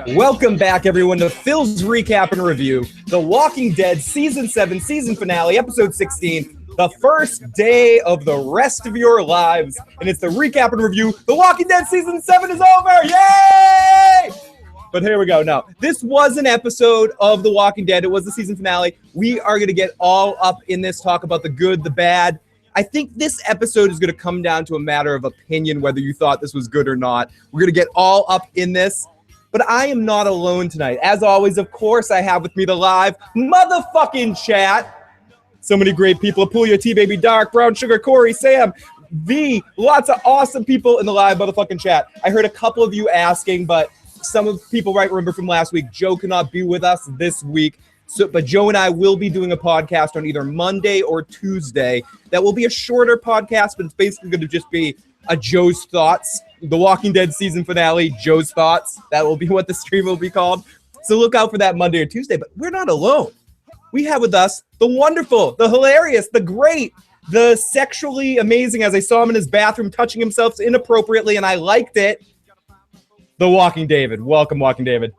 Welcome back, everyone, to Phil's Recap and Review, The Walking Dead Season 7, Season Finale, Episode 16, the first day of the rest of your lives. And it's the recap and review. The Walking Dead Season 7 is over! Yay! But here we go. No, this was an episode of The Walking Dead. It was the season finale. We are going to get all up in this, talk about the good, the bad. I think this episode is going to come down to a matter of opinion, whether you thought this was good or not. We're going to get all up in this. But I am not alone tonight. As always, of course, I have with me the live motherfucking chat. So many great people. Apulia, T-Baby, Dark, Brown Sugar, Corey, Sam, V. Lots of awesome people in the live motherfucking chat. I heard a couple of you asking, but some of the people might remember from last week, Joe cannot be with us this week. But Joe and I will be doing a podcast on either Monday or Tuesday. That will be a shorter podcast, but it's basically going to just be a Joe's Thoughts. The Walking Dead season finale, Joe's Thoughts. That will be what the stream will be called. So look out for that Monday or Tuesday. But we're not alone. We have with us the wonderful, the hilarious, the great, the sexually amazing, as I saw him in his bathroom touching himself inappropriately, and I liked it, the Walking David. Welcome, Walking David.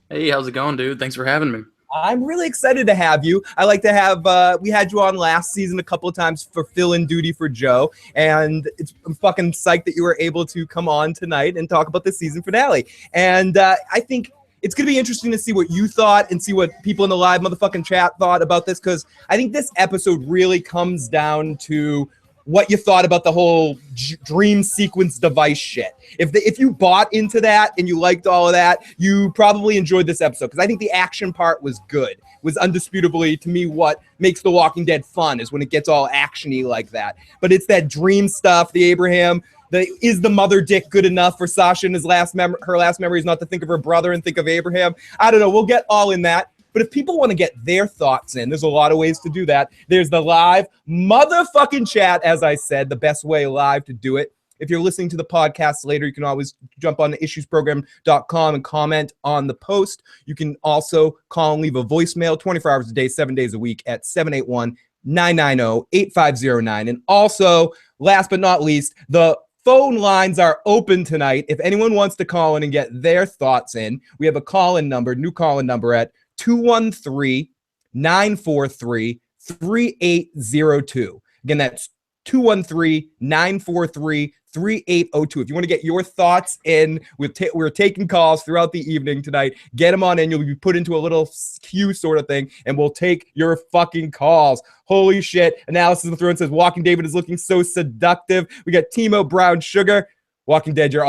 Hey, how's it going, dude? Thanks for having me. I'm really excited to have you. I like to have, we had you on last season a couple of times for fill-in duty for Joe, and I'm fucking psyched that you were able to come on tonight and talk about the season finale. And I think it's going to be interesting to see what you thought and see what people in the live motherfucking chat thought about this, because I think this episode really comes down to what you thought about the whole dream sequence device shit. If you bought into that and you liked all of that, you probably enjoyed this episode, because I think the action part was good. It was undisputably, to me, what makes The Walking Dead fun is when it gets all action-y like that. But it's that dream stuff, the Abraham, is the mother dick good enough for Sasha and her last memory is not to think of her brother and think of Abraham? I don't know. We'll get all in that. But if people want to get their thoughts in, there's a lot of ways to do that. There's the live motherfucking chat, as I said, the best way live to do it. If you're listening to the podcast later, you can always jump on to issuesprogram.com and comment on the post. You can also call and leave a voicemail 24 hours a day, 7 days a week at 781-990-8509. And also, last but not least, the phone lines are open tonight. If anyone wants to call in and get their thoughts in, we have a call-in number, new call-in number at 213-943-3802. Again, that's 213-943-3802. If you want to get your thoughts in, we're taking calls throughout the evening tonight. Get them on in. You'll be put into a little queue sort of thing, and we'll take your fucking calls. Holy shit. Analysis of the Throne says Walking David is looking so seductive. We got Timo Brown Sugar. Walking David, you're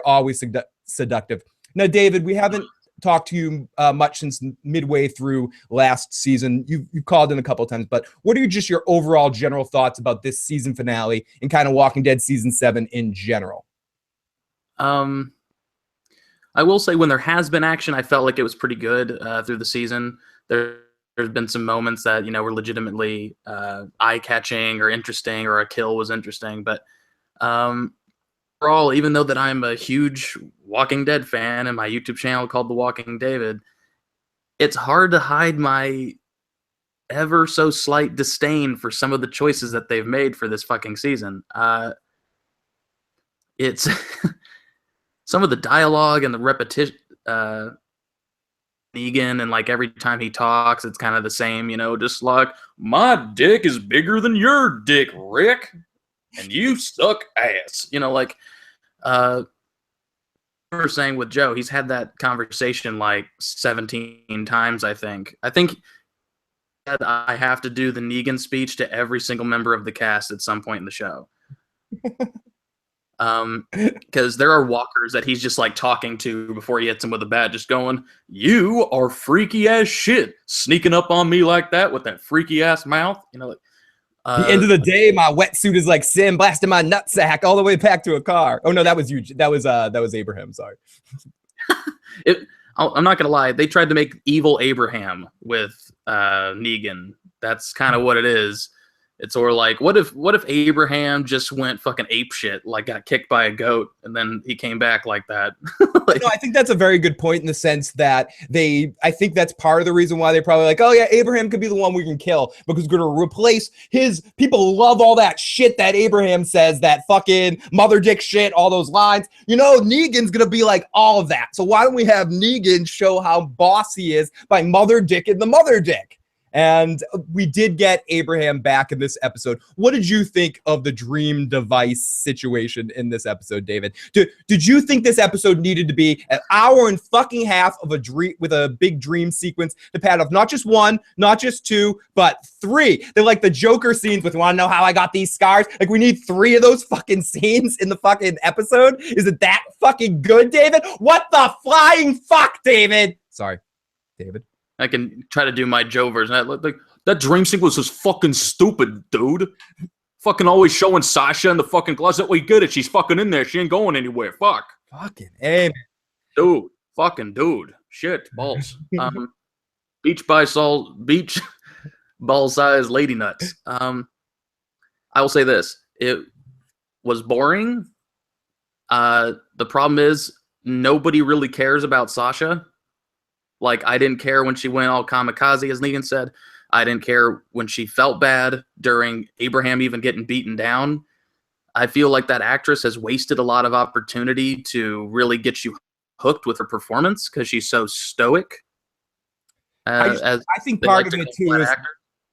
always seductive. Now, David, we haven't talked to you much since midway through last season. You've called in a couple of times, but what are just your overall general thoughts about this season finale and kind of Walking Dead season 7 in general? I will say when there has been action, I felt like it was pretty good through the season. There's been some moments that, were legitimately eye-catching or interesting, or a kill was interesting, but overall, even though that I'm a huge Walking Dead fan and my YouTube channel called The Walking David, it's hard to hide my ever so slight disdain for some of the choices that they've made for this fucking season. It's some of the dialogue and the repetition, Negan, and like every time he talks, it's kind of the same, just like, my dick is bigger than your dick, Rick. And you suck ass. I were saying with Joe, he's had that conversation like 17 times, I think. I think that I have to do the Negan speech to every single member of the cast at some point in the show. Because there are walkers that he's just like talking to before he hits him with a bat, just going, "You are freaky as shit, sneaking up on me like that with that freaky ass mouth." At the end of the day, my wetsuit is like Sim blasting my nutsack all the way back to a car. Oh no, that was you. That was Abraham. Sorry. I'm not gonna lie. They tried to make evil Abraham with Negan. That's kind of what it is. It's sort of like, what if Abraham just went fucking ape shit, like got kicked by a goat, and then he came back like that? No, I think that's a very good point in the sense that I think that's part of the reason why they probably like, oh yeah, Abraham could be the one we can kill because we're going to replace his, people love all that shit that Abraham says, that fucking mother dick shit, all those lines. You know, Negan's going to be like all of that. So why don't we have Negan show how boss he is by mother dick and the mother dick? And we did get Abraham back in this episode. What did you think of the dream device situation in this episode, David? Did you think this episode needed to be an hour and fucking half of a dream with a big dream sequence to pad off not just one, not just two, but three? They're like the Joker scenes with, want to know how I got these scars? Like, we need 3 of those fucking scenes in the fucking episode. Is it that fucking good, David? What the flying fuck, David? Sorry, David. I can try to do my Joe version. That dream sequence was fucking stupid, dude. Fucking always showing Sasha in the fucking closet. We get it. She's fucking in there. She ain't going anywhere. Fuck. Fucking amen. Dude. Fucking dude. Shit. Balls. Beach ball size lady nuts. I will say this. It was boring. The problem is nobody really cares about Sasha. Like, I didn't care when she went all kamikaze, as Negan said. I didn't care when she felt bad during Abraham even getting beaten down. I feel like that actress has wasted a lot of opportunity to really get you hooked with her performance because she's so stoic. I think part of it too is...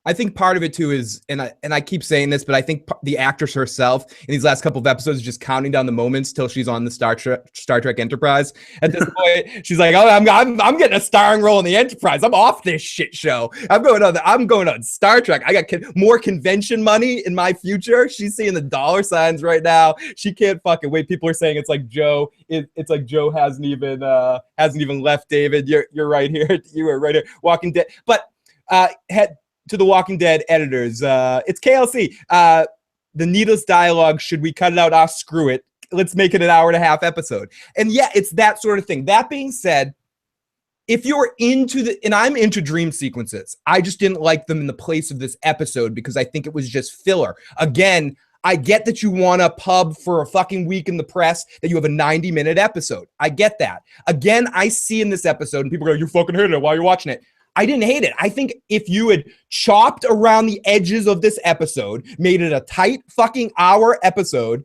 I think part of it too is, and I keep saying this, but I think the actress herself in these last couple of episodes is just counting down the moments till she's on the Star Trek Enterprise. At this point, she's like, "Oh, I'm getting a starring role in the Enterprise. I'm off this shit show. I'm going on Star Trek. I got more convention money in my future." She's seeing the dollar signs right now. She can't fucking wait. People are saying it's like Joe. It's like Joe hasn't even left. David, you're right here. You are right here. Walking Dead, but to the Walking Dead editors, it's KLC. The needless dialogue, should we cut it out? Screw it. Let's make it an hour and a half episode. And yeah, it's that sort of thing. That being said, if you're and I'm into dream sequences, I just didn't like them in the place of this episode because I think it was just filler. Again, I get that you want a pub for a fucking week in the press, that you have a 90-minute episode. I get that. Again, I see in this episode, and people go, "You fucking hated it while you're watching it." I didn't hate it. I think if you had chopped around the edges of this episode, made it a tight fucking hour episode,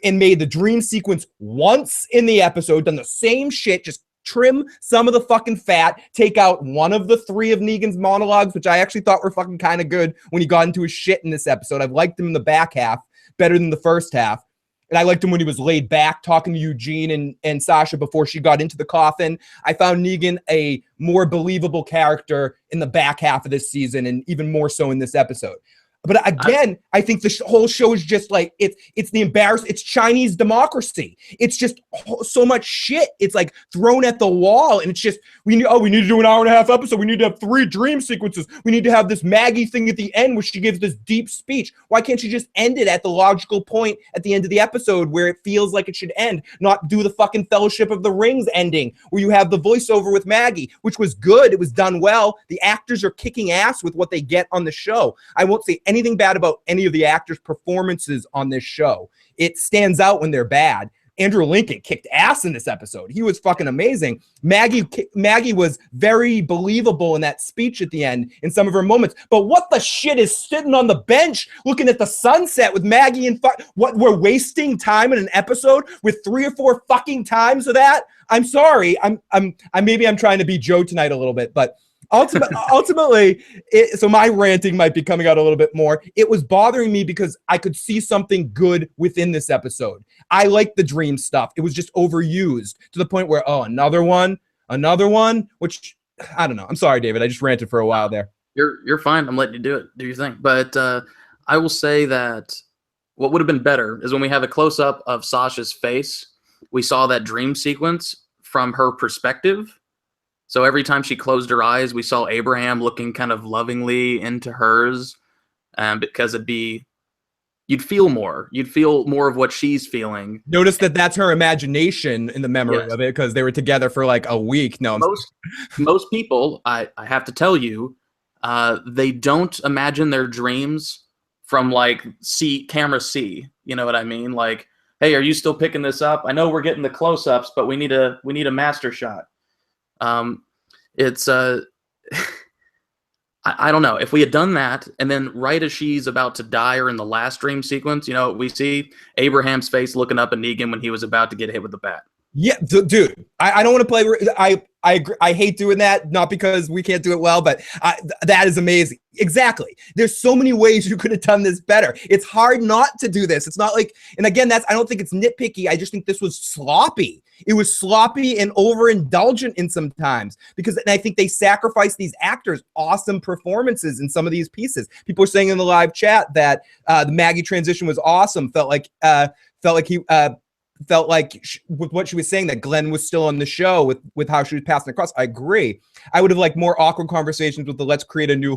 and made the dream sequence once in the episode, done the same shit, just trim some of the fucking fat, take out one of the 3 of Negan's monologues, which I actually thought were fucking kind of good when he got into his shit in this episode. I've liked him in the back half better than the first half. And I liked him when he was laid back talking to Eugene and Sasha before she got into the coffin. I found Negan a more believable character in the back half of this season, and even more so in this episode. But again, I think the whole show is just like, it's the embarrassment. It's Chinese democracy. It's just so much shit. It's like thrown at the wall. And it's just, we need to do an hour and a half episode. We need to have 3 dream sequences. We need to have this Maggie thing at the end where she gives this deep speech. Why can't she just end it at the logical point at the end of the episode where it feels like it should end? Not do the fucking Fellowship of the Rings ending where you have the voiceover with Maggie, which was good. It was done well. The actors are kicking ass with what they get on the show. I won't say anything bad about any of the actors' performances on this show. It stands out when they're bad. Andrew Lincoln kicked ass in this episode. He was fucking amazing. Maggie was very believable in that speech at the end in some of her moments. But what the shit is sitting on the bench looking at the sunset with Maggie and what, we're wasting time in an episode with 3 or 4 fucking times of that? I'm sorry. Maybe I'm trying to be Joe tonight a little bit, but ultimately, so my ranting might be coming out a little bit more. It was bothering me because I could see something good within this episode. I like the dream stuff. It was just overused to the point where, another one, which I don't know. I'm sorry, David. I just ranted for a while there. You're fine. I'm letting you do it. Do your thing. But I will say that what would have been better is when we have a close-up of Sasha's face, we saw that dream sequence from her perspective. So every time she closed her eyes, we saw Abraham looking kind of lovingly into hers, because you'd feel more of what she's feeling. Notice that that's her imagination in the memory of it, because they were together for like a week. No, most people, I have to tell you, they don't imagine their dreams from like camera C. You know what I mean? Like, hey, are you still picking this up? I know we're getting the close-ups, but we need a master shot. It's I don't know. If we had done that, and then right as she's about to die, or in the last dream sequence, we see Abraham's face looking up at Negan when he was about to get hit with the bat. Yeah, dude, I don't want to play. I agree. I hate doing that, not because we can't do it well, but that is amazing. Exactly. There's so many ways you could have done this better. It's hard not to do this. It's not like, and again, I don't think it's nitpicky. I just think this was sloppy. It was sloppy and overindulgent in some times, because and I think they sacrificed these actors' awesome performances in some of these pieces. People are saying in the live chat that the Maggie transition was awesome. Felt like with what she was saying, that Glenn was still on the show with how she was passing across. I agree. I would have liked more awkward conversations with the let's create a new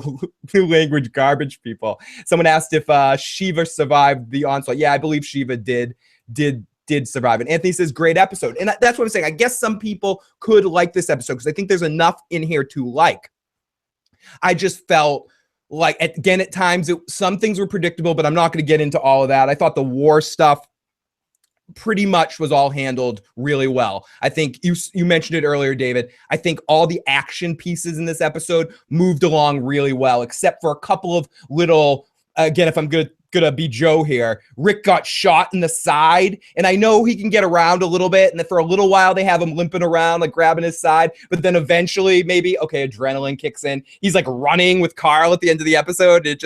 language garbage people. Someone asked if Shiva survived the onslaught. Yeah, I believe Shiva did survive. And Anthony says, great episode. And that's what I'm saying. I guess some people could like this episode because I think there's enough in here to like. I just felt like, again, at times, some things were predictable, but I'm not going to get into all of that. I thought the war stuff pretty much was all handled really well. I think you mentioned it earlier, David. I think all the action pieces in this episode moved along really well, except for a couple of little, again, if I'm gonna be Joe here, Rick got shot in the side, and I know he can get around a little bit, and for a little while they have him limping around, like grabbing his side, but then eventually maybe, okay, adrenaline kicks in. He's like running with Carl at the end of the episode. It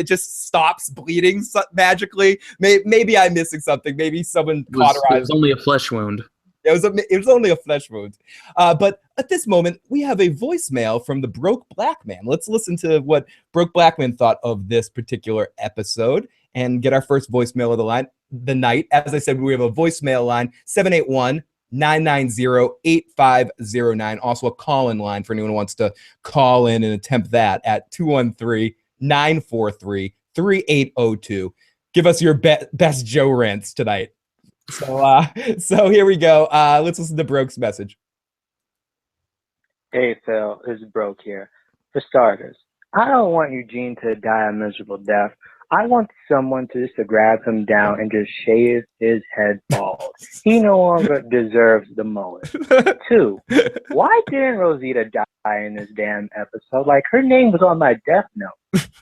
just stops bleeding magically. Maybe I'm missing something. Maybe someone cauterized. It was only a flesh wound. It was only a flesh wound. But at this moment, we have a voicemail from the Broke Black Man. Let's listen to what Broke Black Man thought of this particular episode and get our first voicemail of the night. As I said, we have a voicemail line, 781-990-8509. Also a call-in line for anyone who wants to call in and attempt that at 213-943-3802. Give us your best Joe rants tonight. So here we go. Let's listen to Broke's message. Hey, Phil. This is Broke here. For starters, I don't want Eugene to die a miserable death. I want someone to grab him down and just shave his head bald. He no longer deserves the mullet. 2, why didn't Rosita die in this damn episode? Like, her name was on my death note.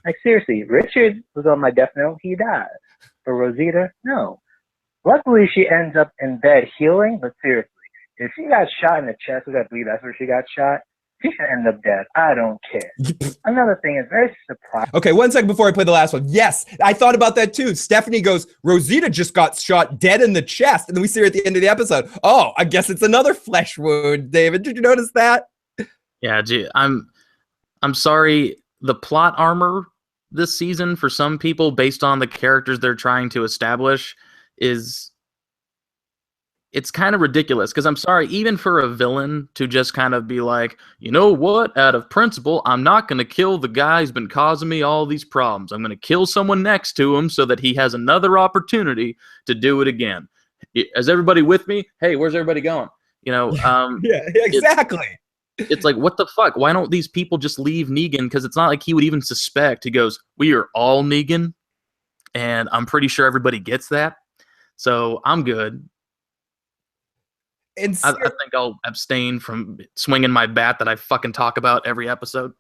Like, seriously, Richard was on my death note. He died. But Rosita, no. Luckily, she ends up in bed healing, but seriously, if she got shot in the chest, which I believe that's where she got shot, she should end up dead. I don't care. Another thing is very surprising. Okay, 1 second before I play the last one. Yes, I thought about that too. Stephanie goes, Rosita just got shot dead in the chest, and then we see her at the end of the episode. Oh, I guess it's another flesh wound, David. Did you notice that? Yeah, gee, I'm sorry. The plot armor this season for some people, based on the characters they're trying to establish, it's kind of ridiculous, because I'm sorry, even for a villain to just kind of be like, you know what, out of principle, I'm not going to kill the guy who's been causing me all these problems. I'm going to kill someone next to him so that he has another opportunity to do it again. Is everybody with me? Hey, where's everybody going? Yeah, exactly. It's like, what the fuck? Why don't these people just leave Negan? Because it's not like he would even suspect. He goes, we are all Negan, and I'm pretty sure everybody gets that. So I'm good. I think I'll abstain from swinging my bat that I fucking talk about every episode.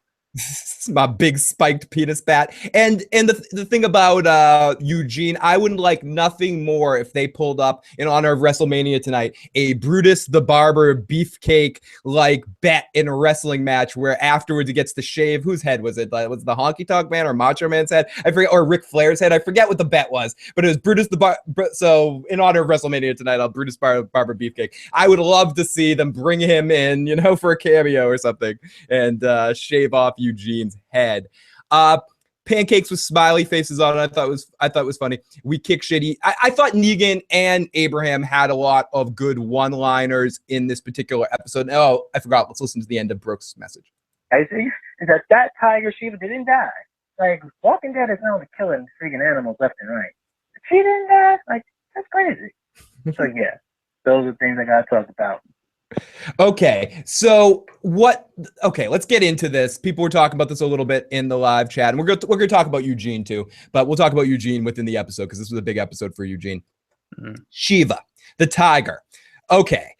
My big spiked penis bat. And the thing about Eugene, I would like nothing more if they pulled up in honor of WrestleMania tonight a Brutus the Barber beefcake like bet in a wrestling match where afterwards he gets to shave. Whose head was it? Was it the Honky Tonk Man or Macho Man's head? I forget, or Ric Flair's head. I forget what the bet was, but it was Brutus the Barber. So in honor of WrestleMania tonight, I'll Brutus Barber beefcake. I would love to see them bring him in, for a cameo or something, and shave off Eugene's head. Pancakes with smiley faces on it. I thought it was funny. We kick shitty. I thought Negan and Abraham had a lot of good one-liners in this particular episode. Oh, I forgot. Let's listen to the end of Brooke's message. I think that Tiger Shiva didn't die. Like, Walking Dead is known to killing freaking animals left and right. She didn't die? Like, that's crazy. So yeah, those are things I gotta talk about. Okay, so what? Okay, let's get into this. People were talking about this a little bit in the live chat, and we're going to talk about Eugene too, but we'll talk about Eugene within the episode because this was a big episode for Eugene. Shiva, the tiger. Okay,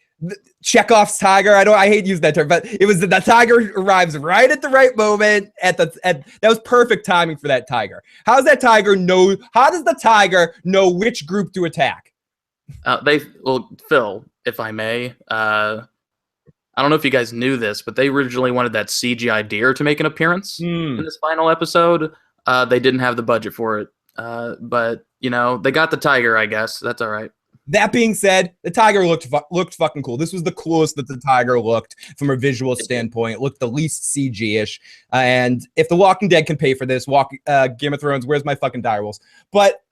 Chekhov's tiger. I hate using that term, but it was the tiger arrives right at the right moment. That was perfect timing for that tiger. How does that tiger know? How does the tiger know which group to attack? Phil, if I may, I don't know if you guys knew this, but they originally wanted that CGI deer to make an appearance in this final episode. They didn't have the budget for it, but they got the tiger. I guess that's all right. That being said, the tiger looked fucking cool. This was the coolest that the tiger looked from a visual standpoint. It looked the least CG-ish. And if The Walking Dead can pay for this, Game of Thrones, where's my fucking direwolves? But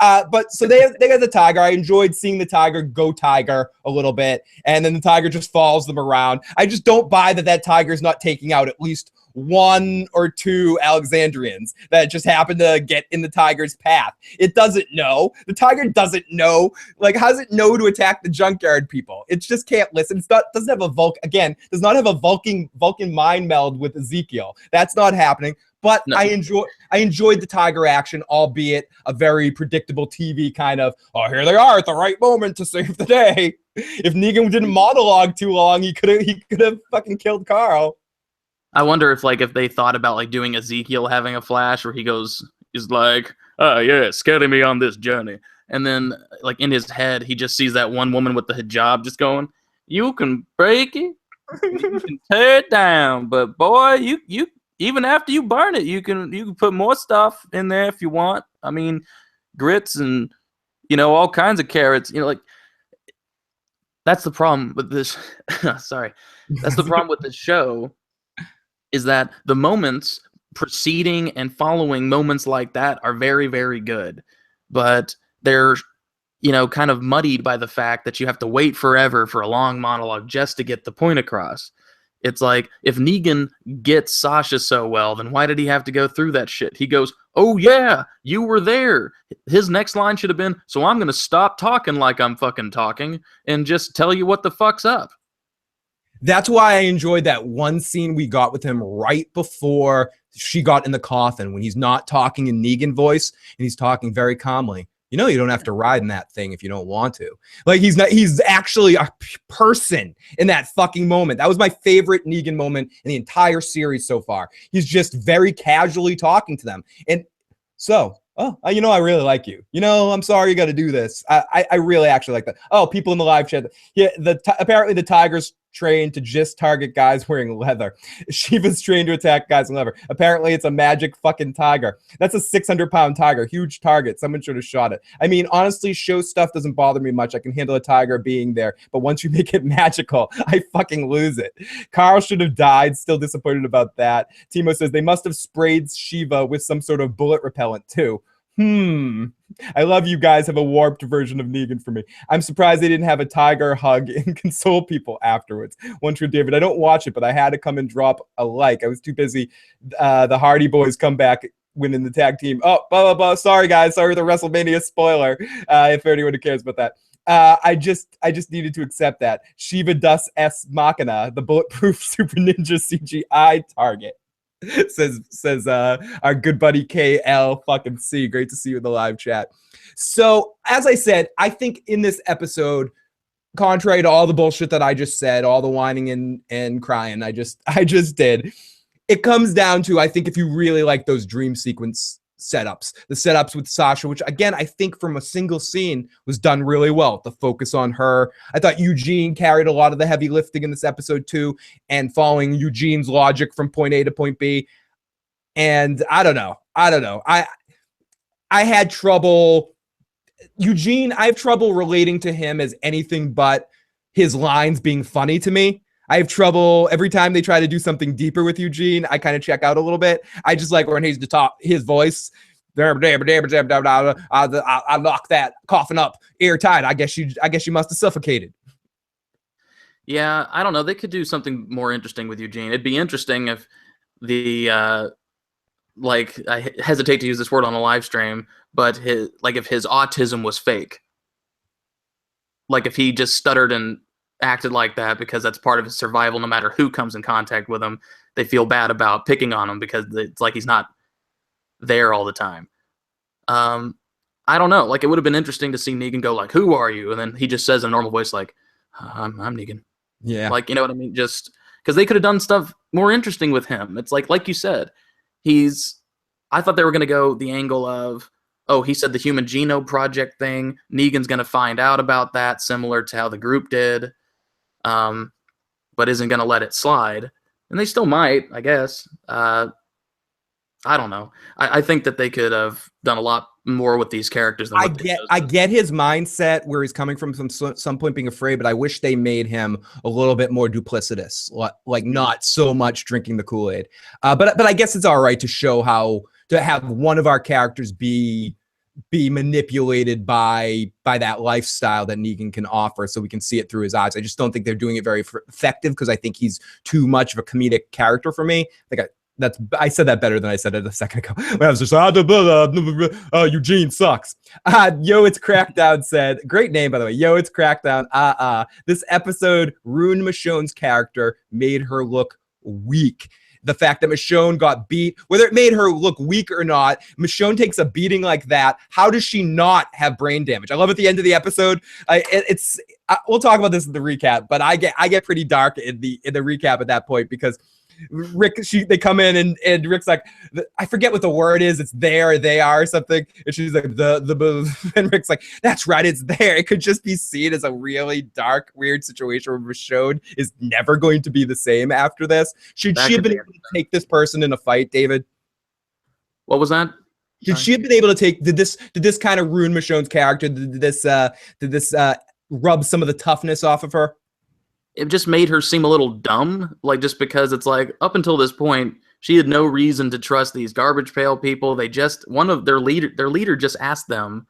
so they got the tiger. I enjoyed seeing the tiger go tiger a little bit, and then the tiger just follows them around. I just don't buy that tiger is not taking out at least one or two Alexandrians that just happen to get in the tiger's path. It doesn't know. The tiger doesn't know. Like, how does it know to attack the junkyard people? It just can't listen. Doesn't have a does not have a Vulcan mind meld with Ezekiel. That's not happening. But no. I enjoyed the tiger action, albeit a very predictable TV kind of, oh, here they are at the right moment to save the day. If Negan didn't monologue too long, he could have fucking killed Carl. I wonder if they thought about doing Ezekiel having a flash where he's like, oh yeah, scaring me on this journey. And then in his head, he just sees that one woman with the hijab just going, you can break it, you can tear it down, but boy, you even after you burn it, you can put more stuff in there if you want. I mean, grits and, all kinds of carrots, that's the problem with this. Sorry. That's the problem with this show. Is that the moments preceding and following moments like that are very, very good, but they're, kind of muddied by the fact that you have to wait forever for a long monologue just to get the point across. It's like, if Negan gets Sasha so well, then why did he have to go through that shit? He goes, oh yeah, you were there. His next line should have been, so I'm going to stop talking like I'm fucking talking and just tell you what the fuck's up. That's why I enjoyed that one scene we got with him right before she got in the coffin, when he's not talking in Negan voice and he's talking very calmly. You don't have to ride in that thing if you don't want to. He's actually a person in that fucking moment. That was my favorite Negan moment in the entire series so far. He's just very casually talking to them. And so, I really like you. I'm sorry you got to do this. I really actually like that. Oh, people in the live chat. Yeah, apparently the tiger's trained to just target guys wearing leather. Shiva's trained to attack guys in leather. Apparently it's a magic fucking tiger. That's a 600-pound tiger. Huge target. Someone should have shot it. I mean, honestly, show stuff doesn't bother me much. I can handle a tiger being there. But once you make it magical, I fucking lose it. Carl should have died. Still disappointed about that. Timo says they must have sprayed Shiva with some sort of bullet repellent too. I love you guys have a warped version of Negan for me. I'm surprised they didn't have a tiger hug and console people afterwards. One true David. I don't watch it, but I had to come and drop a like. I was too busy. The Hardy Boys come back winning the tag team. Oh, blah, blah, blah. Sorry, guys. Sorry for the WrestleMania spoiler. If anyone who cares about that. I just needed to accept that. Shiva Dus S Machina, the bulletproof super ninja CGI target. says our good buddy KL fucking C. Great to see you in the live chat. So, as I said, I think in this episode, contrary to all the bullshit that I just said, all the whining and crying I just did, it comes down to, I think, if you really like those dream sequence setups, the setups with Sasha, which again, I think from a single scene was done really well. The focus on her. I thought Eugene carried a lot of the heavy lifting in this episode too, and following Eugene's logic from point A to point B. And I don't know. I had trouble. Eugene, I have trouble relating to him as anything but his lines being funny to me. I have trouble every time they try to do something deeper with Eugene. I kind of check out a little bit. I just like when he's the top, his voice. I lock that coffin up airtight. I guess you must have suffocated. Yeah, I don't know. They could do something more interesting with Eugene. It'd be interesting if the I hesitate to use this word on a live stream, but if his autism was fake. Like if he just stuttered and acted like that because that's part of his survival. No matter who comes in contact with him, they feel bad about picking on him because it's like he's not there all the time. I don't know. Like, it would have been interesting to see Negan go like, "Who are you?" And then he just says in a normal voice like, I'm Negan. Yeah. Like, you know what I mean? Just because they could have done stuff more interesting with him. It's like you said, I thought they were going to go the angle of, oh, he said the Human Genome Project thing. Negan's going to find out about that, similar to how the group did, but isn't going to let it slide. And they still might, I guess. I don't know. I think that they could have done a lot more with these characters than what I get his mindset where he's coming from some point being afraid, but I wish they made him a little bit more duplicitous, like not so much drinking the Kool-Aid. But I guess it's all right to show how to have one of our characters be manipulated by that lifestyle that Negan can offer, so we can see it through his eyes. I just don't think they're doing it very effective because I think he's too much of a comedic character for me. I said that better than I said it a second ago. When I was just Eugene sucks. Yo, it's Crackdown said, great name by the way. Yo, it's Crackdown. This episode ruined Michonne's character, made her look weak. The fact that Michonne got beat, whether it made her look weak or not, Michonne takes a beating like that. How does she not have brain damage? I love at the end of the episode. We'll talk about this in the recap, but I get pretty dark in the recap at that point because Rick, they come in and Rick's like, I forget what the word is. It's there, they are, or something. And she's like, and Rick's like, that's right, it's there. It could just be seen as a really dark, weird situation where Michonne is never going to be the same after this. Should she have been able to take this person in a fight, David? What was that? Should she have been able to take? Did this kind of ruin Michonne's character? Did this rub some of the toughness off of her? It just made her seem a little dumb, like, just because it's like, up until this point, she had no reason to trust these garbage pail people. They just, one of their leader just asked them,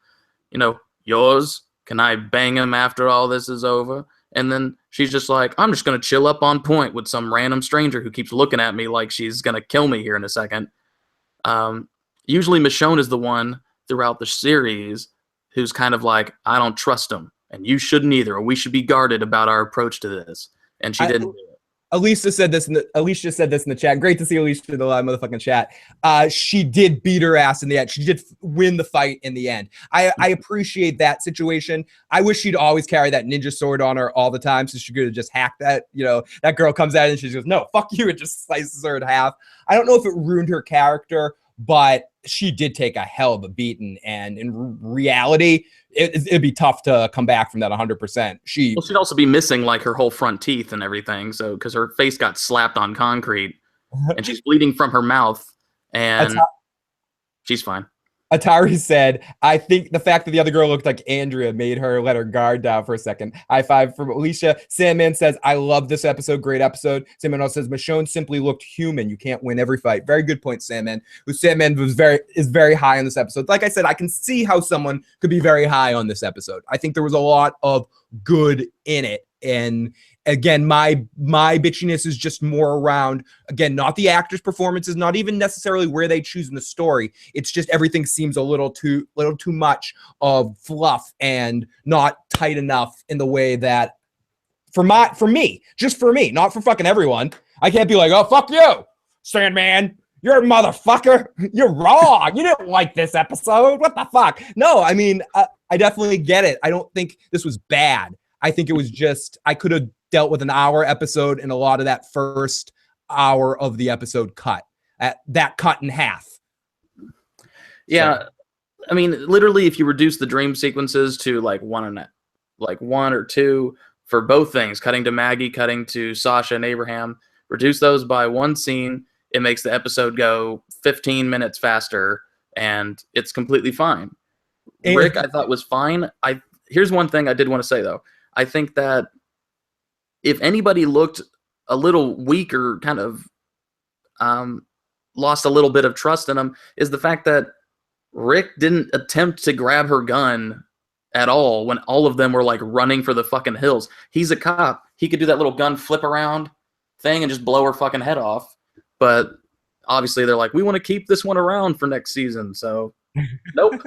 you know, yours, can I bang him after all this is over? And then she's just like, I'm just going to chill up on point with some random stranger who keeps looking at me like she's going to kill me here in a second. Usually Michonne is the one throughout the series who's kind of like, I don't trust him. And you shouldn't either, or we should be guarded about our approach to this. And she didn't do it. Alicia said this in the chat. Great to see Alicia in the live motherfucking chat. She did beat her ass in the end. She did win the fight in the end. I appreciate that situation. I wish she'd always carry that ninja sword on her all the time, so she could have just hacked that. You know, that girl comes out and she goes, "No, fuck you," and just slices her in half. I don't know if it ruined her character, but she did take a hell of a beating, and in reality, it'd be tough to come back from that 100%. She'd also be missing like her whole front teeth and everything, so because her face got slapped on concrete, and she's bleeding from her mouth, and she's fine. Atari said, I think the fact that the other girl looked like Andrea made her let her guard down for a second. High five from Alicia. Sandman says, I love this episode. Great episode. Sandman also says, Michonne simply looked human. You can't win every fight. Very good point, Sandman. Sandman is very high on this episode. Like I said, I can see how someone could be very high on this episode. I think there was a lot of good in it. And again, my bitchiness is just more around, again, not the actors' performances, not even necessarily where they choose in the story. It's just everything seems a little too much of fluff and not tight enough in the way that for me, not for fucking everyone. I can't be like, oh, fuck you, Sandman. You're a motherfucker. You're wrong. You didn't like this episode. What the fuck? No, I mean, I definitely get it. I don't think this was bad. I think it was just, I could have dealt with an hour episode and a lot of that first hour of the episode cut. That cut in half. Yeah. So. I mean, literally, if you reduce the dream sequences to like one or two for both things, cutting to Maggie, cutting to Sasha and Abraham, reduce those by one scene, it makes the episode go 15 minutes faster, and it's completely fine. Rick, I thought, was fine. Here's one thing I did want to say, though. I think that if anybody looked a little weaker, kind of lost a little bit of trust in him, is the fact that Rick didn't attempt to grab her gun at all when all of them were like running for the fucking hills. He's a cop. He could do that little gun flip around thing and just blow her fucking head off. But obviously they're like, we want to keep this one around for next season. So nope.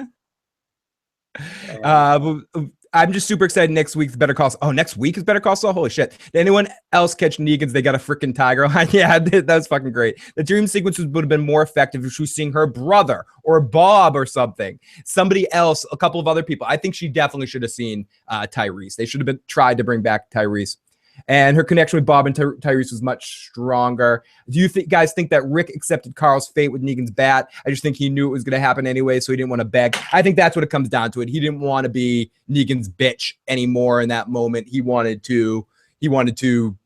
I'm just super excited. Next week's Better Call Saul. Oh, next week is Better Call Saul. Holy shit! Did anyone else catch Negan's? They got a freaking tiger. Yeah, that was fucking great. The dream sequences would have been more effective if she was seeing her brother or Bob or something. Somebody else, a couple of other people. I think she definitely should have seen Tyrese. They should have tried to bring back Tyrese. And her connection with Bob and Tyrese was much stronger. Do you guys think that Rick accepted Carl's fate with Negan's bat? I just think he knew it was going to happen anyway, so he didn't want to beg. I think that's what it comes down to. He didn't want to be Negan's bitch anymore in that moment. He wanted to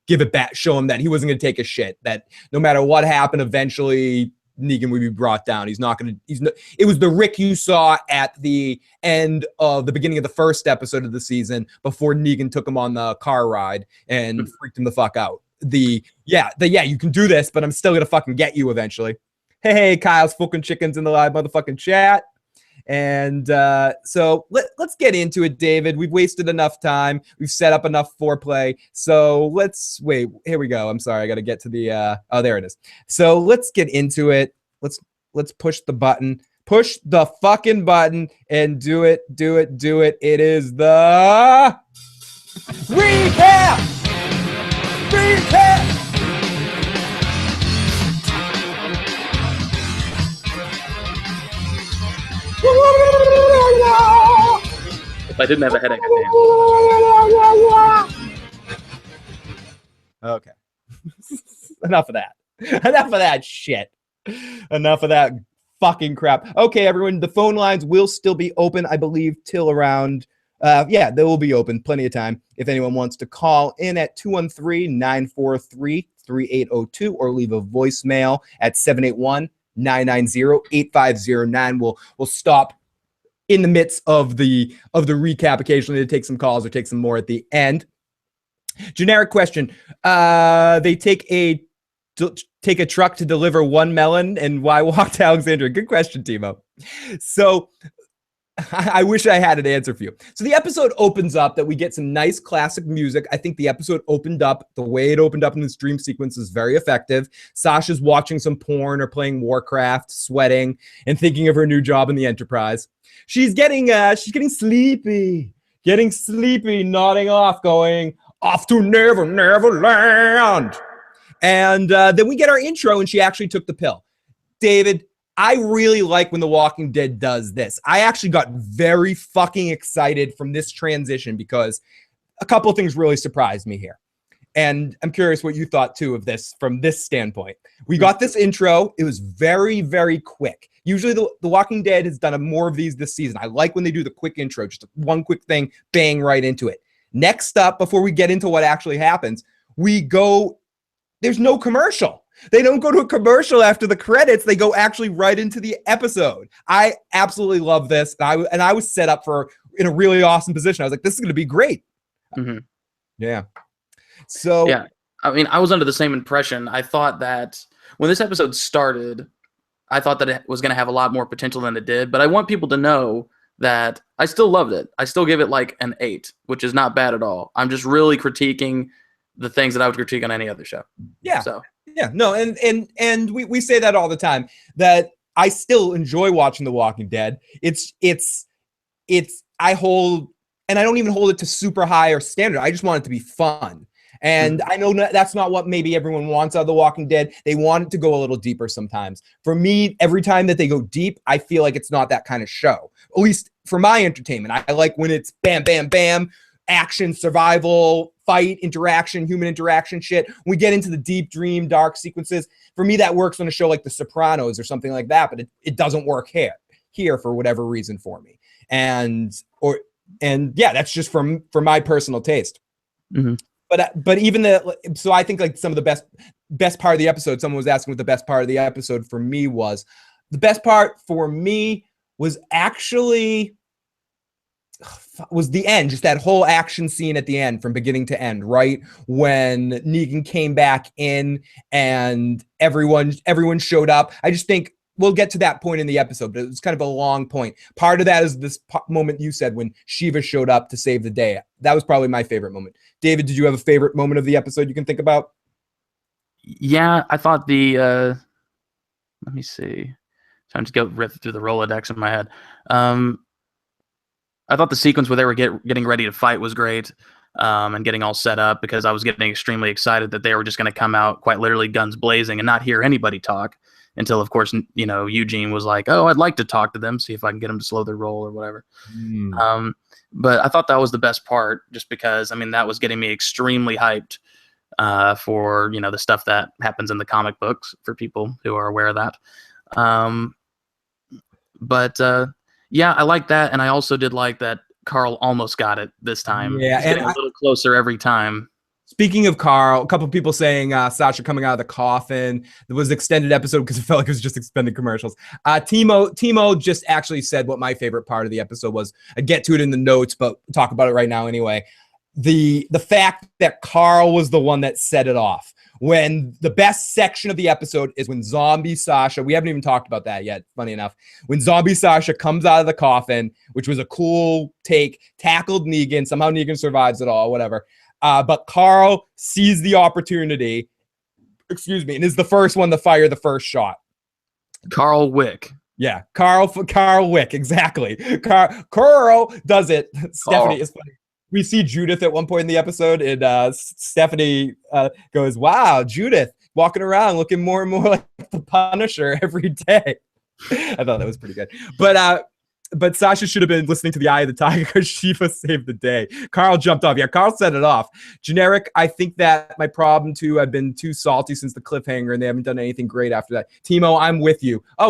give it back, show him that he wasn't going to take a shit, that no matter what happened, eventually Negan would be brought down. It was the Rick you saw at the end of the beginning of the first episode of the season before Negan took him on the car ride and freaked him the fuck out. You can do this, but I'm still gonna fucking get you eventually. Hey, Kyle's fucking chickens in the live motherfucking chat. And so let's get into it, David. We've wasted enough time. We've set up enough foreplay. So let's wait. Here we go. I'm sorry. I got to get to the oh, there it is. So let's get into it. Let's push the button. Push the fucking button and do it. It is the recap. If I didn't have a headache, I'd Okay. Enough of that shit. Enough of that fucking crap. Okay, everyone, the phone lines will still be open, I believe, till around they will be open plenty of time if anyone wants to call in at 213-943-3802 or leave a voicemail at 781-990-8509. We'll stop in the midst of the recap occasionally to take some calls or take some more at the end. Generic question. They take a truck to deliver one melon, and why walk to Alexandria? Good question, Timo. So I wish I had an answer for you. So the episode opens up that we get some nice classic music. I think the episode opened up, the way it opened up in this dream sequence is very effective. Sasha's watching some porn or playing Warcraft, sweating, and thinking of her new job in the Enterprise. She's getting sleepy, nodding off, going off to Neverland. And then we get our intro, and she actually took the pill. David, I really like when The Walking Dead does this. I actually got very fucking excited from this transition because a couple of things really surprised me here. And I'm curious what you thought, too, of this from this standpoint. We got this intro. It was very, very quick. Usually The Walking Dead has done more of these this season. I like when they do the quick intro, just one quick thing, bang right into it. Next up, before we get into what actually happens, there's no commercial. They don't go to a commercial after the credits. They go actually right into the episode. I absolutely love this. And I was set up in a really awesome position. I was like, this is going to be great. Mm-hmm. Yeah. So yeah, I mean, I was under the same impression. I thought that when this episode started, I thought that it was going to have a lot more potential than it did. But I want people to know that I still loved it. I still give it like an 8, which is not bad at all. I'm just really critiquing the things that I would critique on any other show. Yeah. So. Yeah, no, and we say that all the time, that I still enjoy watching The Walking Dead. I don't even hold it to super high or standard. I just want it to be fun. And I know that's not what maybe everyone wants out of The Walking Dead. They want it to go a little deeper sometimes. For me, every time that they go deep, I feel like it's not that kind of show. At least for my entertainment. I like when it's bam, bam, bam, action, survival, fight, interaction, human interaction shit. When we get into the deep dream, dark sequences, for me, that works on a show like The Sopranos or something like that, but it doesn't work here for whatever reason for me. And yeah, that's just for my personal taste. Mm-hmm. But even so I think like some of the best part of the episode, someone was asking what the best part of the episode for me was. The best part for me was actually the end, just that whole action scene at the end from beginning to end, right? When Negan came back in and everyone showed up. I just think we'll get to that point in the episode, but it was kind of a long point. Part of that is this moment you said when Shiva showed up to save the day. That was probably my favorite moment. David, did you have a favorite moment of the episode you can think about? Yeah, I thought let me see. Trying to go rip through the Rolodex in my head. I thought the sequence where they were getting ready to fight was great, and getting all set up, because I was getting extremely excited that they were just going to come out quite literally guns blazing and not hear anybody talk until, of course, Eugene was like, "Oh, I'd like to talk to them, see if I can get them to slow their roll or whatever." But I thought that was the best part, just because that was getting me extremely hyped for the stuff that happens in the comic books, for people who are aware of that. Yeah, I like that, and I also did like that Carl almost got it this time. Yeah, He's getting a little closer every time. Speaking of Carl, a couple of people saying Sasha coming out of the coffin. There was an extended episode because it felt like it was just extended commercials. Timo just actually said what my favorite part of the episode was. I get to it in the notes, but talk about it right now anyway. The fact that Carl was the one that set it off. When the best section of the episode is when Zombie Sasha, we haven't even talked about that yet, funny enough, when Zombie Sasha comes out of the coffin, which was a cool take, tackled Negan, somehow Negan survives it all, whatever. But Carl sees the opportunity, and is the first one to fire the first shot. Carl Wick. Yeah, Carl Wick, exactly. Carl does it. Stephanie is funny. We see Judith at one point in the episode, and Stephanie goes, "Wow, Judith walking around looking more and more like the Punisher every day." I thought that was pretty good. But Sasha should have been listening to the Eye of the Tiger because Shiva saved the day. Carl jumped off. Yeah, Carl set it off. Generic, I think that my problem too, I've been too salty since the cliffhanger, and they haven't done anything great after that. Timo, I'm with you. Oh,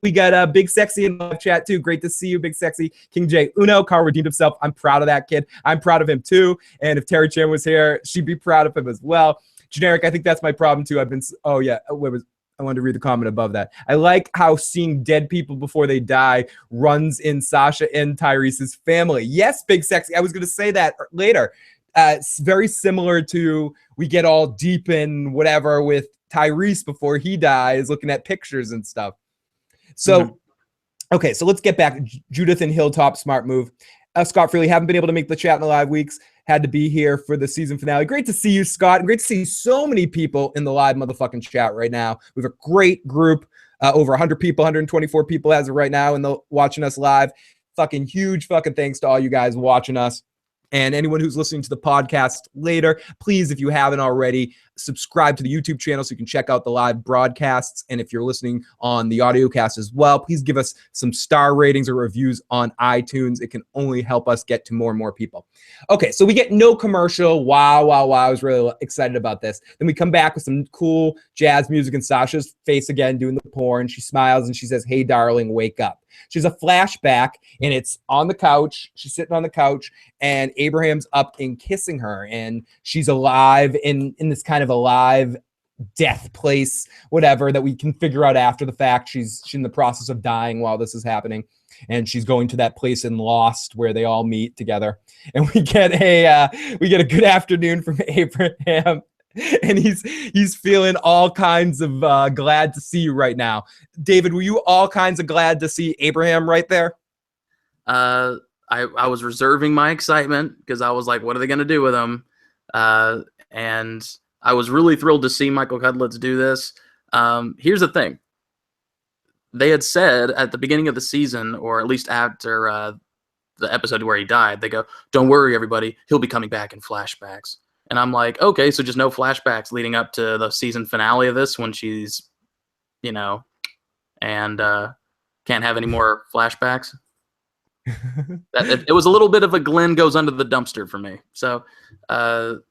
we got Big Sexy in live chat too. Great to see you, Big Sexy. King J Uno, Carl redeemed himself. I'm proud of that kid. I'm proud of him too. And if Terry Chan was here, she'd be proud of him as well. Generic, I think that's my problem too. I wanted to read the comment above that. I like how seeing dead people before they die runs in Sasha and Tyrese's family. Yes, Big Sexy. I was going to say that later. It's very similar to we get all deep in whatever with Tyrese before he dies, looking at pictures and stuff. So, Okay, so let's get back. Judith and Hilltop, smart move. Scott Freely, haven't been able to make the chat in the live weeks. Had to be here for the season finale. Great to see you, Scott. And great to see so many people in the live motherfucking chat right now. We have a great group, over 100 people, 124 people as of right now, and watching us live. Fucking huge fucking thanks to all you guys watching us. And anyone who's listening to the podcast later, please, if you haven't already, subscribe to the YouTube channel so you can check out the live broadcasts. And if you're listening on the audio cast as well, please give us some star ratings or reviews on iTunes. It can only help us get to more and more people. Okay, so we get no commercial. Wow. I was really excited about this. Then we come back with some cool jazz music and Sasha's face again doing the porn. She smiles and she says, "Hey, darling, wake up." She's a flashback, and it's on the couch. She's sitting on the couch, and Abraham's up and kissing her, and she's alive in this kind of alive death place, whatever, that we can figure out after the fact. She's in the process of dying while this is happening, and she's going to that place in Lost where they all meet together. And we get a good afternoon from Abraham. And he's feeling all kinds of glad to see you right now. David, were you all kinds of glad to see Abraham right there? I was reserving my excitement because I was like, what are they going to do with him? And I was really thrilled to see Michael Cudlitz do this. Here's the thing. They had said at the beginning of the season, or at least after the episode where he died, they go, "Don't worry, everybody. He'll be coming back in flashbacks." And I'm like, okay, so just no flashbacks leading up to the season finale of this when she's, and can't have any more flashbacks. It was a little bit of a Glenn goes under the dumpster for me. So that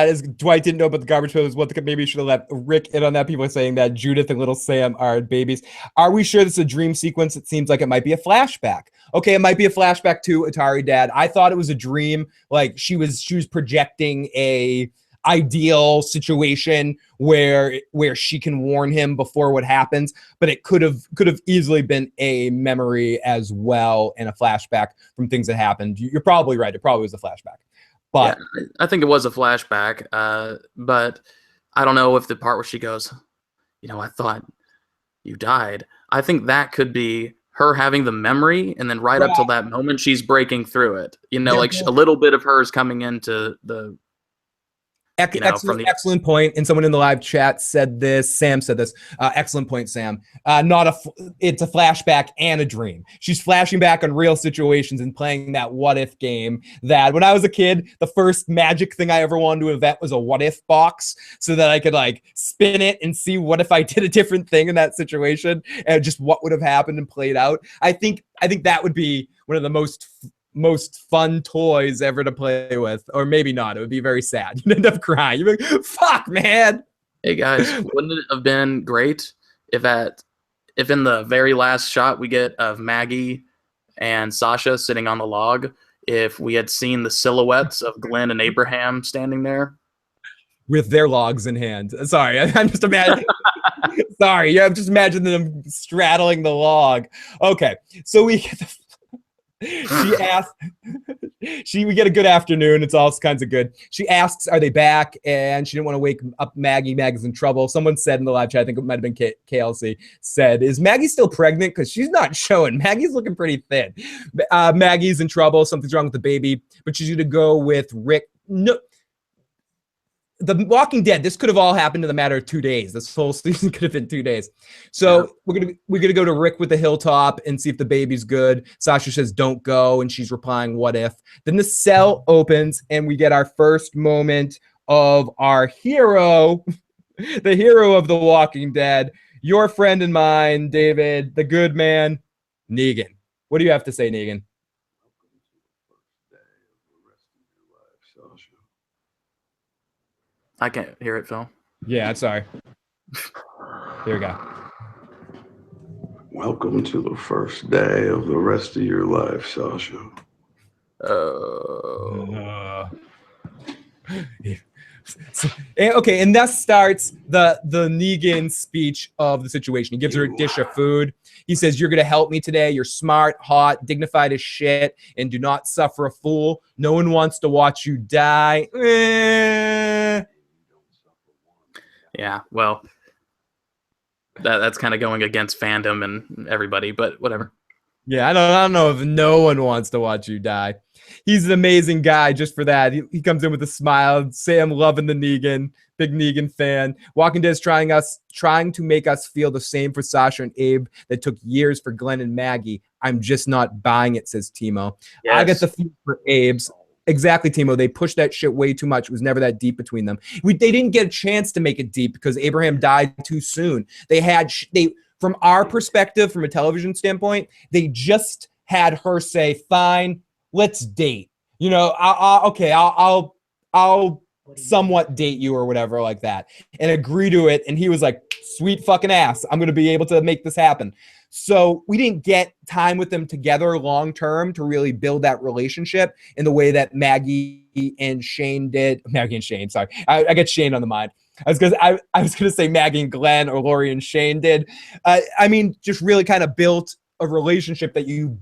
is Dwight didn't know about the garbage pail. Maybe you should have let Rick in on that. People are saying that Judith and little Sam are babies. Are we sure this is a dream sequence? It seems like it might be a flashback. Okay, it might be a flashback to Atari Dad. I thought it was a dream. Like she was projecting a ideal situation where she can warn him before what happens, but it could have easily been a memory as well and a flashback from things that happened. You're probably right. It probably was a flashback. But yeah, I think it was a flashback, but I don't know if the part where she goes, I thought you died. I think that could be her having the memory, and then right up till that moment, she's breaking through it. Like a little bit of hers coming into the Excellent point. And someone in the live chat said this. Sam said this. Excellent point, Sam. It's a flashback and a dream. She's flashing back on real situations and playing that what if game. That when I was a kid, the first magic thing I ever wanted to invent was a what if box, so that I could like spin it and see what if I did a different thing in that situation and just what would have happened and played out. I think that would be one of the most fun toys ever to play with, or maybe not. It would be very sad. You'd end up crying. You'd be like, fuck, man. Hey guys, wouldn't it have been great if in the very last shot we get of Maggie and Sasha sitting on the log, if we had seen the silhouettes of Glenn and Abraham standing there with their logs in hand? Sorry, I'm just imagining. Sorry, I'm just imagining them straddling the log. Okay, so we get the. We get a good afternoon. It's all kinds of good. She asks, are they back? And she didn't want to wake up Maggie. Maggie's in trouble. Someone said in the live chat, I think it might have been KLC, said, is Maggie still pregnant? Because she's not showing. Maggie's looking pretty thin. Maggie's in trouble. Something's wrong with the baby. But she's going to go with Rick. No. The Walking Dead, this could have all happened in the matter of 2 days. This whole season could have been 2 days. So yeah. we're gonna go to Rick with the hilltop and see if the baby's good. Sasha says, don't go, and she's replying, what if? Then the cell opens, and we get our first moment of our hero, the hero of The Walking Dead, your friend and mine, David, the good man, Negan. What do you have to say, Negan? I can't hear it, Phil. Yeah, I'm sorry. Here we go. Welcome to the first day of the rest of your life, Sasha. Okay, and thus starts the Negan speech of the situation. He gives her a dish of food. He says, you're going to help me today. You're smart, hot, dignified as shit, and do not suffer a fool. No one wants to watch you die. Yeah, well, that's kind of going against fandom and everybody, but whatever. Yeah, I don't know if no one wants to watch you die. He's an amazing guy just for that. He comes in with a smile. Sam loving the Negan, big Negan fan. Walking Dead is trying to make us feel the same for Sasha and Abe that took years for Glenn and Maggie. I'm just not buying it, says Timo. Yes. I get the feel for Abe's. Exactly, Timo. They pushed that shit way too much. It was never that deep between them. They didn't get a chance to make it deep because Abraham died too soon. From our perspective, from a television standpoint, they just had her say, "Fine, let's date." You know, I'll somewhat date you or whatever like that, and agree to it. And he was like, "Sweet fucking ass, I'm going to be able to make this happen." So we didn't get time with them together long term to really build that relationship in the way that Maggie and Shane did. Maggie and Shane, sorry. I get Shane on the mind. I was gonna say Maggie and Glenn, or Lori and Shane did. I mean, just really kind of built a relationship that you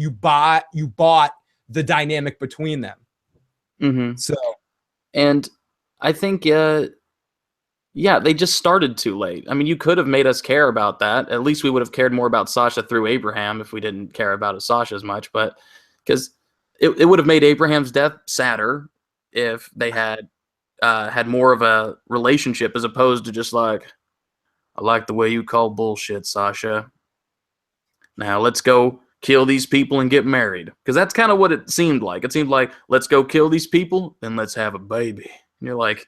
bought the dynamic between them. Mm-hmm. So, and I think yeah, they just started too late. I mean, you could have made us care about that. At least we would have cared more about Sasha through Abraham if we didn't care about Sasha as much. But because it would have made Abraham's death sadder if they had more of a relationship as opposed to just like, I like the way you call bullshit, Sasha. Now let's go kill these people and get married. Because that's kind of what it seemed like. It seemed like, let's go kill these people, then let's have a baby. And you're like,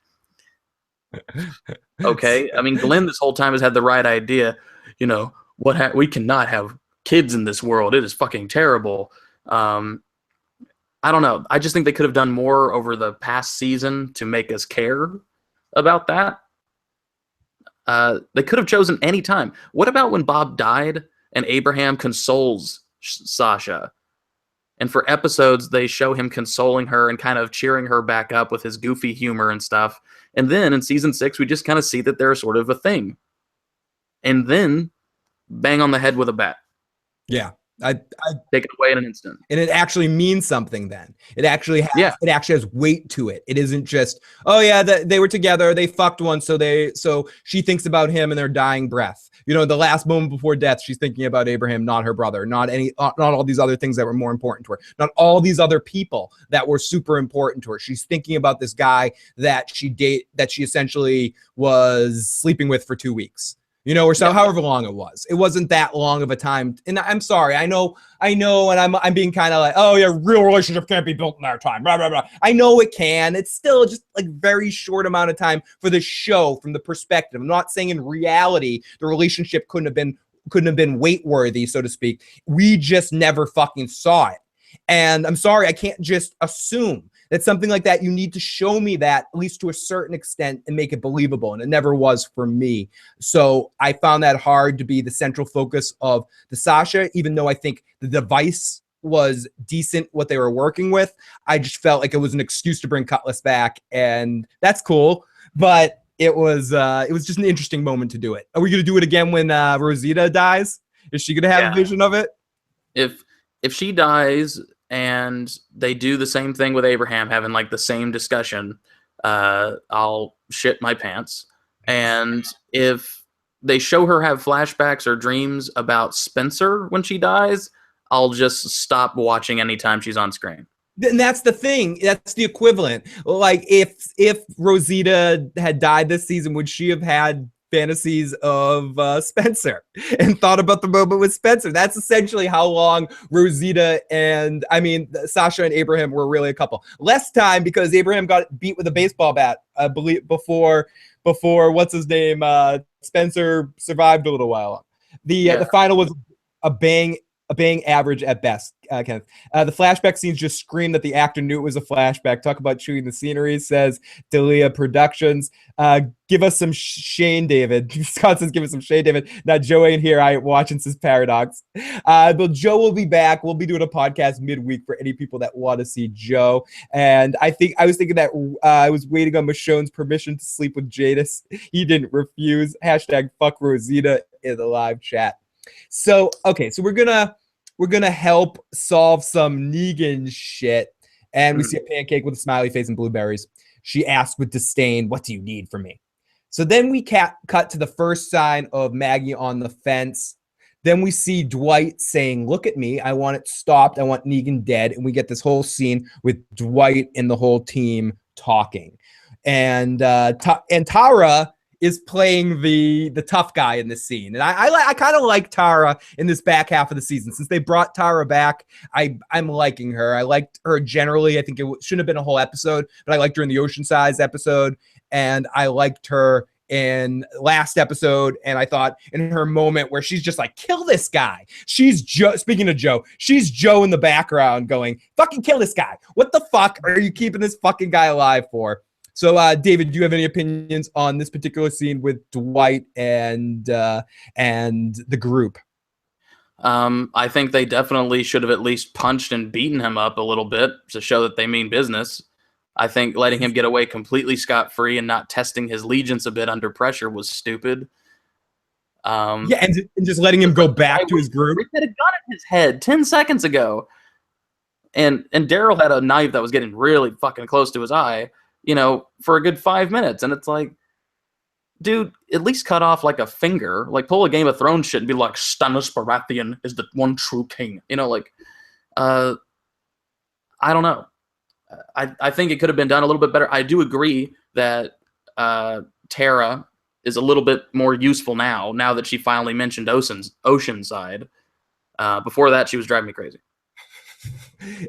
okay. I mean, Glenn this whole time has had the right idea. You know, we cannot have kids in this world. It is fucking terrible. I don't know. I just think they could have done more over the past season to make us care about that. They could have chosen any time. What about when Bob died and Abraham consoles Sasha? And for episodes, they show him consoling her and kind of cheering her back up with his goofy humor and stuff. And then in season 6, we just kind of see that they're sort of a thing. And then bang on the head with a bat. Yeah. I Take it away in an instant. And it actually means something then. It actually has weight to it. It isn't just, oh yeah, they were together, they fucked once, so she thinks about him in their dying breath. You know, the last moment before death, she's thinking about Abraham, not her brother, not all these other things that were more important to her, not all these other people that were super important to her. She's thinking about this guy that she essentially was sleeping with for 2 weeks. You know, or so however long it was. It wasn't that long of a time. And I'm sorry. I know, and I'm being kind of like, oh yeah, real relationship can't be built in that time. Blah, blah, blah. I know it can. It's still just like very short amount of time for the show from the perspective. I'm not saying in reality the relationship couldn't have been weight worthy, so to speak. We just never fucking saw it. And I'm sorry, I can't just assume that something like that, you need to show me that at least to a certain extent and make it believable. And it never was for me. So I found that hard to be the central focus of the Sasha, even though I think the device was decent, what they were working with. I just felt like it was an excuse to bring Cutlass back, and that's cool. But it was just an interesting moment to do it. Are we going to do it again when Rosita dies? Is she going to have a vision of it? If she dies and they do the same thing with Abraham, having like the same discussion, I'll shit my pants. And if they show her have flashbacks or dreams about Spencer when she dies, I'll just stop watching anytime she's on screen. And that's the thing. That's the equivalent. Like if Rosita had died this season, would she have had fantasies of Spencer and thought about the moment with Spencer? That's essentially how long Rosita and Sasha and Abraham were really a couple. Less time because Abraham got beat with a baseball bat, I believe, before what's his name, Spencer survived a little while. The final was a bang average at best, Kenneth. The flashback scenes just scream that the actor knew it was a flashback. Talk about chewing the scenery, says Delia Productions. Give us some Shane David. Scott says, give us some Shane David. Now, Joe ain't here. I ain't watching this Paradox. But Joe will be back. We'll be doing a podcast midweek for any people that want to see Joe. And I was thinking that I was waiting on Michonne's permission to sleep with Jadis. He didn't refuse. Hashtag fuck Rosita in the live chat. So, okay, so we're gonna help solve some Negan shit, and we see a pancake with a smiley face and blueberries. She asks with disdain, "What do you need from me?" So then we cut to the first sign of Maggie on the fence. Then we see Dwight saying, "Look at me. I want it stopped. I want Negan dead." And we get this whole scene with Dwight and the whole team talking, and Tara is playing the tough guy in this scene. And I kind of like Tara in this back half of the season. Since they brought Tara back, I'm liking her. I liked her generally. I think it shouldn't have been a whole episode, but I liked her in the Oceanside episode, and I liked her in last episode, and I thought in her moment where she's just like, kill this guy. She's speaking of Joe, she's Joe in the background going, fucking kill this guy. What the fuck are you keeping this fucking guy alive for? So, David, do you have any opinions on this particular scene with Dwight and the group? I think they definitely should have at least punched and beaten him up a little bit to show that they mean business. I think letting him get away completely scot-free and not testing his allegiance a bit under pressure was stupid. And just letting him go back to his group. Rick had a gun in his head 10 seconds ago. And Daryl had a knife that was getting really fucking close to his eye, for a good 5 minutes. And it's like, dude, at least cut off like a finger. Like, pull a Game of Thrones shit and be like, Stannis Baratheon is the one true king. I don't know. I think it could have been done a little bit better. I do agree that Tara is a little bit more useful now that she finally mentioned Oceanside. Before that, she was driving me crazy.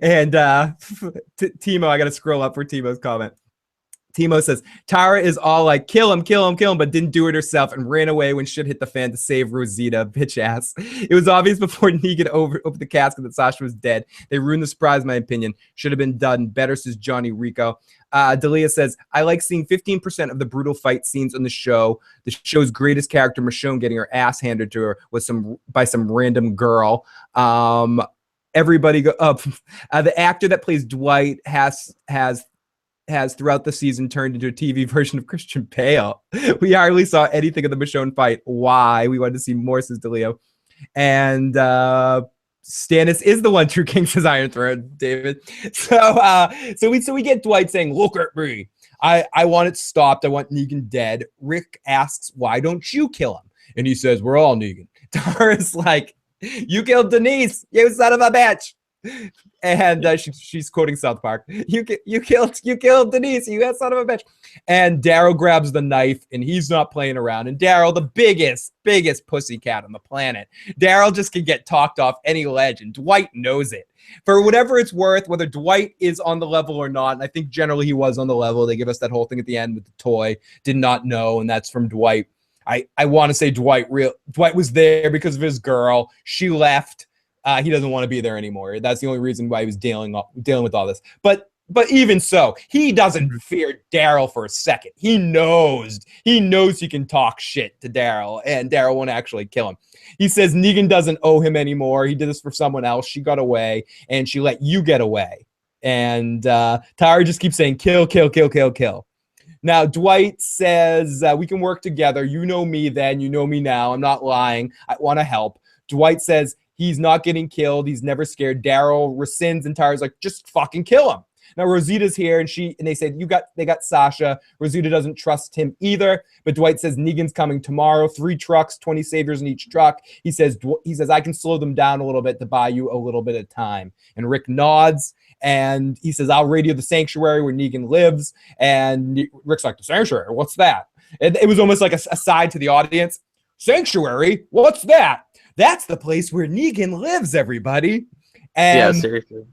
And Timo, I got to scroll up for Timo's comment. Timo says, Tara is all like, kill him, but didn't do it herself and ran away when shit hit the fan to save Rosita, bitch ass. It was obvious before Negan opened the casket that Sasha was dead. They ruined the surprise, in my opinion. Should have been done better, says Johnny Rico. Delia says, I like seeing 15% of the brutal fight scenes on the show. The show's greatest character, Michonne, getting her ass handed to her by some random girl. Everybody go up. The actor that plays Dwight has throughout the season turned into a TV version of Christian Bale. We hardly saw anything of the Michonne fight. Why? We wanted to see more, says DeLeo. And Stannis is the one true king, says Iron Throne, David. So we get Dwight saying, "Look at me. I want it stopped. I want Negan dead." Rick asks, "Why don't you kill him?" And he says, "We're all Negan." Tara's like, "You killed Denise, you son of a bitch." And she's quoting South Park. You killed Denise, you son of a bitch. And Daryl grabs the knife, and he's not playing around. And Daryl, the biggest pussycat on the planet, Daryl just can get talked off any ledge, and Dwight knows it. For whatever it's worth, whether Dwight is on the level or not, and I think generally he was on the level. They give us that whole thing at the end with the toy. Did not know, and that's from Dwight. I want to say Dwight was there because of his girl. She left. He doesn't want to be there anymore. That's the only reason why he was dealing with all this. But even so, he doesn't fear Daryl for a second. He knows he can talk shit to Daryl, and Daryl won't actually kill him. He says Negan doesn't owe him anymore. He did this for someone else. She got away, and she let you get away. And Tara just keeps saying, kill, kill, kill, kill, kill. Now, Dwight says, we can work together. You know me then. You know me now. I'm not lying. I want to help. Dwight says he's not getting killed. He's never scared. Daryl rescinds, and Tara's like, just fucking kill him. Now, Rosita's here, and they said, they got Sasha. Rosita doesn't trust him either, but Dwight says Negan's coming tomorrow. 3 trucks, 20 saviors in each truck. He says, I can slow them down a little bit to buy you a little bit of time. And Rick nods, and he says, I'll radio the sanctuary where Negan lives. And Rick's like, the sanctuary? What's that? It was almost like a side to the audience. Sanctuary? What's that? That's the place where Negan lives, everybody. And yeah, seriously.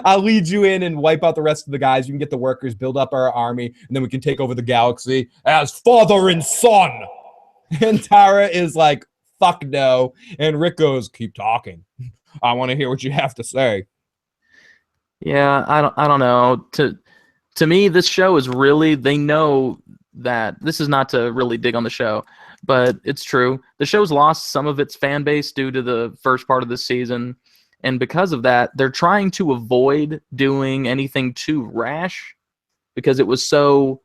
I'll lead you in and wipe out the rest of the guys. You can get the workers, build up our army, and then we can take over the galaxy as father and son. And Tara is like, fuck no. And Rick goes, keep talking. I want to hear what you have to say. Yeah, I don't know. To me, this show is really, they know that, this is not to really dig on the show, but it's true. The show's lost some of its fan base due to the first part of the season. And because of that, they're trying to avoid doing anything too rash because it was so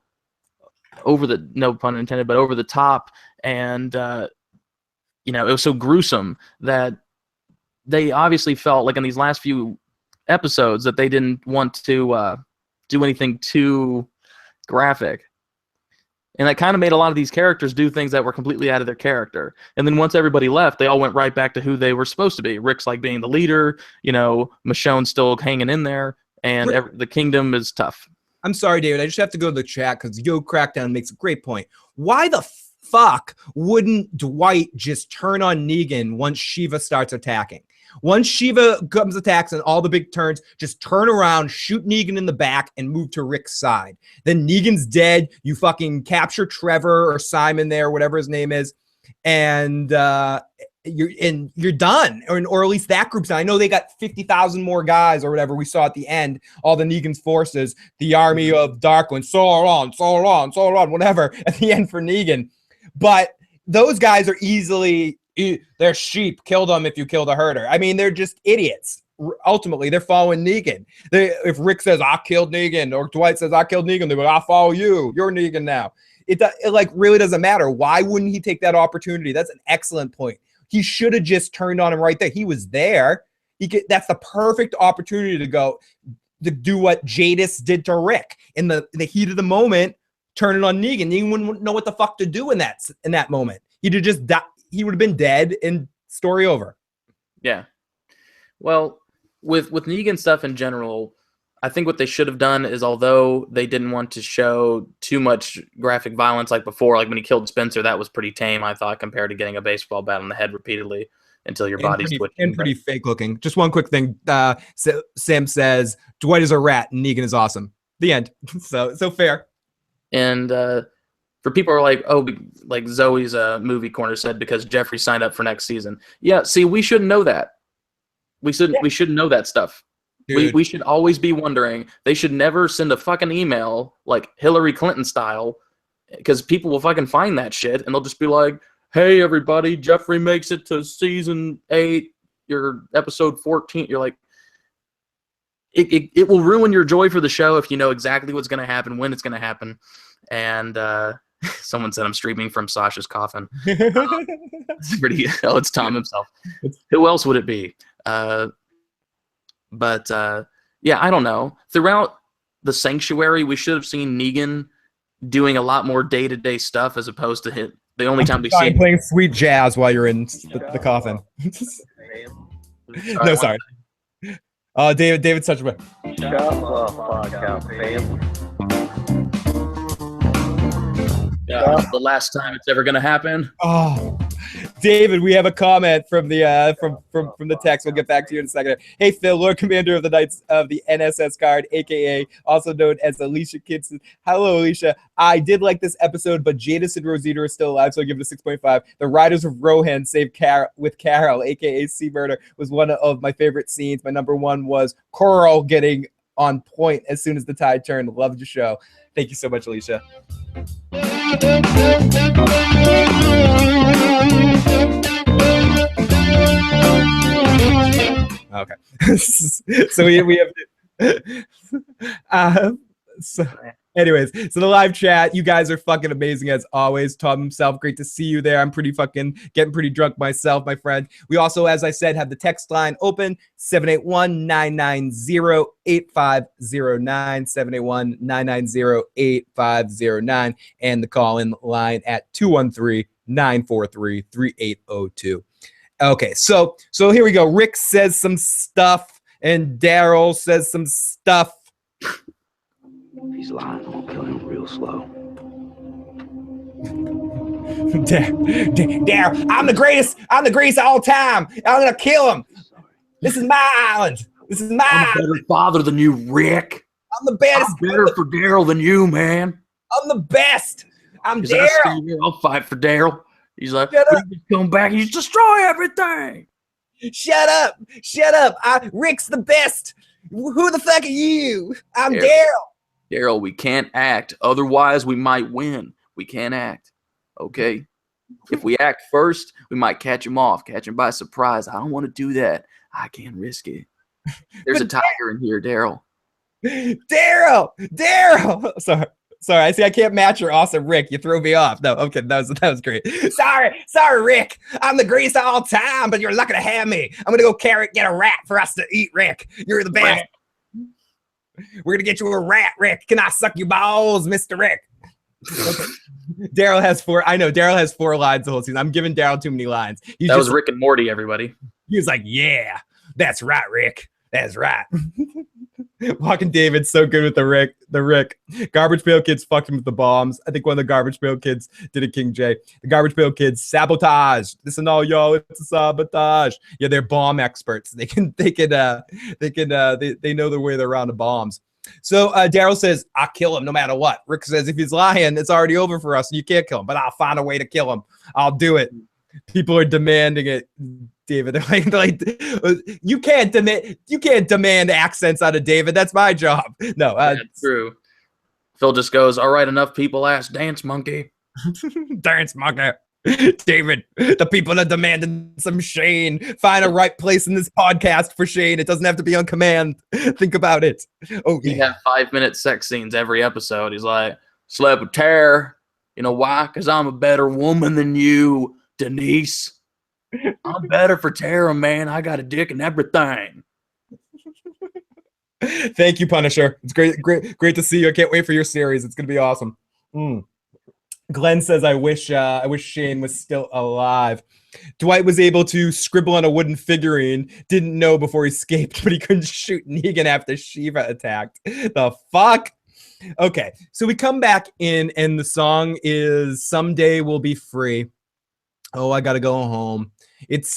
no pun intended, but over the top. And, it was so gruesome that they obviously felt like in these last few episodes that they didn't want to do anything too graphic. And that kind of made a lot of these characters do things that were completely out of their character. And then once everybody left, they all went right back to who they were supposed to be. Rick's like being the leader, Michonne's still hanging in there, and the kingdom is tough. I'm sorry, David. I just have to go to the chat because Yo Crackdown makes a great point. Why the fuck wouldn't Dwight just turn on Negan once Shiva starts attacking? Once Shiva comes attacks and all the big turns, just turn around, shoot Negan in the back, and move to Rick's side. Then Negan's dead. You fucking capture Trevor or Simon there, whatever his name is, and you're done. Or at least that group's done. I know they got 50,000 more guys or whatever we saw at the end. All the Negan's forces, the army of Darkwind, so on, whatever at the end for Negan. But those guys are easily. They're sheep. Kill them if you kill the herder. I mean, they're just idiots. Ultimately, they're following Negan. If Rick says, I killed Negan, or Dwight says, I killed Negan, they're like, I'll follow you. You're Negan now. It like really doesn't matter. Why wouldn't he take that opportunity? That's an excellent point. He should have just turned on him right there. He was there. That's the perfect opportunity to do what Jadis did to Rick. In the heat of the moment, turn it on Negan. Negan wouldn't know what the fuck to do in that moment. He'd have just died. He would have been dead and story over. Yeah. Well, with Negan stuff in general, I think what they should have done is, although they didn't want to show too much graphic violence like before, like when he killed Spencer, that was pretty tame, I thought, compared to getting a baseball bat on the head repeatedly until your body's twitching. And pretty fake looking. Just one quick thing. Sam says, Dwight is a rat and Negan is awesome. The end. So fair. And for people who are like, oh, like Zoe's movie corner said, because Jeffrey signed up for next season. Yeah, see, we shouldn't know that. We shouldn't know that stuff. We should always be wondering. They should never send a fucking email like Hillary Clinton style, because people will fucking find that shit and they'll just be like, hey, everybody, Jeffrey makes it to season 8, your episode 14. You're like, it will ruin your joy for the show if you know exactly what's going to happen, when it's going to happen. And Someone said I'm streaming from Sasha's coffin. It's pretty. Oh, it's Tom himself. Who else would it be? Yeah, I don't know. Throughout the Sanctuary, we should have seen Negan doing a lot more day-to-day stuff as opposed to him. The only time we see playing sweet jazz while you're in the coffin. No, sorry. David's such a. Shut the fuck up, fam. The last time it's ever gonna happen. Oh, David, we have a comment from the from the text. We'll get back to you in a second. Hey Phil, Lord Commander of the Knights of the NSS Guard, aka also known as Alicia Kidston. Hello, Alicia. I did like this episode, but Jadis and Rosita are still alive, so I give it a 6.5. The Riders of Rohan saved Carol, aka Sea Murder, was one of my favorite scenes. My number one was Coral getting on point as soon as the tide turned. Loved your show. Thank you so much, Alicia. Okay. So we have so anyways, so the live chat, you guys are fucking amazing as always. Tom himself, great to see you there. I'm getting pretty drunk myself, my friend. We also, as I said, have the text line open, 781-990-8509, 781-990-8509, and the call-in line at 213-943-3802. Okay, so here we go. Rick says some stuff, and Daryl says some stuff. If he's lying, I'm gonna kill him real slow. Daryl, I'm the greatest of all time. I'm gonna kill him. This is my island. This is my I'm a better father than you, Rick. I'm the best. I'm better for Daryl than you, man. I'm the best. I'm Daryl. I'll fight for Daryl. He's like, come back, you destroy everything. Shut up. Rick's the best. Who the fuck are you? I'm Daryl. Daryl, we can't act. Otherwise, we might win. We can't act. Okay? If we act first, we might catch him by surprise. I don't want to do that. I can't risk it. There's a tiger in here, Daryl. Daryl. Sorry. I see. I can't match your awesome Rick. You threw me off. No, okay, that was great. Sorry, Rick. I'm the greatest of all time, but you're lucky to have me. I'm gonna go get a rat for us to eat, Rick. You're the best. Rat. We're gonna get you a rat, Rick. Can I suck your balls, Mr. Rick? Okay. Daryl has 4. I know Daryl has 4 lines the whole season. I'm giving Daryl too many lines. That was Rick and Morty, everybody. He was like, "Yeah, that's right, Rick. That's right." Walking David's so good with the Rick. Garbage Pail Kids fucked him with the bombs. I think one of the Garbage Pail Kids did a King J. The Garbage Pail Kids sabotage. Listen, all y'all, it's a sabotage. Yeah, they're bomb experts. They know their way around the bombs. So Daryl says, "I'll kill him no matter what." Rick says, "If he's lying, it's already over for us. You can't kill him, but I'll find a way to kill him. I'll do it." People are demanding it. David, they're like, you can't demand accents out of David. That's my job. No, that's true. Phil just goes, "All right, enough people ask, dance monkey." Dance monkey. David, the people are demanding some Shane. Find a right place in this podcast for Shane. It doesn't have to be on command. Think about it. Oh, we have 5-minute sex scenes every episode. He's like, "Slept with Tara. You know why? Because I'm a better woman than you, Denise. I'm better for Tara, man. I got a dick and everything." Thank you, Punisher. It's great to see you. I can't wait for your series. It's gonna be awesome. Glenn says, I wish Shane was still alive. Dwight was able to scribble on a wooden figurine. Didn't know before he escaped, but he couldn't shoot Negan after Shiva attacked. The fuck? Okay, so we come back in, and the song is "Someday We'll Be Free." Oh, I gotta go home. It's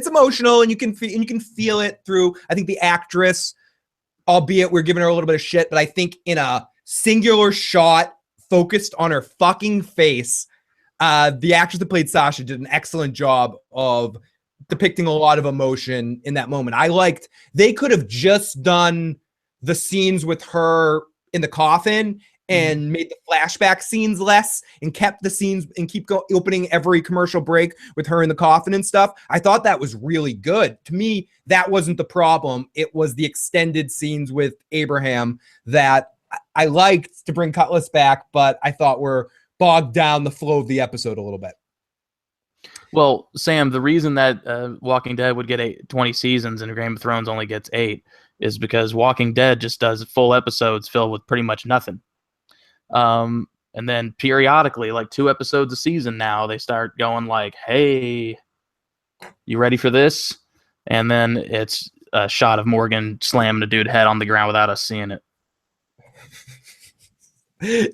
emotional, and you can feel it through. I think the actress, albeit we're giving her a little bit of shit, but I think in a singular shot focused on her fucking face, the actress that played Sasha did an excellent job of depicting a lot of emotion in that moment. They could have just done the scenes with her in the coffin and made the flashback scenes less and kept the scenes and keep opening every commercial break with her in the coffin and stuff. I thought that was really good. To me, that wasn't the problem. It was the extended scenes with Abraham that I liked to bring Cutlass back, but I thought were bog down the flow of the episode a little bit. Well, Sam, the reason that Walking Dead would get 20 seasons and Game of Thrones only gets 8 is because Walking Dead just does full episodes filled with pretty much nothing. And then periodically, like 2 episodes a season now, they start going like, hey, you ready for this? And then it's a shot of Morgan slamming a dude's head on the ground without us seeing it.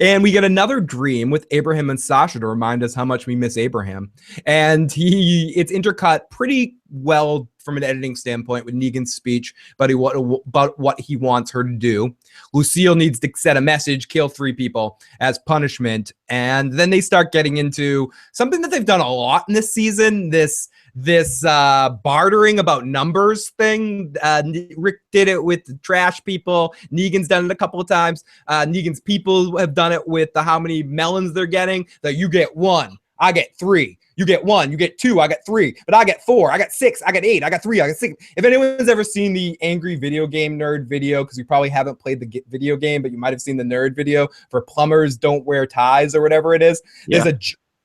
And we get another dream with Abraham and Sasha to remind us how much we miss Abraham. And it's intercut pretty well from an editing standpoint with Negan's speech about what he wants her to do. Lucille needs to set a message, kill 3 people as punishment. And then they start getting into something that they've done a lot in this season, this bartering about numbers thing. Rick did it with the trash people. Negan's done it a couple of times. Negan's people have done it with how many melons they're getting. That you get 1, I get 3. You get 1, you get 2, I get 3. But I get 4, I got 6, I got 8, I got 3, I got 6. If anyone's ever seen the Angry Video Game Nerd video, because you probably haven't played the video game, but you might have seen the nerd video for plumbers don't wear ties or whatever it is. Yeah. There's a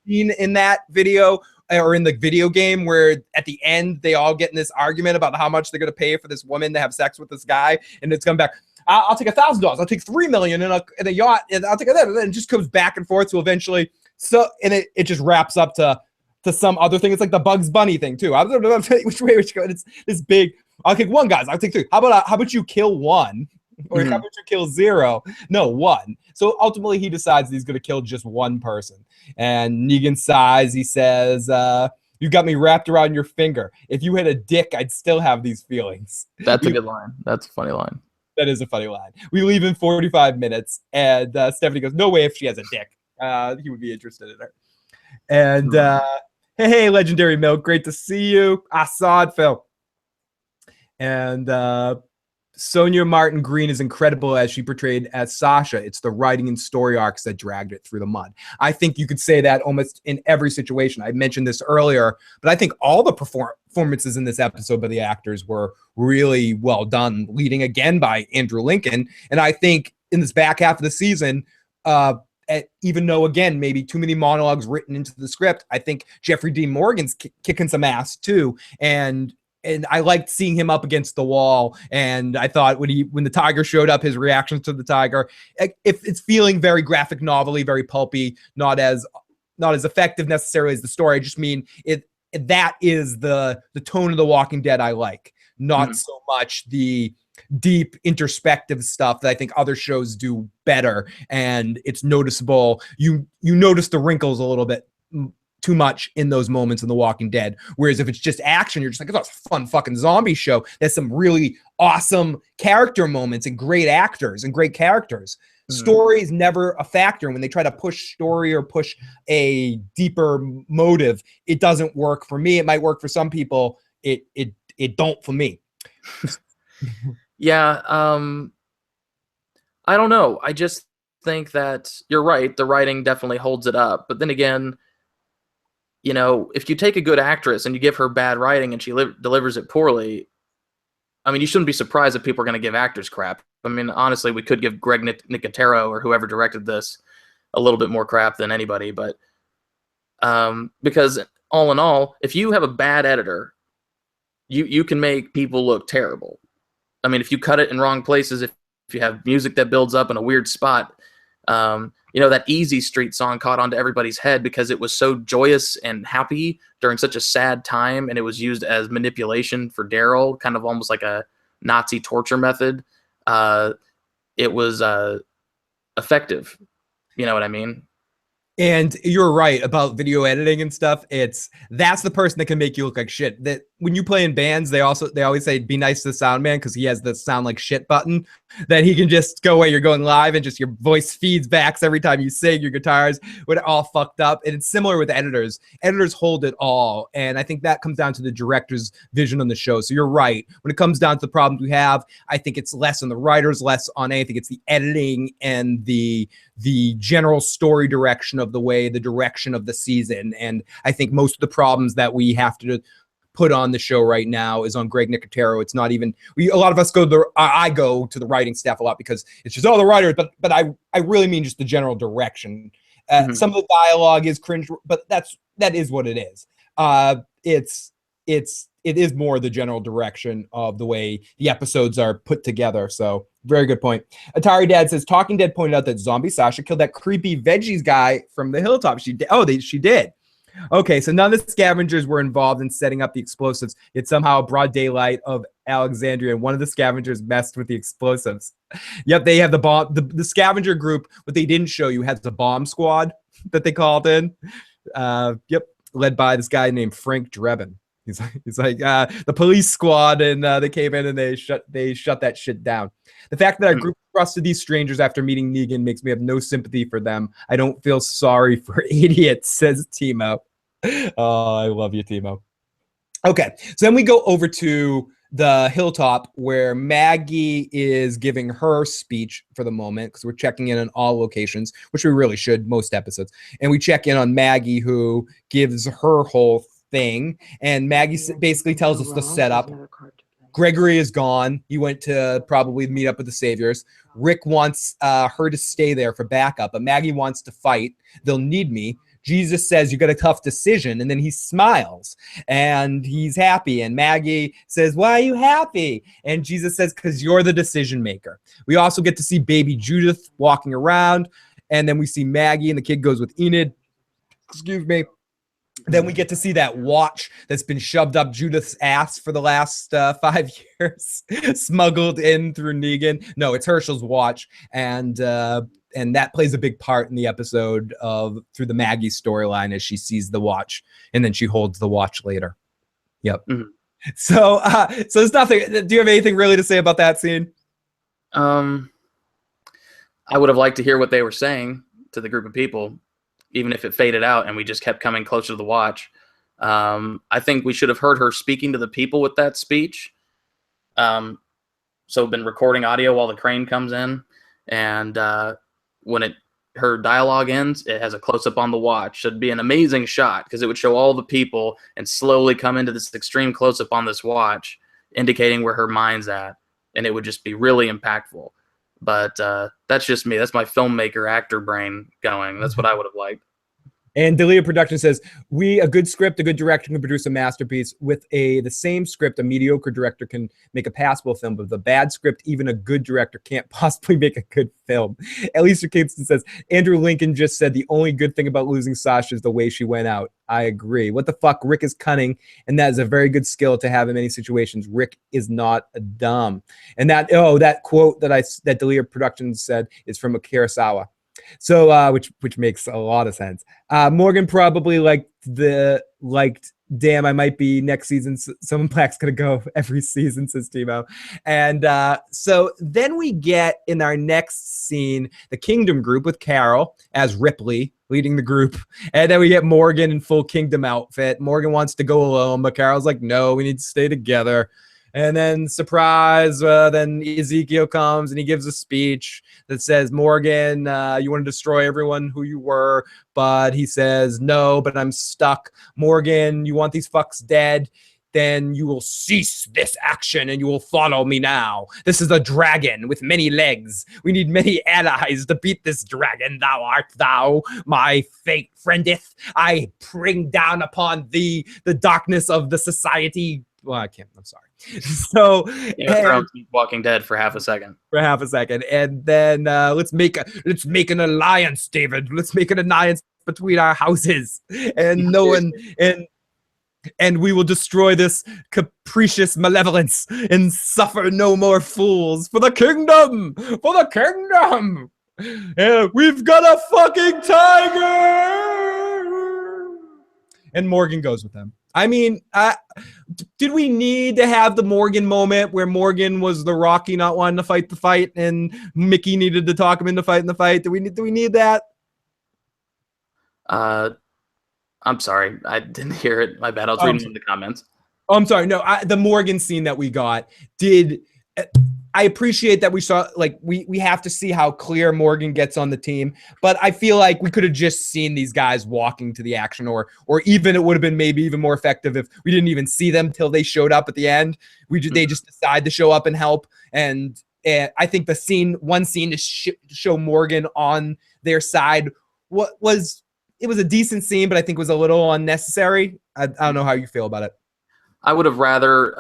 scene in that video or in the video game where at the end they all get in this argument about how much they're going to pay for this woman to have sex with this guy, and it's come back. I'll take $1,000. I'll take $3 million in a yacht, and I'll take that. And it just comes back and forth. So eventually, and it just wraps up to some other thing. It's like the Bugs Bunny thing too. I don't know which way go. It's this big. I'll take 1, guys. I'll take 3. How about you kill 1? Or how about you kill 0? No, 1. So ultimately, he decides he's going to kill just 1 person. And Negan sighs. He says, "You got me wrapped around your finger. If you had a dick, I'd still have these feelings." That's a good line. That's a funny line. That is a funny line. We leave in 45 minutes, and Stephanie goes, "No way if she has a dick. He would be interested in her." And hey, Legendary Milk, great to see you. I saw it, Phil. And Sonia Martin Green is incredible as she portrayed as Sasha. It's the writing and story arcs that dragged it through the mud. I think you could say that almost in every situation. I mentioned this earlier, but I think all the performances in this episode by the actors were really well done, leading again by Andrew Lincoln. And I think in this back half of the season, even though, again, maybe too many monologues written into the script, I think Jeffrey Dean Morgan's kicking some ass too. And I liked seeing him up against the wall. And I thought when the tiger showed up, his reactions to the tiger, if it's feeling very graphic novel-y, very pulpy, not as effective necessarily as the story. I just mean that is the tone of The Walking Dead I like, not so much the deep introspective stuff that I think other shows do better. And it's noticeable. You notice the wrinkles a little bit too much in those moments in The Walking Dead. Whereas if it's just action, you're just like, it's a fun fucking zombie show. There's some really awesome character moments and great actors and great characters. Story is never a factor. And when they try to push story or push a deeper motive, it doesn't work for me. It might work for some people. It don't for me. Yeah. I don't know. I just think that you're right. The writing definitely holds it up. But then again, you know, if you take a good actress and you give her bad writing and she delivers it poorly, I mean, you shouldn't be surprised if people are going to give actors crap. I mean, honestly, we could give Greg Nicotero or whoever directed this a little bit more crap than anybody. But because all in all, if you have a bad editor, you can make people look terrible. I mean, if you cut it in wrong places, if you have music that builds up in a weird spot, you know, that Easy Street song caught onto everybody's head because it was so joyous and happy during such a sad time, and it was used as manipulation for Daryl, kind of almost like a Nazi torture method. It was effective. You know what I mean? And you're right about video editing and stuff. That's the person that can make you look like shit. That when you play in bands, they always say be nice to the sound man because he has the sound like shit button that he can just go away. You're going live and just your voice feeds back every time you sing. Your guitars when it all fucked up. And it's similar with editors. Editors hold it all, and I think that comes down to the director's vision on the show. So you're right. When it comes down to the problems we have, I think it's less on the writers, less on anything. It's the editing and the general story direction of the direction of the season. And I think most of the problems that we have to put on the show right now is on Greg Nicotero. It's not even, a lot of us I go to the writing staff a lot because it's just, the writers, but I really mean just the general direction. Some of the dialogue is cringe, but that is what it is. It is more the general direction of the way the episodes are put together. So very good point. Atari Dad says Talking Dead pointed out that Zombie Sasha killed that creepy veggies guy from the hilltop. She did. Okay, so none of the scavengers were involved in setting up the explosives. Yet somehow broad daylight of Alexandria, and one of the scavengers messed with the explosives. Yep, they have the bomb. The scavenger group. What they didn't show you has the bomb squad that they called in. Yep, led by this guy named Frank Darabont. He's like the police squad, and they came in and they shut that shit down. The fact that our group trusted these strangers after meeting Negan makes me have no sympathy for them. I don't feel sorry for idiots, says Timo. Oh, I love you, Timo. Okay, so then we go over to the hilltop where Maggie is giving her speech for the moment, because we're checking in on all locations, which we really should most episodes. And we check in on Maggie, who gives her whole thing, and Maggie basically tells us the setup. Gregory is gone. He went to probably meet up with the Saviors. Rick wants her to stay there for backup, but Maggie wants to fight. They'll need me. Jesus says, you got a tough decision, and then he smiles, and he's happy, and Maggie says, why are you happy? And Jesus says, because you're the decision maker. We also get to see baby Judith walking around, and then we see Maggie, and the kid goes with Enid. Excuse me. Then we get to see that watch that's been shoved up Judith's ass for the last 5 years, smuggled in through Negan. No, it's Herschel's watch, and that plays a big part in the episode through the Maggie storyline as she sees the watch, and then she holds the watch later. Yep. Mm-hmm. So there's nothing. Do you have anything really to say about that scene? I would have liked to hear what they were saying to the group of people, even if it faded out and we just kept coming closer to the watch. I think we should have heard her speaking to the people with that speech. So been recording audio while the crane comes in, and when her dialogue ends, it has a close-up on the watch. Should be an amazing shot, because it would show all the people and slowly come into this extreme close-up on this watch, indicating where her mind's at, and it would just be really impactful. But that's just me. That's my filmmaker actor brain going. That's what I would have liked. And Delia Production says, a good script, a good director can produce a masterpiece. With the same script, a mediocre director can make a passable film. But with a bad script, even a good director can't possibly make a good film. Elisa Kingston says, Andrew Lincoln just said the only good thing about losing Sasha is the way she went out. I agree. What the fuck? Rick is cunning, and that is a very good skill to have in many situations. Rick is not dumb. And that quote that Delia Productions said is from Kurosawa. So, which makes a lot of sense. Morgan probably liked, damn, I might be next season. Someone Black's going to go every season, says Timo. And so then we get in our next scene, the Kingdom group with Carol as Ripley leading the group. And then we get Morgan in full Kingdom outfit. Morgan wants to go alone, but Carol's like, no, we need to stay together. And then, surprise, then Ezekiel comes and he gives a speech that says, Morgan, you want to destroy everyone who you were. But he says, no, but I'm stuck. Morgan, you want these fucks dead? Then you will cease this action and you will follow me now. This is a dragon with many legs. We need many allies to beat this dragon. Thou art thou, my fate friendeth. I bring down upon thee the darkness of the society. Well, I can't. I'm sorry. So Walking Dead for half a second. And then let's make an alliance, David. Let's make an alliance between our houses, and no one and we will destroy this capricious malevolence and suffer no more fools for the kingdom. And we've got a fucking tiger. And Morgan goes with them. I mean, did we need to have the Morgan moment where Morgan was the Rocky not wanting to fight the fight and Mickey needed to talk him into fighting the fight? Do we need that? I'm sorry. I didn't hear it. My bad. I was reading in the comments. Oh, I'm sorry. No, the Morgan scene that we got I appreciate that we saw, like, we have to see how clear Morgan gets on the team, but I feel like we could have just seen these guys walking to the action, or even it would have been maybe even more effective if we didn't even see them till they showed up at the end. They just decide to show up and help, and I think one scene to show Morgan on their side it was a decent scene, but I think was a little unnecessary. I don't know how you feel about it. I would have rather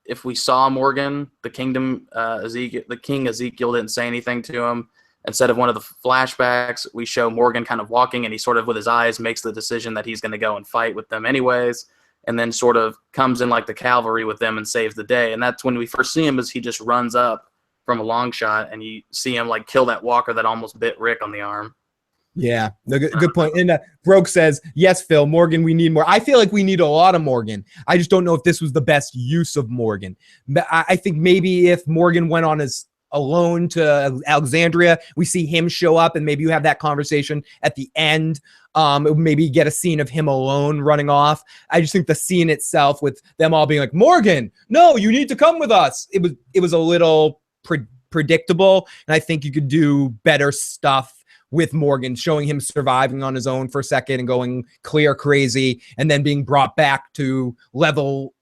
if we saw Morgan, the king Ezekiel didn't say anything to him. Instead of one of the flashbacks, we show Morgan kind of walking, and he sort of with his eyes makes the decision that he's going to go and fight with them anyways, and then sort of comes in like the cavalry with them and saves the day. And that's when we first see him, is he just runs up from a long shot, and you see him like kill that walker that almost bit Rick on the arm. Yeah, good point. And Broke says, yes, Phil, Morgan, we need more. I feel like we need a lot of Morgan. I just don't know if this was the best use of Morgan. I think maybe if Morgan went on his alone to Alexandria, we see him show up, and maybe you have that conversation at the end. Maybe get a scene of him alone running off. I just think the scene itself with them all being like, Morgan, no, you need to come with us. It was a little predictable, and I think you could do better stuff with Morgan, showing him surviving on his own for a second and going clear crazy, and then being brought back to level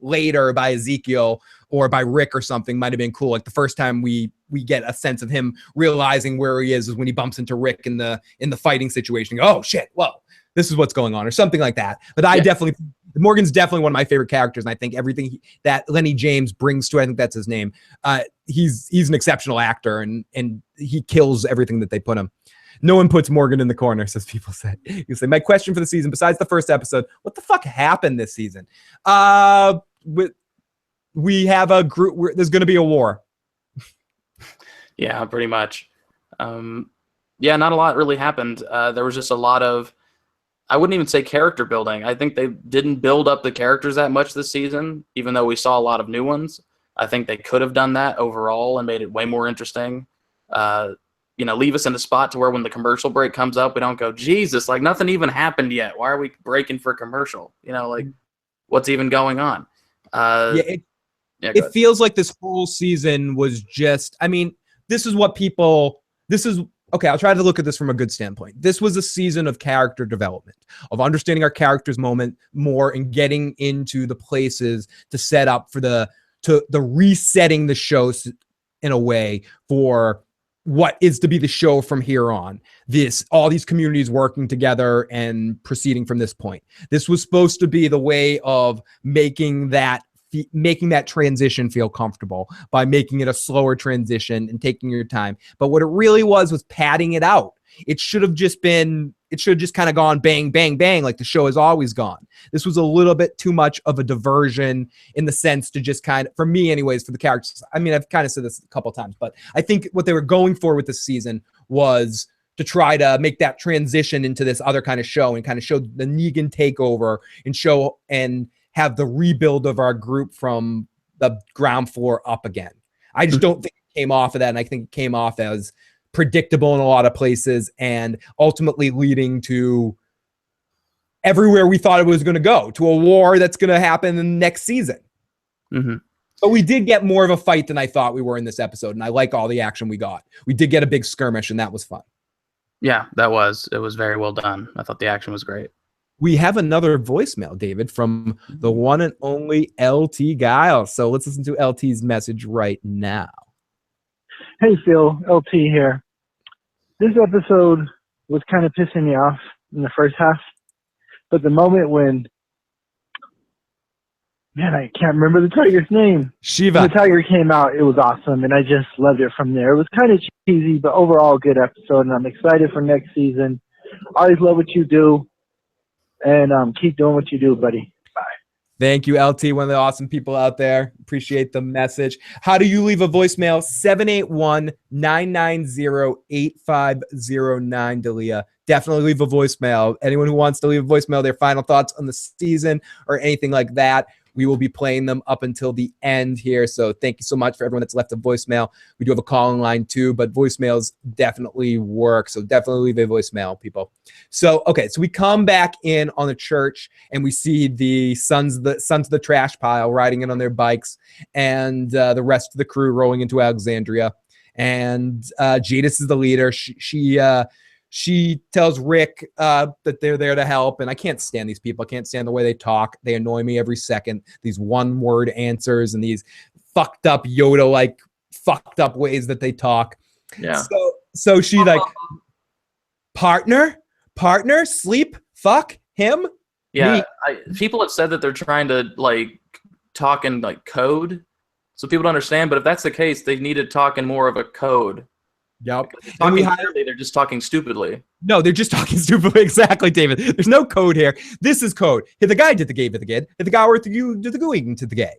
later by Ezekiel or by Rick or something might have been cool. Like the first time we get a sense of him realizing where he is when he bumps into Rick in the fighting situation. Oh shit, well, this is what's going on, or something like that. But Morgan's definitely one of my favorite characters, and I think everything that Lenny James brings to it, I think that's his name. He's an exceptional actor, and he kills everything that they put him. No one puts Morgan in the corner, says people say. You say, my question for the season, besides the first episode, what the fuck happened this season? We have a group where there's going to be a war. Yeah, pretty much. Yeah, not a lot really happened. There was just a lot of, I wouldn't even say character building. I think they didn't build up the characters that much this season, even though we saw a lot of new ones. I think they could have done that overall and made it way more interesting. Leave us in a spot to where when the commercial break comes up, we don't go, Jesus, like nothing even happened yet. Why are we breaking for commercial? What's even going on? It feels like this whole season was just, okay, I'll try to look at this from a good standpoint. This was a season of character development, of understanding our characters' moment more and getting into the places to set up for the resetting the show in a way for what is to be the show from here on. All these communities working together and proceeding from this point. This was supposed to be the way of making that transition feel comfortable by making it a slower transition and taking your time. But what it really was padding it out. It should have just kind of gone bang, bang, bang, like the show has always gone. This was a little bit too much of a diversion in the sense to just kind of, for me anyways, for the characters. I've kind of said this a couple times, but I think what they were going for with this season was to try to make that transition into this other kind of show and kind of show the Negan takeover and have the rebuild of our group from the ground floor up again. I just don't think it came off of that, and I think it came off as predictable in a lot of places and ultimately leading to everywhere we thought it was going to go, to a war that's going to happen in the next season. Mm-hmm. But we did get more of a fight than I thought we were in this episode, and I like all the action we got. We did get a big skirmish, and that was fun. Yeah, it was very well done. I thought the action was great. We have another voicemail, David, from the one and only LT Giles. So let's listen to LT's message right now. Hey, Phil, LT here. This episode was kind of pissing me off in the first half, but the moment when, I can't remember the tiger's name. Shiva. When the tiger came out, it was awesome, and I just loved it from there. It was kind of cheesy, but overall good episode, and I'm excited for next season. Always love what you do, and keep doing what you do, buddy. Bye. Thank you, LT, one of the awesome people out there. Appreciate the message. How do you leave a voicemail? 781-990-8509, Dalia. Definitely leave a voicemail. Anyone who wants to leave a voicemail, their final thoughts on the season or anything like that, we will be playing them up until the end here. So thank you so much for everyone that's left a voicemail. We do have a call-in line too, but voicemails definitely work. So definitely leave a voicemail, people. So, okay, so we come back in on the church and we see the sons of the trash pile riding in on their bikes and the rest of the crew rolling into Alexandria. And Jadis is the leader. She tells Rick that they're there to help, and I can't stand these people. I can't stand the way they talk. They annoy me every second. These one-word answers and these fucked up Yoda-like fucked up ways that they talk. Yeah. So she like Partner, sleep, fuck him. Yeah, Me. people have said that they're trying to like talk in like code, so people don't understand. But if that's the case, they need to talk in more of a code. Yep. Talking clearly, they're just talking stupidly. No, they're just talking stupidly. Exactly, David. There's no code here. This is code. Hit the guy did the gay with the kid. Hit the guy with you did the gooing to the gay.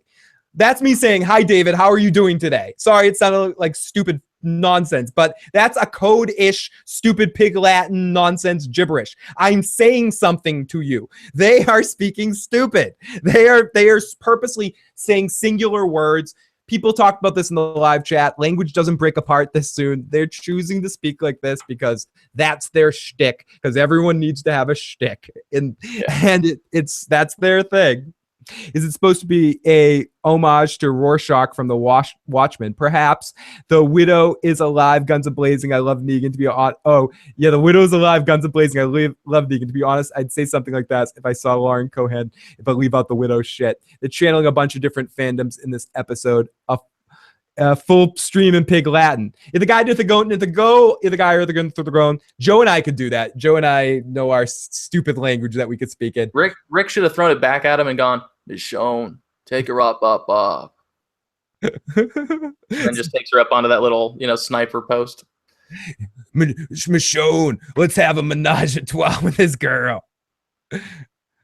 That's me saying, hi, David, how are you doing today? Sorry, it sounded like stupid nonsense, but that's a code-ish, stupid pig Latin nonsense gibberish. I'm saying something to you. They are speaking stupid. They are purposely saying singular words. People talked about this in the live chat. Language doesn't break apart this soon. They're choosing to speak like this because that's their shtick, because everyone needs to have a shtick. And that's their thing. Is it supposed to be a homage to Rorschach from the Watchmen? Perhaps. The widow is alive, guns a-blazing. I love Negan to be on. Oh, yeah, the widow is alive, guns a-blazing. I love Negan. To be honest, I'd say something like that if I saw Lauren Cohan, if I leave out the widow shit. They're channeling a bunch of different fandoms in this episode. A full stream in pig Latin. If the guy did the goat, if the guy or the gun through the groan. Joe and I could do that. Joe and I know our stupid language that we could speak in. Rick should have thrown it back at him and gone, Michonne, take her up. And then just takes her up onto that little, sniper post. Michonne, let's have a menage a trois with this girl.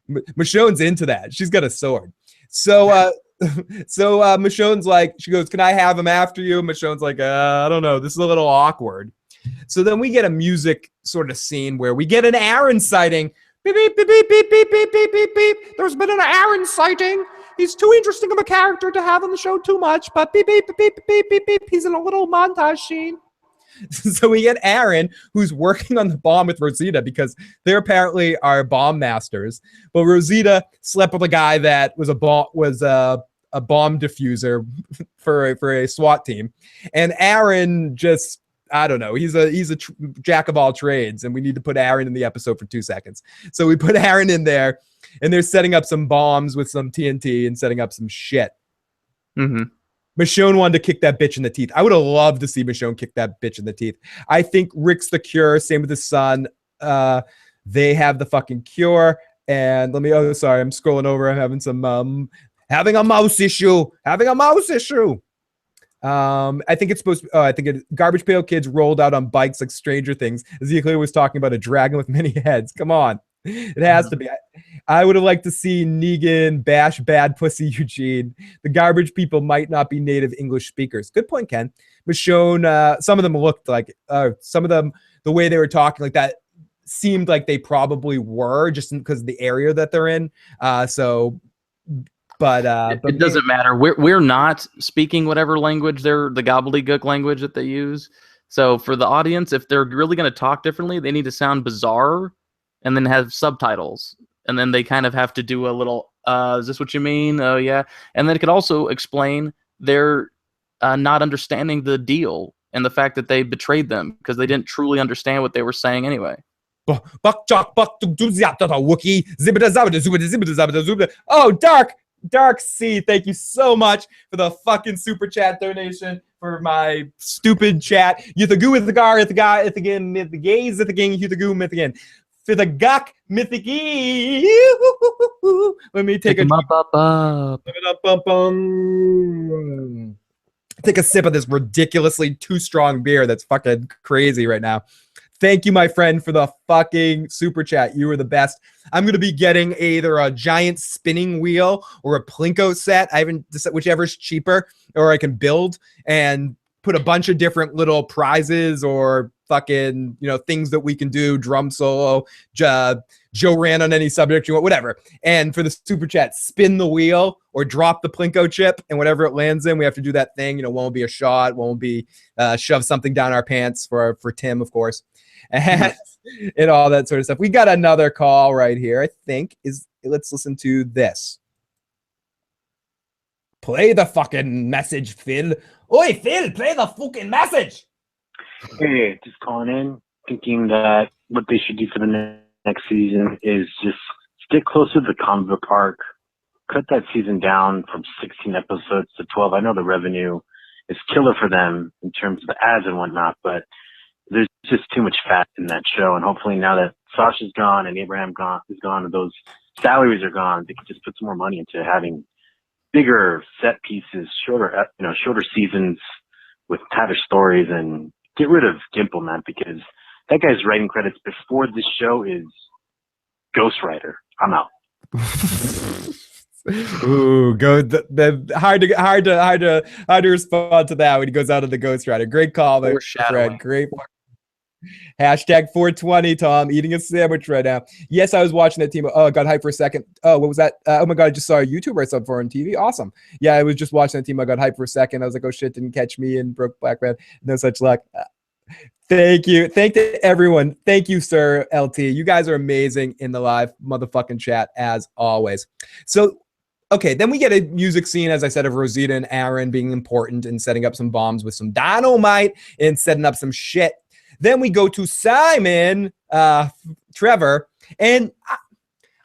Michonne's into that. She's got a sword. So Michonne's like, she goes, can I have him after you? Michonne's like, I don't know. This is a little awkward. So then we get a music sort of scene where we get an Aaron sighting. Beep, beep, beep, beep, beep, beep, beep, beep, beep, beep. There's been an Aaron sighting. He's too interesting of a character to have on the show too much, but beep, beep, beep, beep, beep, beep, beep. He's in a little montage scene. So we get Aaron, who's working on the bomb with Rosita because they apparently are bomb masters. But Rosita slept with a guy that was a bomb diffuser for a SWAT team, and Aaron just, I don't know. He's a jack of all trades, and we need to put Aaron in the episode for 2 seconds. So we put Aaron in there, and they're setting up some bombs with some TNT and setting up some shit. Mm-hmm. Michonne wanted to kick that bitch in the teeth. I would have loved to see Michonne kick that bitch in the teeth. I think Rick's the cure. Same with his son. They have the fucking cure. And I'm scrolling over. I'm having some having a mouse issue. I think it's supposed to Garbage Pail Kids rolled out on bikes like Stranger Things. Ezekiel was talking about a dragon with many heads. Come on. It has to be. I would have liked to see Negan bash bad pussy Eugene. The garbage people might not be native English speakers. Good point, Ken. Michonne, some of them looked like, some of them, the way they were talking like that seemed like they probably were just because of the area that they're in. But it doesn't matter. We're not speaking whatever language the gobbledygook language that they use. So for the audience, if they're really going to talk differently, they need to sound bizarre and then have subtitles. And then they kind of have to do a little, is this what you mean? Oh, yeah. And then it could also explain their not understanding the deal and the fact that they betrayed them because they didn't truly understand what they were saying anyway. Oh, Dark C, thank you so much for the fucking super chat donation for my stupid chat. You the goo with the gar, at the guy, at the game, myth the gays, at the gang, you the goo, myth again. For the guk, mythic. Let me take take a sip of this ridiculously too strong beer that's fucking crazy right now. Thank you, my friend, for the fucking super chat. You were the best. I'm going to be getting either a giant spinning wheel or a Plinko set. I haven't decided whichever's cheaper, or I can build and put a bunch of different little prizes or fucking, things that we can do. Drum solo, Joe ran on any subject you want, whatever. And for the super chat, spin the wheel or drop the Plinko chip, and whatever it lands in, we have to do that thing. One will be a shot, one will be shove something down our pants for Tim, of course. And all that sort of stuff. We got another call right here, I think. Let's listen to this. Play the fucking message, Phil. Oi, Phil, play the fucking message. Hey, just calling in, thinking that what they should do for the next season is just stick closer to the comic book arc. Cut that season down from 16 episodes to 12. I know the revenue is killer for them in terms of the ads and whatnot, but there's just too much fat in that show. And hopefully now that Sasha's gone and Abraham is gone and those salaries are gone, they can just put some more money into having bigger set pieces, shorter seasons with tighter stories, and get rid of Gimple, man, because that guy's writing credits before this show is ghostwriter. I'm out. Ooh, hard to respond to that when he goes out of the Ghost Rider. Great call, my friend. Great. Hashtag 420, Tom, eating a sandwich right now. Yes, I was watching that team. Oh, I got hyped for a second. Oh, what was that? Oh my God, I just saw a YouTuber I subbed for on TV. Awesome. Yeah, I was just watching that team. I got hyped for a second. I was like, oh shit, didn't catch me and broke Black Man. No such luck. Thank you. Thank to everyone. Thank you, sir, LT. You guys are amazing in the live motherfucking chat as always. So, okay, then we get a music scene, as I said, of Rosita and Aaron being important and setting up some bombs with some dynamite and setting up some shit. Then we go to Simon, Trevor, and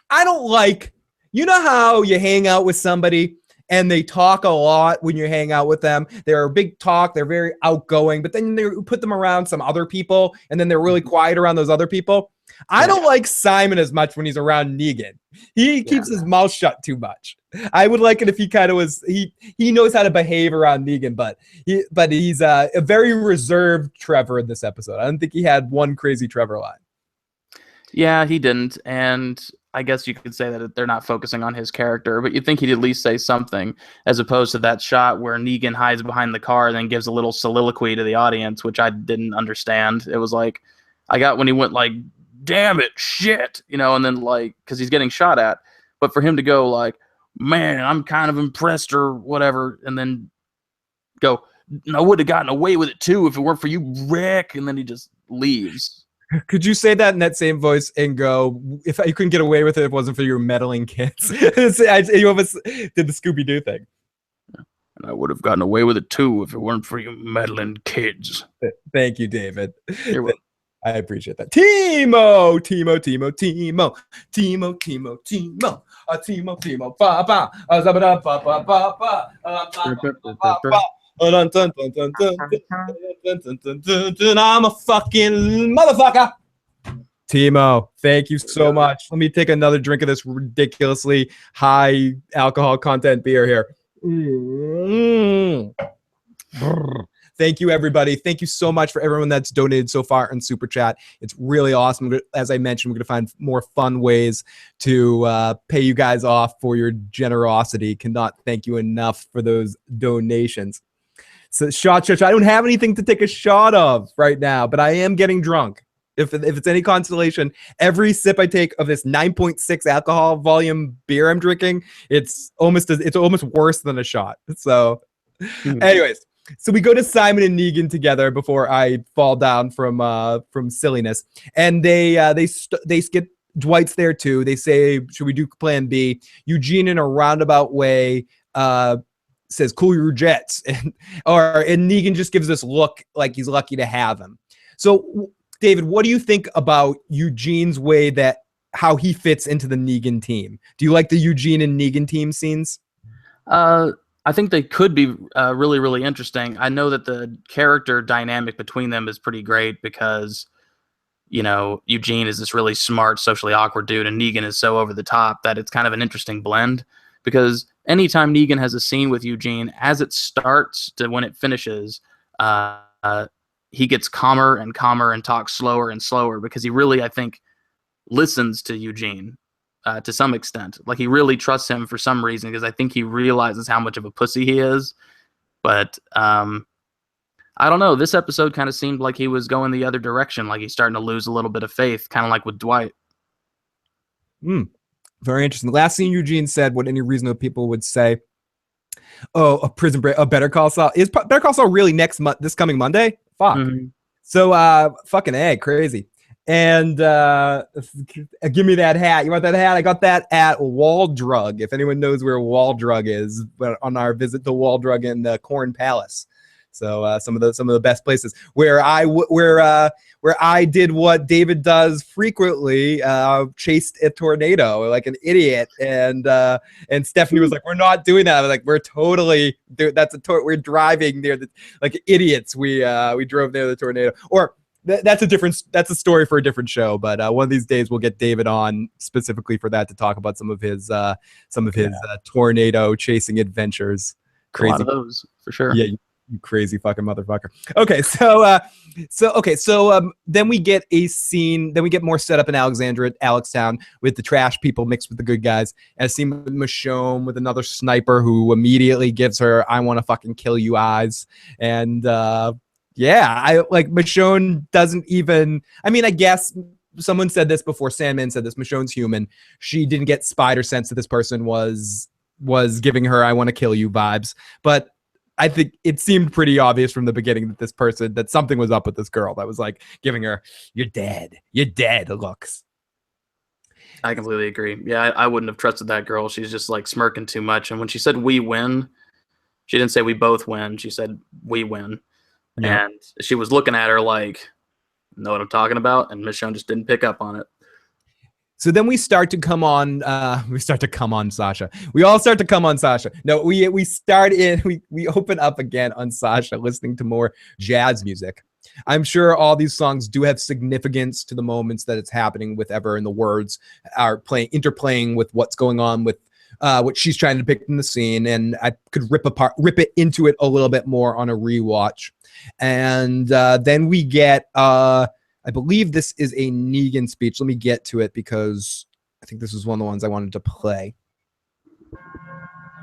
I don't like, you know how you hang out with somebody and they talk a lot when you hang out with them. They're a big talk. They're very outgoing, but then you put them around some other people and then they're really quiet around those other people. I don't like Simon as much when he's around Negan. He keeps his mouth shut too much. I would like it if he kind of was, he knows how to behave around Negan, but he's a very reserved Trevor in this episode. I don't think he had one crazy Trevor line. Yeah, he didn't. And I guess you could say that they're not focusing on his character, but you'd think he'd at least say something, as opposed to that shot where Negan hides behind the car and then gives a little soliloquy to the audience, which I didn't understand. It was like, I got when he went like, damn it, shit, and then like, because he's getting shot at. But for him to go like, man, I'm kind of impressed or whatever, and then go, I would have gotten away with it too if it weren't for you, Rick, and then he just leaves. Could you say that in that same voice and go, if you couldn't get away with it if it wasn't for your meddling kids? You almost did the Scooby-Doo thing. And I would have gotten away with it too if it weren't for you meddling kids. Thank you, David. You're welcome. I appreciate that. Timo, ba ba, zabada ba ba ba ba, I'm a fucking motherfucker. Timo, thank you so much. Let me take another drink of this ridiculously high alcohol content beer here. Thank you, everybody. Thank you so much for everyone that's donated so far in Super Chat. It's really awesome. As I mentioned, we're going to find more fun ways to pay you guys off for your generosity. Cannot thank you enough for those donations. So, shot. I don't have anything to take a shot of right now, but I am getting drunk. If it's any consolation, every sip I take of this 9.6 alcohol volume beer I'm drinking, it's almost worse than a shot. So, anyways. So we go to Simon and Negan together before I fall down from silliness, and they get Dwight's there too. They say, "Should we do Plan B?" Eugene, in a roundabout way, says, "Cool your jets," and Negan just gives this look like he's lucky to have him. So, David, what do you think about Eugene's way how he fits into the Negan team? Do you like the Eugene and Negan team scenes? I think they could be really, really interesting. I know that the character dynamic between them is pretty great because, Eugene is this really smart, socially awkward dude, and Negan is so over the top that it's kind of an interesting blend. Because anytime Negan has a scene with Eugene, as it starts to when it finishes, he gets calmer and calmer and talks slower and slower because he really, I think, listens to Eugene. To some extent, like he really trusts him for some reason because I think he realizes how much of a pussy he is. But I don't know. This episode kind of seemed like he was going the other direction, like he's starting to lose a little bit of faith, kind of like with Dwight. Very interesting. Last scene, Eugene said what any reasonable people would say. Oh, a Prison Break, a Better Call Saul. Is Better Call Saul really this coming Monday? Fuck. Mm-hmm. So fucking A, crazy. And give me that hat. You want that hat? I got that at Wall Drug. If anyone knows where Wall Drug is, but on our visit to Wall Drug in the Corn Palace. So some of the best places where I did what David does frequently, chased a tornado like an idiot, and Stephanie was like, "We're not doing that." I was like, "We're totally we're driving near like idiots." We drove near the tornado. Or that's a story for a different show. But one of these days we'll get David on specifically for that to talk about some of his tornado chasing adventures. Crazy. A lot of those for sure. Yeah, you crazy fucking motherfucker. Okay, so then we get a scene. Then we get more set up in Alexandria, Alextown, with the trash people mixed with the good guys. And a scene with Michonne with another sniper who immediately gives her "I want to fucking kill you" eyes. And I like Michonne doesn't even. I mean, I guess someone said this before. Sandman said this. Michonne's human. She didn't get spider sense that this person was giving her "I want to kill you" vibes, but I think it seemed pretty obvious from the beginning that something was up with this girl that was like giving her you're dead looks. I completely agree. Yeah, I wouldn't have trusted that girl. She's just like smirking too much. And when she said "we win," she didn't say "we both win." She said "we win." Yeah. And she was looking at her like, know what I'm talking about? And Michonne just didn't pick up on it. So then we start to come on. Sasha. We all start to come on Sasha. No, we open up again on Sasha, listening to more jazz music. I'm sure all these songs do have significance to the moments that it's happening with Ever, and the words are interplaying with what's going on with what she's trying to depict in the scene. And I could rip it into it a little bit more on a rewatch. And then we get. I believe this is a Negan speech. Let me get to it because I think this is one of the ones I wanted to play.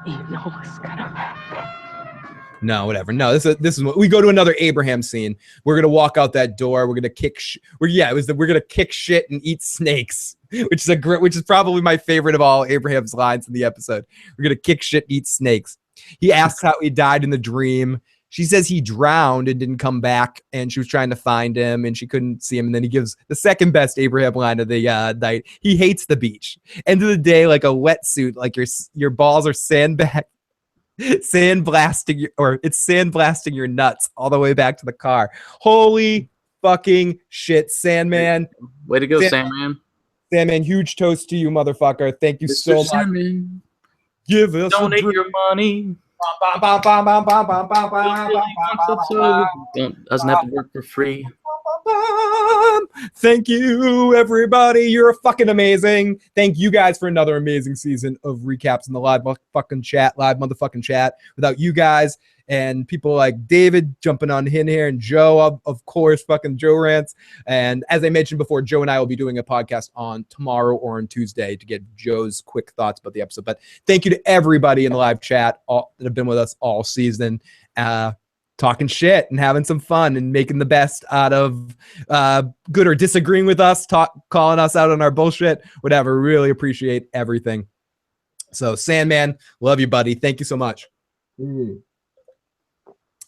You know what's gonna happen. No, whatever. No, this is we go to another Abraham scene. We're gonna walk out that door. We're gonna kick. We're gonna kick shit and eat snakes, which is probably my favorite of all Abraham's lines in the episode. We're gonna kick shit, and eat snakes. He asks how he died in the dream. She says he drowned and didn't come back, and she was trying to find him, and she couldn't see him. And then he gives the second best Abraham line of the night. He hates the beach. End of the day, like a wetsuit, like your balls are sandblasting, or it's sandblasting your nuts all the way back to the car. Holy fucking shit, Sandman! Way to go, Sandman! Sandman, huge toast to you, motherfucker. Thank you so much. Sandman. Give us donate your money. Doesn't have to work for free. Thank you, everybody. You're fucking amazing. Thank you guys for another amazing season of recaps in the live motherfucking chat. Without you guys and people like David jumping on in here, and Joe, of course, fucking Joe Rants. And as I mentioned before, Joe and I will be doing a podcast on tomorrow or on Tuesday to get Joe's quick thoughts about the episode. But thank you to everybody in the live chat that have been with us all season, talking shit and having some fun and making the best out of good or disagreeing with us, calling us out on our bullshit, whatever. Really appreciate everything. So Sandman, love you, buddy. Thank you so much.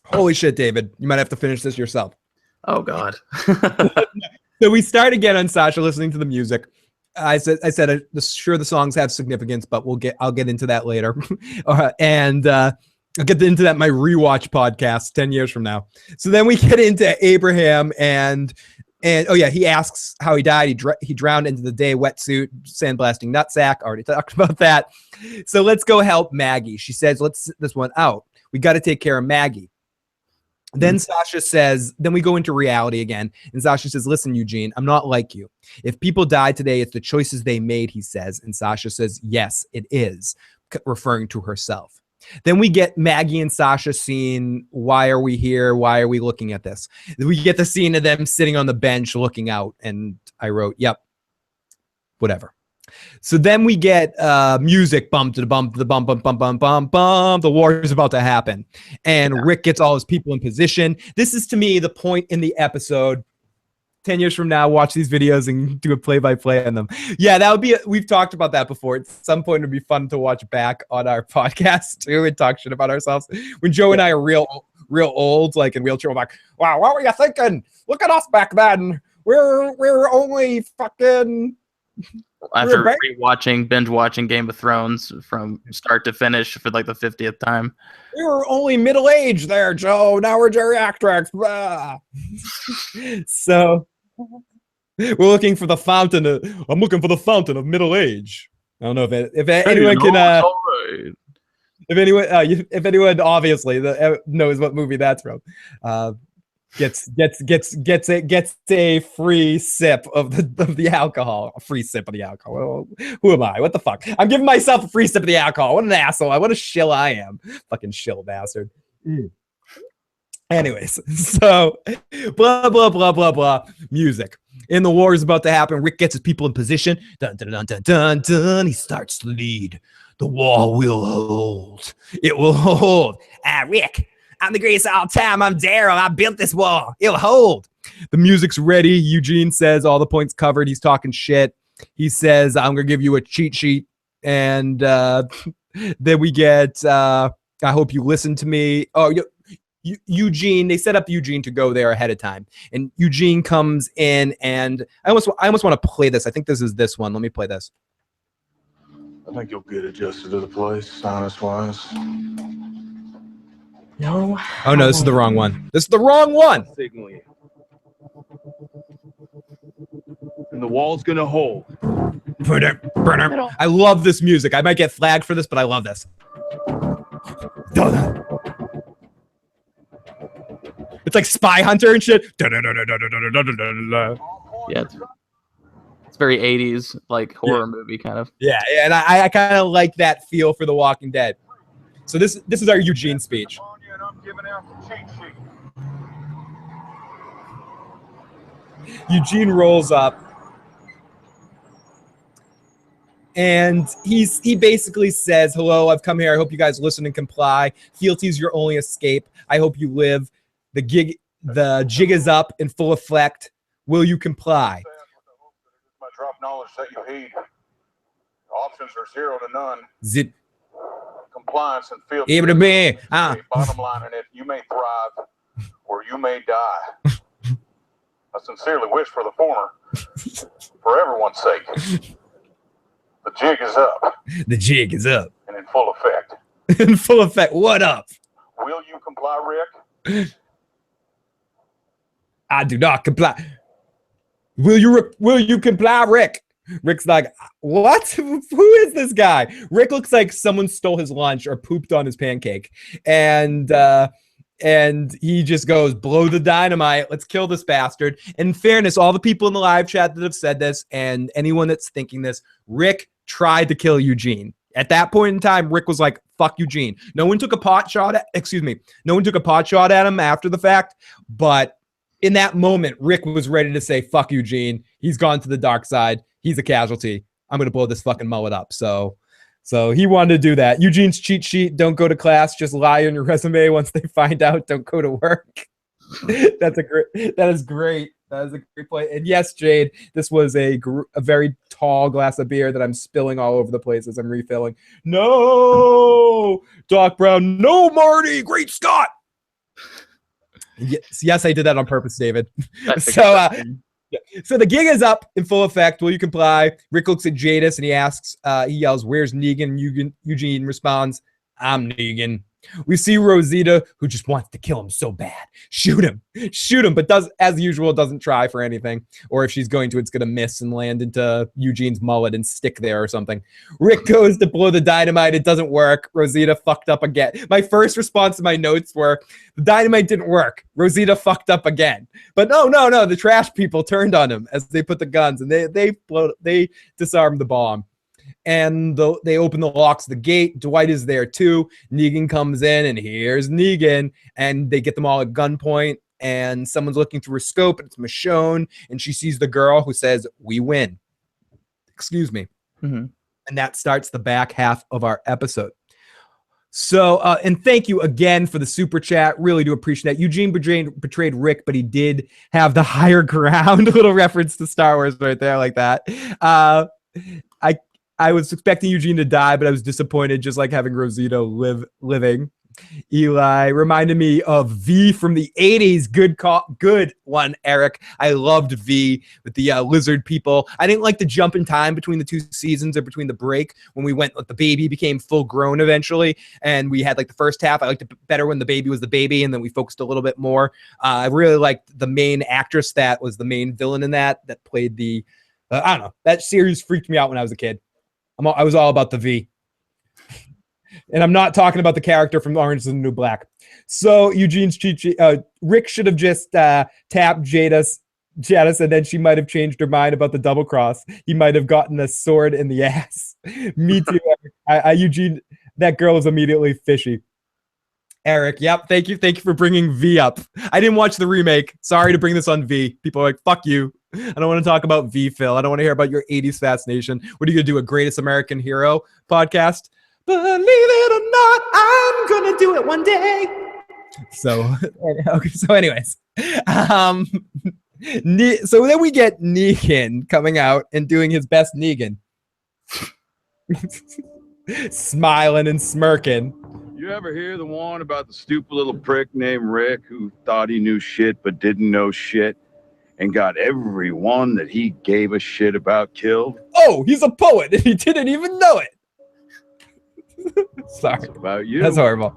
Holy shit, David. You might have to finish this yourself. Oh, God. So we start again on Sasha listening to the music. I said, sure, the songs have significance, but I'll get into that later. And I'll get into that in my rewatch podcast 10 years from now. So then we get into Abraham and oh yeah, he asks how he died. He drowned into the day, wetsuit, sandblasting nutsack. Already talked about that. So let's go help Maggie. She says, let's sit this one out. We got to take care of Maggie. Then Sasha says, then we go into reality again. And Sasha says, listen, Eugene, I'm not like you. If people die today, it's the choices they made, he says. And Sasha says, yes, it is, referring to herself. Then we get Maggie and Sasha scene. Why are we here? Why are we looking at this? We get the scene of them sitting on the bench looking out. And I wrote, yep, whatever. So then we get music, bump to the bump, the bump, bump, bump, bump, bump, bump. The war is about to happen. And Rick gets all his people in position. This is, to me, the point in the episode. 10 years from now, watch these videos and do a play-by-play on them. Yeah, that would be, we've talked about that before. At some point, it would be fun to watch back on our podcast, too, and talk shit about ourselves. When Joe and I are real old, like in wheelchair, we're like, wow, what were you thinking? Look at us back then. We're only fucking... After binge watching Game of Thrones from start to finish for like the 50th time. We were only middle-aged there, Joe. Now we're geriatrics. So we're looking for the fountain. I'm looking for the fountain of middle age. I don't know if anyone can. If anyone obviously knows what movie that's from. gets a free sip of the alcohol. A free sip of the alcohol. Well, who am I? What the fuck? I'm giving myself a free sip of the alcohol. What an asshole. What a shill I am. Fucking shill bastard. Anyways, so blah blah blah blah blah. Music. And the war is about to happen. Rick gets his people in position. Dun dun dun dun dun dun. He starts to lead. The wall will hold. It will hold. Rick, I'm the greatest of all time. I'm Daryl. I built this wall. It'll hold. The music's ready. Eugene says all the points covered. He's talking shit. He says, I'm going to give you a cheat sheet. And then we get, I hope you listen to me. Oh, Eugene, they set up Eugene to go there ahead of time. And Eugene comes in, and I almost want to play this. I think this is this one. Let me play this. I think you'll get adjusted to the place, honest-wise. No. Oh, no, this is the wrong one. This is the wrong one. Signaling. And the wall's gonna hold. I love this music. I might get flagged for this, but I love this. It's like Spy Hunter and shit. Yeah, it's very 80s, like horror movie kind of. Yeah, and I kind of like that feel for The Walking Dead. So this is our Eugene speech. Eugene rolls up, and he basically says, hello, I've come here. I hope you guys listen and comply. Fealty's your only escape. I hope you live. The jig is up in full effect. Will you comply? My drop knowledge that you heed. Options are 0 to none. Zit. Compliance and fealty. Able to be. Bottom line in it, you may thrive or you may die. I sincerely wish for the former, for everyone's sake. The jig is up. The jig is up. And in full effect. In full effect. What up? Will you comply, Rick? I do not comply. Will you comply, Rick? Rick's like, what? Who is this guy? Rick looks like someone stole his lunch or pooped on his pancake. And he just goes, blow the dynamite. Let's kill this bastard. In fairness, all the people in the live chat that have said this and anyone that's thinking this, Rick tried to kill Eugene. At that point in time, Rick was like, fuck Eugene. No one took a pot shot at him after the fact. But in that moment, Rick was ready to say, fuck Eugene. He's gone to the dark side. He's a casualty. I'm going to blow this fucking mullet up. So he wanted to do that. Eugene's cheat sheet, don't go to class, just lie on your resume. Once they find out, don't go to work. That is great. That is a great point. And yes, Jade, this was a very tall glass of beer that I'm spilling all over the place as I'm refilling. No, Doc Brown. No, Marty. Great Scott. Yes, I did that on purpose, David. So the gig is up in full effect. Will you comply? Rick looks at Jadis and he yells, where's Negan? Eugene responds, I'm Negan. We see Rosita, who just wants to kill him so bad. Shoot him, but as usual, doesn't try for anything. Or if she's going to, it's going to miss and land into Eugene's mullet and stick there or something. Rick goes to blow the dynamite. It doesn't work. Rosita fucked up again. My first response to my notes were, the dynamite didn't work. Rosita fucked up again. But no. The trash people turned on him as they put the guns and they disarmed the bomb. And they open the locks of the gate. Dwight is there too. Negan comes in, and here's Negan. And they get them all at gunpoint. And someone's looking through her scope, and it's Michonne. And she sees the girl who says, we win. Excuse me. Mm-hmm. And that starts the back half of our episode. So, and thank you again for the super chat. Really do appreciate that. Eugene betrayed Rick, but he did have the higher ground. A little reference to Star Wars right there like that. I was expecting Eugene to die, but I was disappointed, just like having Rosita living. Eli reminded me of V from the 80s. Good one, Eric. I loved V with the lizard people. I didn't like the jump in time between the two seasons or between the break when we went, like, the baby became full grown eventually. And we had like the first half. I liked it better when the baby was the baby. And then we focused a little bit more. I really liked the main actress that was the main villain in that played the, I don't know. That series freaked me out when I was a kid. I was all about the V. And I'm not talking about the character from Orange is the New Black. So Eugene's cheat sheet. Rick should have just tapped Jadis, and then she might have changed her mind about the double cross. He might have gotten a sword in the ass. Me too. Eugene, that girl is immediately fishy. Eric, yep, thank you for bringing V up. I didn't watch the remake. Sorry to bring this on V. People are like, fuck you. I don't want to talk about V, Phil. I don't want to hear about your 80s fascination. What are you going to do, a Greatest American Hero podcast? Believe it or not, I'm going to do it one day. So, okay, so anyways. So then we get Negan coming out and doing his best Negan. Smiling and smirking. You ever hear the one about the stupid little prick named Rick who thought he knew shit but didn't know shit and got everyone that he gave a shit about killed? Oh, he's a poet and he didn't even know it. Sorry. That's about you. That's horrible.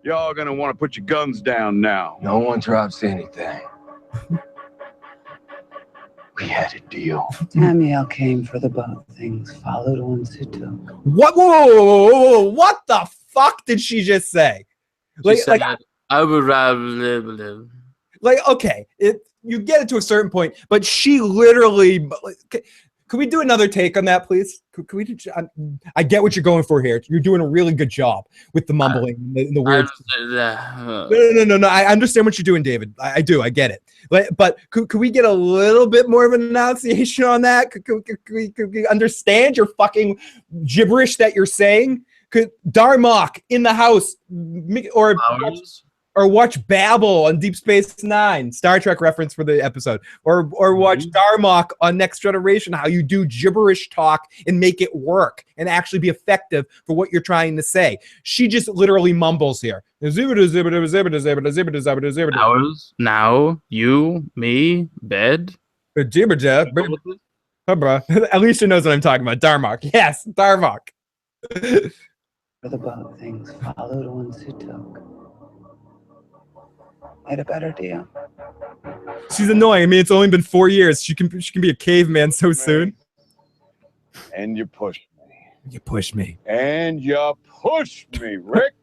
Y'all gonna want to put your guns down now. No one drops anything. We had a deal. Tamiel came for the boat things, followed ones who took. What? Whoa, what the fuck did she just say? She said, I would rather live. Like, okay, you get it to a certain point, but she literally. Could we do another take on that, please? Could we? I get what you're going for here. You're doing a really good job with the mumbling and the weird. No. I understand what you're doing, David. I do. I get it. But could we get a little bit more of an enunciation on that? Could we understand your fucking gibberish that you're saying? Could Darmok in the house or watch Babel on Deep Space Nine, Star Trek reference for the episode, or watch Darmok on Next Generation, how you do gibberish talk and make it work and actually be effective for what you're trying to say. She just literally mumbles here. Now, you, me, bed. Alicia knows what I'm talking about. Darmok. Yes, Darmok. For the boat things, followed ones who took. Made a better deal. She's annoying. I mean, it's only been 4 years. She can be a caveman so soon. And you push me. You push me. And you push me, Rick.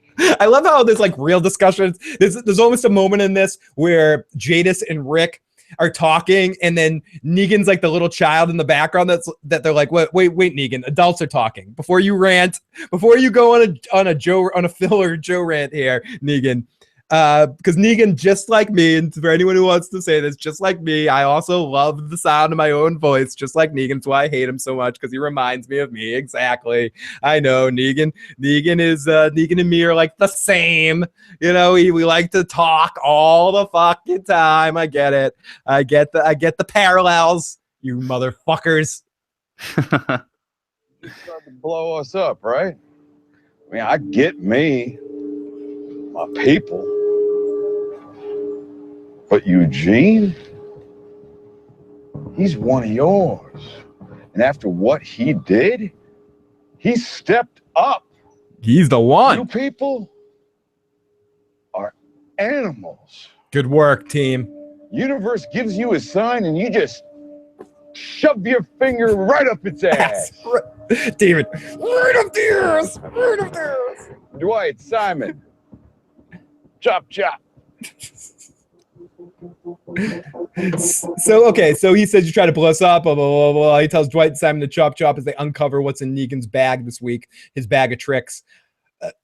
I love how there's like real discussions. There's almost a moment in this where Jadis and Rick are talking, and then Negan's like the little child in the background that they're like, wait, Negan, adults are talking. Before you rant, before you go on a filler Joe rant here, Negan. Because Negan, just like me, and for anyone who wants to say this, just like me, I also love the sound of my own voice, just like Negan. That's why I hate him so much, because he reminds me of me. Exactly. I know Negan and me are like the same. You know, we like to talk all the fucking time. I get it. I get the parallels, you motherfuckers. You tried to blow us up, right? I mean, I get me, my people. But Eugene, he's one of yours. And after what he did, he stepped up. He's the one. You people are animals. Good work, team. Universe gives you a sign and you just shove your finger right up its ass. David, right up the ass. Right up the ass. Dwight, Simon. Chop, chop. So he says you try to blow us up, blah, blah, blah, blah. He tells Dwight and Simon to chop as they uncover what's in Negan's bag this week, his bag of tricks.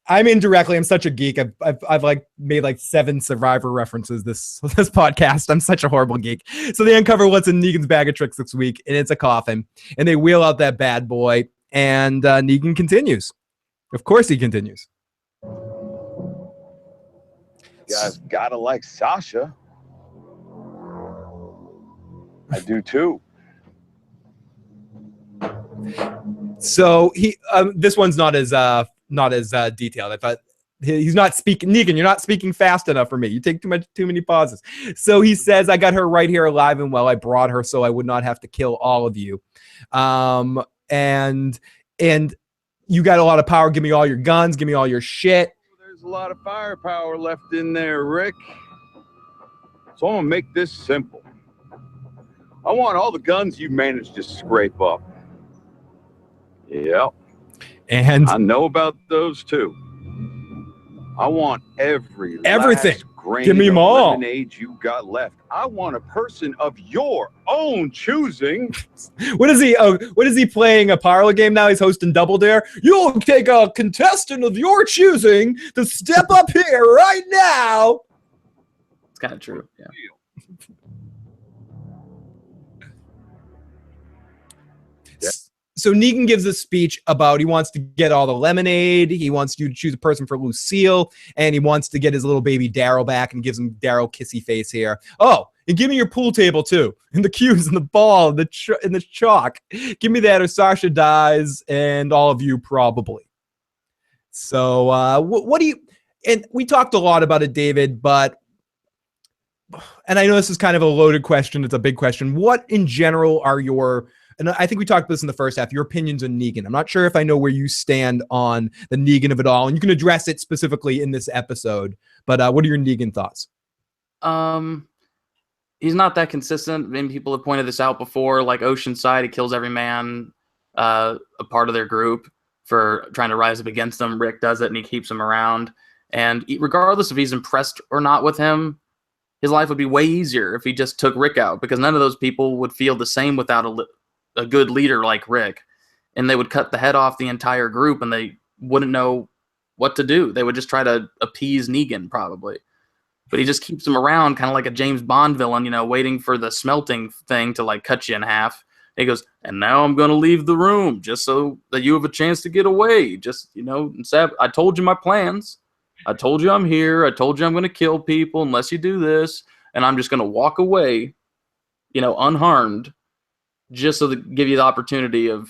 I'm such a geek. I've like made like 7 Survivor references this podcast. I'm such a horrible geek. So they uncover what's in Negan's bag of tricks this week, and it's a coffin. And they wheel out that bad boy, and Negan continues. Of course he continues. You guys gotta like Sasha. I do too. So he this one's not as detailed. I thought he's not speaking. Negan, you're not speaking fast enough for me. You take too many pauses. So he says, I got her right here alive and well. I brought her so I would not have to kill all of you. And you got a lot of power. Give me all your guns. Give me all your shit. There's a lot of firepower left in there, Rick. So I'm gonna make this simple. I want all the guns you managed to scrape up. Yep. And I know about those too. I want everything. last grain Give me of them all. lemonade you got left. I want a person of your own choosing. What is he? Oh, what is he playing? A parlor game now? He's hosting Double Dare. You'll take a contestant of your choosing to step up here right now. It's kind of true. Yeah. So Negan gives a speech about he wants to get all the lemonade. He wants you to choose a person for Lucille, and he wants to get his little baby Daryl back, and gives him Daryl kissy face here. Oh, and give me your pool table too, and the cues, and the ball, and the chalk. Give me that, or Sasha dies, and all of you probably. So what do you? And we talked a lot about it, David, but. And I know this is kind of a loaded question. It's a big question. What in general are your, and I think we talked about this in the first half, your opinions on Negan? I'm not sure if I know where you stand on the Negan of it all, and you can address it specifically in this episode, but what are your Negan thoughts? He's not that consistent. Maybe people have pointed this out before, like Oceanside, he kills every man a part of their group for trying to rise up against them. Rick does it, and he keeps him around. And regardless if he's impressed or not with him, his life would be way easier if he just took Rick out, because none of those people would feel the same without a good leader like Rick. And they would cut the head off the entire group, and they wouldn't know what to do. They would just try to appease Negan, probably. But he just keeps him around, kind of like a James Bond villain, you know, waiting for the smelting thing to, like, cut you in half. And he goes, and now I'm going to leave the room just so that you have a chance to get away. Just, you know, I told you my plans. I told you I'm here. I told you I'm going to kill people unless you do this. And I'm just going to walk away, you know, unharmed, just so to give you the opportunity of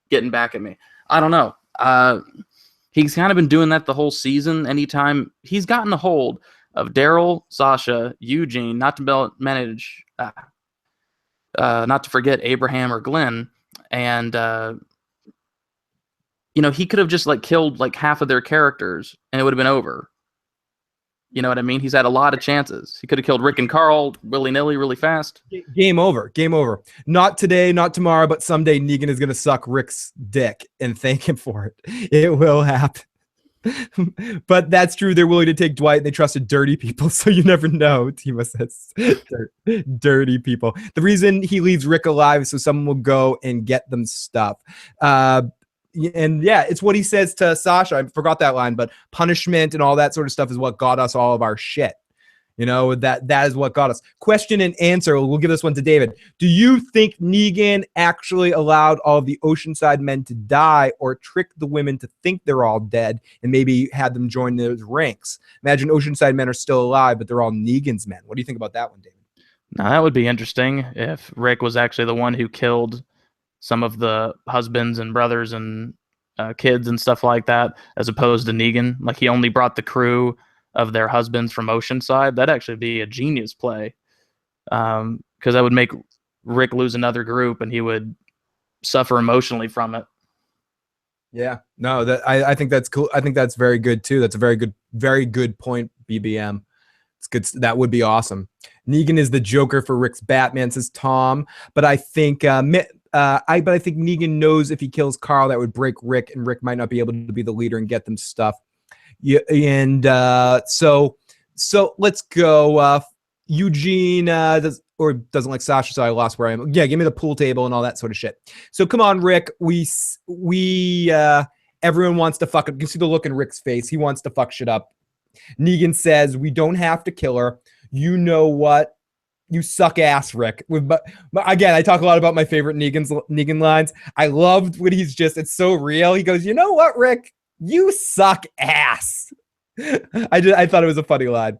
getting back at me. I don't know. He's kind of been doing that the whole season. Anytime he's gotten a hold of Daryl, Sasha, Eugene, not to forget Abraham or Glenn. And, you know, he could have just, like, killed, like, half of their characters, and it would have been over. You know what I mean? He's had a lot of chances. He could have killed Rick and Carl willy-nilly really fast. Game over. Game over. Not today, not tomorrow, but someday Negan is going to suck Rick's dick and thank him for it. It will happen. But that's true. They're willing to take Dwight, and they trusted dirty people, so you never know. Tima says dirty people. The reason he leaves Rick alive is so someone will go and get them stuff. And yeah, it's what he says to Sasha. I forgot that line, but punishment and all that sort of stuff is what got us all of our shit. You know, that is what got us. Question and answer. We'll give this one to David. Do you think Negan actually allowed all of the Oceanside men to die, or tricked the women to think they're all dead and maybe had them join those ranks? Imagine Oceanside men are still alive, but they're all Negan's men. What do you think about that one, David? Now, that would be interesting if Rick was actually the one who killed some of the husbands and brothers and kids and stuff like that, as opposed to Negan. Like, he only brought the crew of their husbands from Oceanside. That'd actually be a genius play, because that would make Rick lose another group, and he would suffer emotionally from it. Yeah, no, that I think that's cool. I think that's very good too. That's a very good point, BBM. It's good. That would be awesome. Negan is the Joker for Rick's Batman, says Tom. But I think I think Negan knows if he kills Carl, that would break Rick, and Rick might not be able to be the leader and get them stuff. Yeah, and so let's go. Eugene doesn't like Sasha, so I lost where I am. Yeah, give me the pool table and all that sort of shit. So come on, Rick. Everyone wants to fuck up. You can see the look in Rick's face. He wants to fuck shit up. Negan says, we don't have to kill her. You know what? You suck ass, Rick. But again, I talk a lot about my favorite Negan lines. I loved what it's so real. He goes, you know what, Rick? You suck ass. I thought it was a funny line.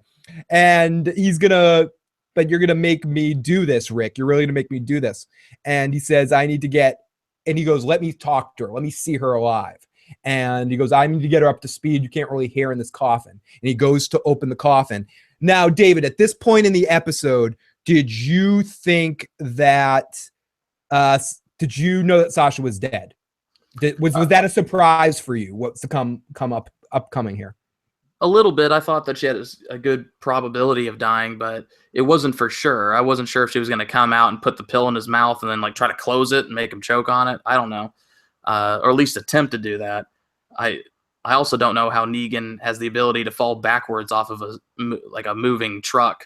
And but you're gonna make me do this, Rick. You're really gonna make me do this. And he says, and he goes, let me talk to her. Let me see her alive. And he goes, I need to get her up to speed. You can't really hear in this coffin. And he goes to open the coffin. Now, David, at this point in the episode, did you think that, did you know that Sasha was dead? Was that a surprise for you? What's to upcoming here? A little bit. I thought that she had a good probability of dying, but it wasn't for sure. I wasn't sure if she was going to come out and put the pill in his mouth and then, like, try to close it and make him choke on it. I don't know. or at least attempt to do that. I also don't know how Negan has the ability to fall backwards off of a moving truck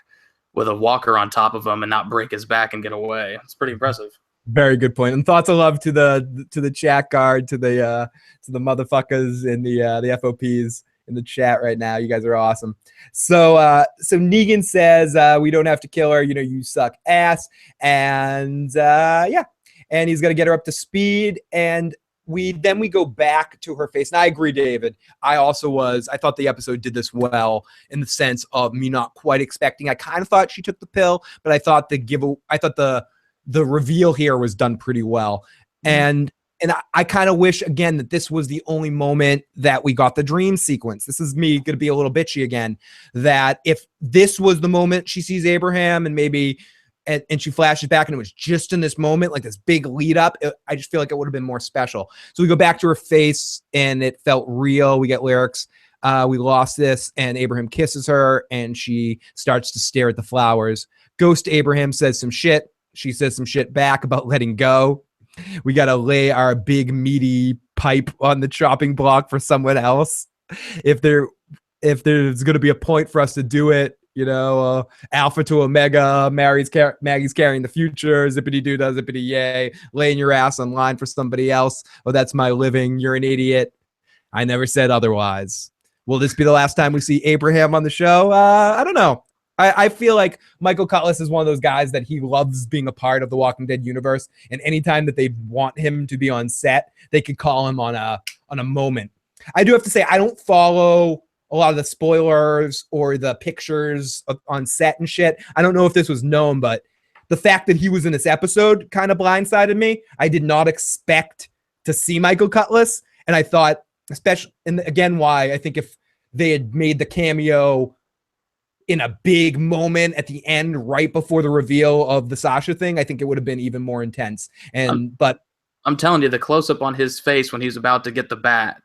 with a walker on top of him and not break his back and get away. It's pretty impressive. Very good point. And thoughts of love to the chat guard, to the motherfuckers in the FOPs in the chat right now. You guys are awesome. So Negan says, we don't have to kill her. You suck ass. And and he's going to get her up to speed. And we go back to her face. And I agree, David. I thought the episode did this well in the sense of me not quite expecting. I kind of thought she took the pill, but I thought the reveal here was done pretty well. And I kind of wish, again, that this was the only moment that we got the dream sequence. This is me going to be a little bitchy again, that if this was the moment she sees Abraham and she flashes back and it was just in this moment, like this big lead up, I just feel like it would have been more special. So we go back to her face and it felt real. We get lyrics. We lost this, and Abraham kisses her and she starts to stare at the flowers. Ghost Abraham says some shit. She says some shit back about letting go. We got to lay our big meaty pipe on the chopping block for someone else. If there's going to be a point for us to do it, Alpha to Omega, Maggie's carrying the future, zippity doo dah, zippity yay, laying your ass on line for somebody else. Oh, that's my living. You're an idiot. I never said otherwise. Will this be the last time we see Abraham on the show? I don't know. I feel like Michael Cutlass is one of those guys that he loves being a part of the Walking Dead universe. And anytime that they want him to be on set, they could call him on a moment. I do have to say, I don't follow a lot of the spoilers or the pictures on set and shit. I don't know if this was known, but the fact that he was in this episode kind of blindsided me. I did not expect to see Michael Cutlass. And I thought, especially, and again, why I think if they had made the cameo in a big moment at the end, right before the reveal of the Sasha thing, I think it would have been even more intense. But I'm telling you, the close-up on his face when he's about to get the bat,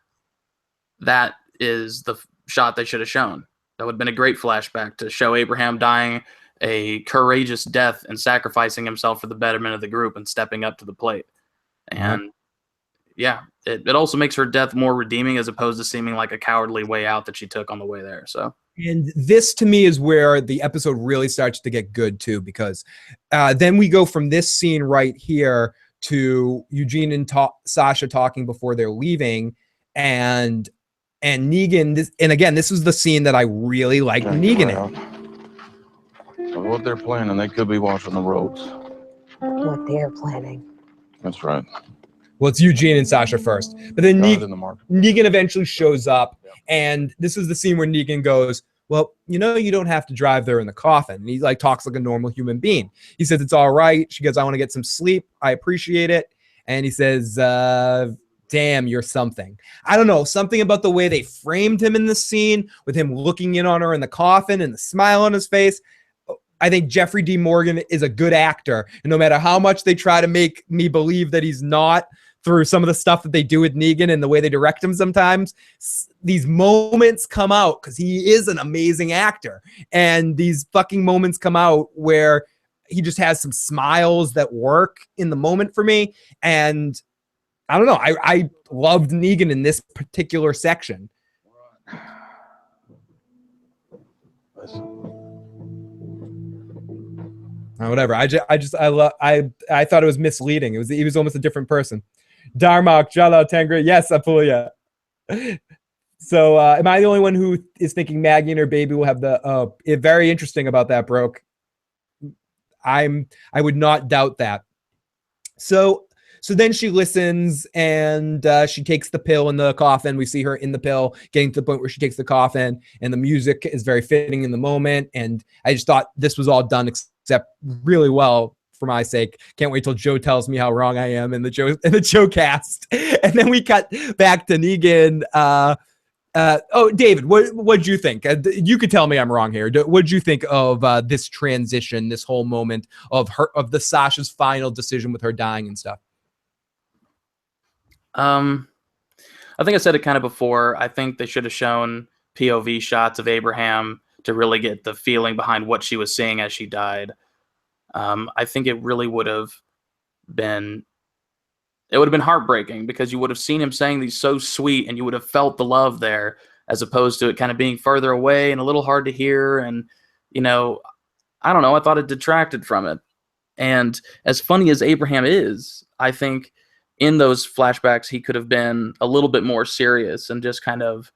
that is the shot they should have shown. That would have been a great flashback to show Abraham dying a courageous death and sacrificing himself for the betterment of the group and stepping up to the plate. And it also makes her death more redeeming as opposed to seeming like a cowardly way out that she took on the way there. So. And this, to me, is where the episode really starts to get good, too, because then we go from this scene right here to Eugene and Sasha talking before they're leaving, and Negan. And again, this was the scene that I really liked Negan in. So what they're planning, they could be watching the roads. What they're planning. That's right. Well, it's Eugene and Sasha first, but then Negan eventually shows up, and this is the scene where Negan goes, well, you don't have to drive there in the coffin. And he talks like a normal human being. He says, it's all right. She goes, I want to get some sleep. I appreciate it. And he says, damn, you're something. I don't know, something about the way they framed him in the scene with him looking in on her in the coffin and the smile on his face. I think Jeffrey D. Morgan is a good actor. And no matter how much they try to make me believe that he's not, through some of the stuff that they do with Negan and the way they direct him sometimes, these moments come out because he is an amazing actor. And these fucking moments come out where he just has some smiles that work in the moment for me. And I don't know, I loved Negan in this particular section. Whatever. I thought it was misleading. He was almost a different person. Darmok, Jala, Tangra, yes, Apulia. So, am I the only one who is thinking Maggie and her baby will have the? Very interesting about that, Broke. I would not doubt that. So then she listens and she takes the pill in the coffin. We see her in the pill, getting to the point where she takes the coffin, and the music is very fitting in the moment. And I just thought this was all done except really well. For my sake, can't wait till Joe tells me how wrong I am in the Joe cast. And then we cut back to Negan. David, what'd you think? You could tell me I'm wrong here. What'd you think of this transition, this whole moment of the Sasha's final decision with her dying and stuff? I think I said it kind of before. I think they should have shown POV shots of Abraham to really get the feeling behind what she was seeing as she died. I think it really would have been it would have been heartbreaking because you would have seen him saying these so sweet and you would have felt the love there, as opposed to it kind of being further away and a little hard to hear. And, I don't know, I thought it detracted from it. And as funny as Abraham is, I think in those flashbacks, he could have been a little bit more serious and just kind of,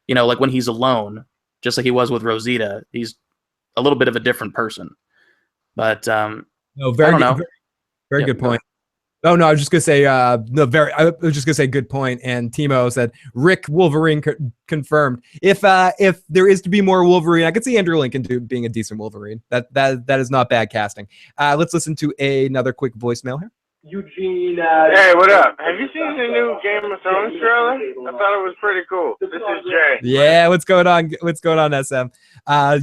like when he's alone, just like he was with Rosita, he's a little bit of a different person. But No, I don't know. Very good point. Oh no, I was just gonna say good point. And Timo said Rick Wolverine confirmed. If there is to be more Wolverine, I could see Andrew Lincoln being a decent Wolverine. That is not bad casting. Let's listen to another quick voicemail here. Eugene. Hey, what up? Have you seen the new Game of Thrones trailer? I thought it was pretty cool. This is Jay. Yeah, what's going on? What's going on, SM?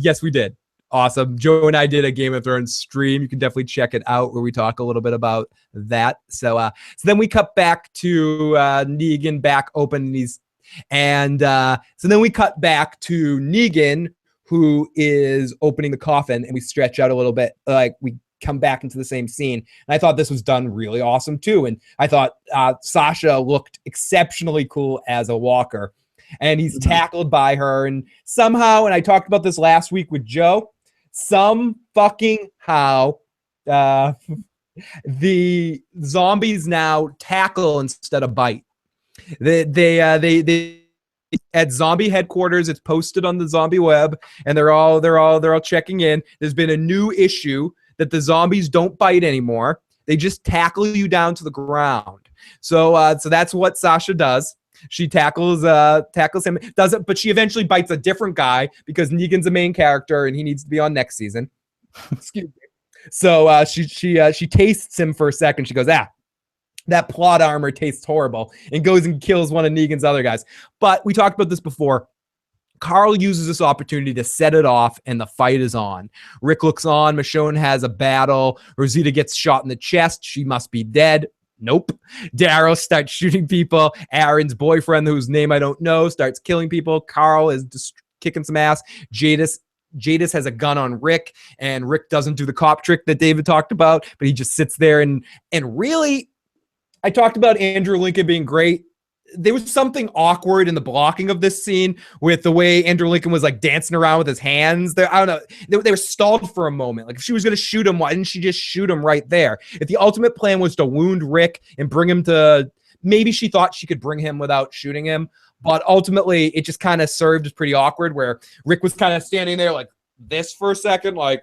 Yes, we did. Awesome. Joe and I did a Game of Thrones stream. You can definitely check it out where we talk a little bit about that. So then we cut back to Negan back open so then we cut back to Negan, who is opening the coffin, and we stretch out a little bit, like we come back into the same scene. And I thought this was done really awesome too. And I thought Sasha looked exceptionally cool as a walker. And he's tackled by her, and somehow, and I talked about this last week with Joe, some fucking how the zombies now tackle instead of bite. They at zombie headquarters, it's posted on the zombie web, and they're all checking in. There's been a new issue that the zombies don't bite anymore. They just tackle you down to the ground. So that's what Sasha does. She tackles him, doesn't, but she eventually bites a different guy because Negan's the main character and he needs to be on next season. Excuse me. So she tastes him for a second. She goes, that plot armor tastes horrible, and goes and kills one of Negan's other guys. But we talked about this before. Carl uses this opportunity to set it off, and the fight is on. Rick looks on. Michonne has a battle. Rosita gets shot in the chest. She must be dead. Nope. Daryl starts shooting people. Aaron's boyfriend, whose name I don't know, starts killing people. Carl is just kicking some ass. Jadis has a gun on Rick, and Rick doesn't do the cop trick that David talked about, but he just sits there and really, I talked about Andrew Lincoln being great. There was something awkward in the blocking of this scene with the way Andrew Lincoln was like dancing around with his hands. I don't know. They were stalled for a moment. Like if she was going to shoot him, why didn't she just shoot him right there? If the ultimate plan was to wound Rick and bring him to, maybe she thought she could bring him without shooting him. But ultimately it just kind of served as pretty awkward where Rick was kind of standing there like this for a second, like,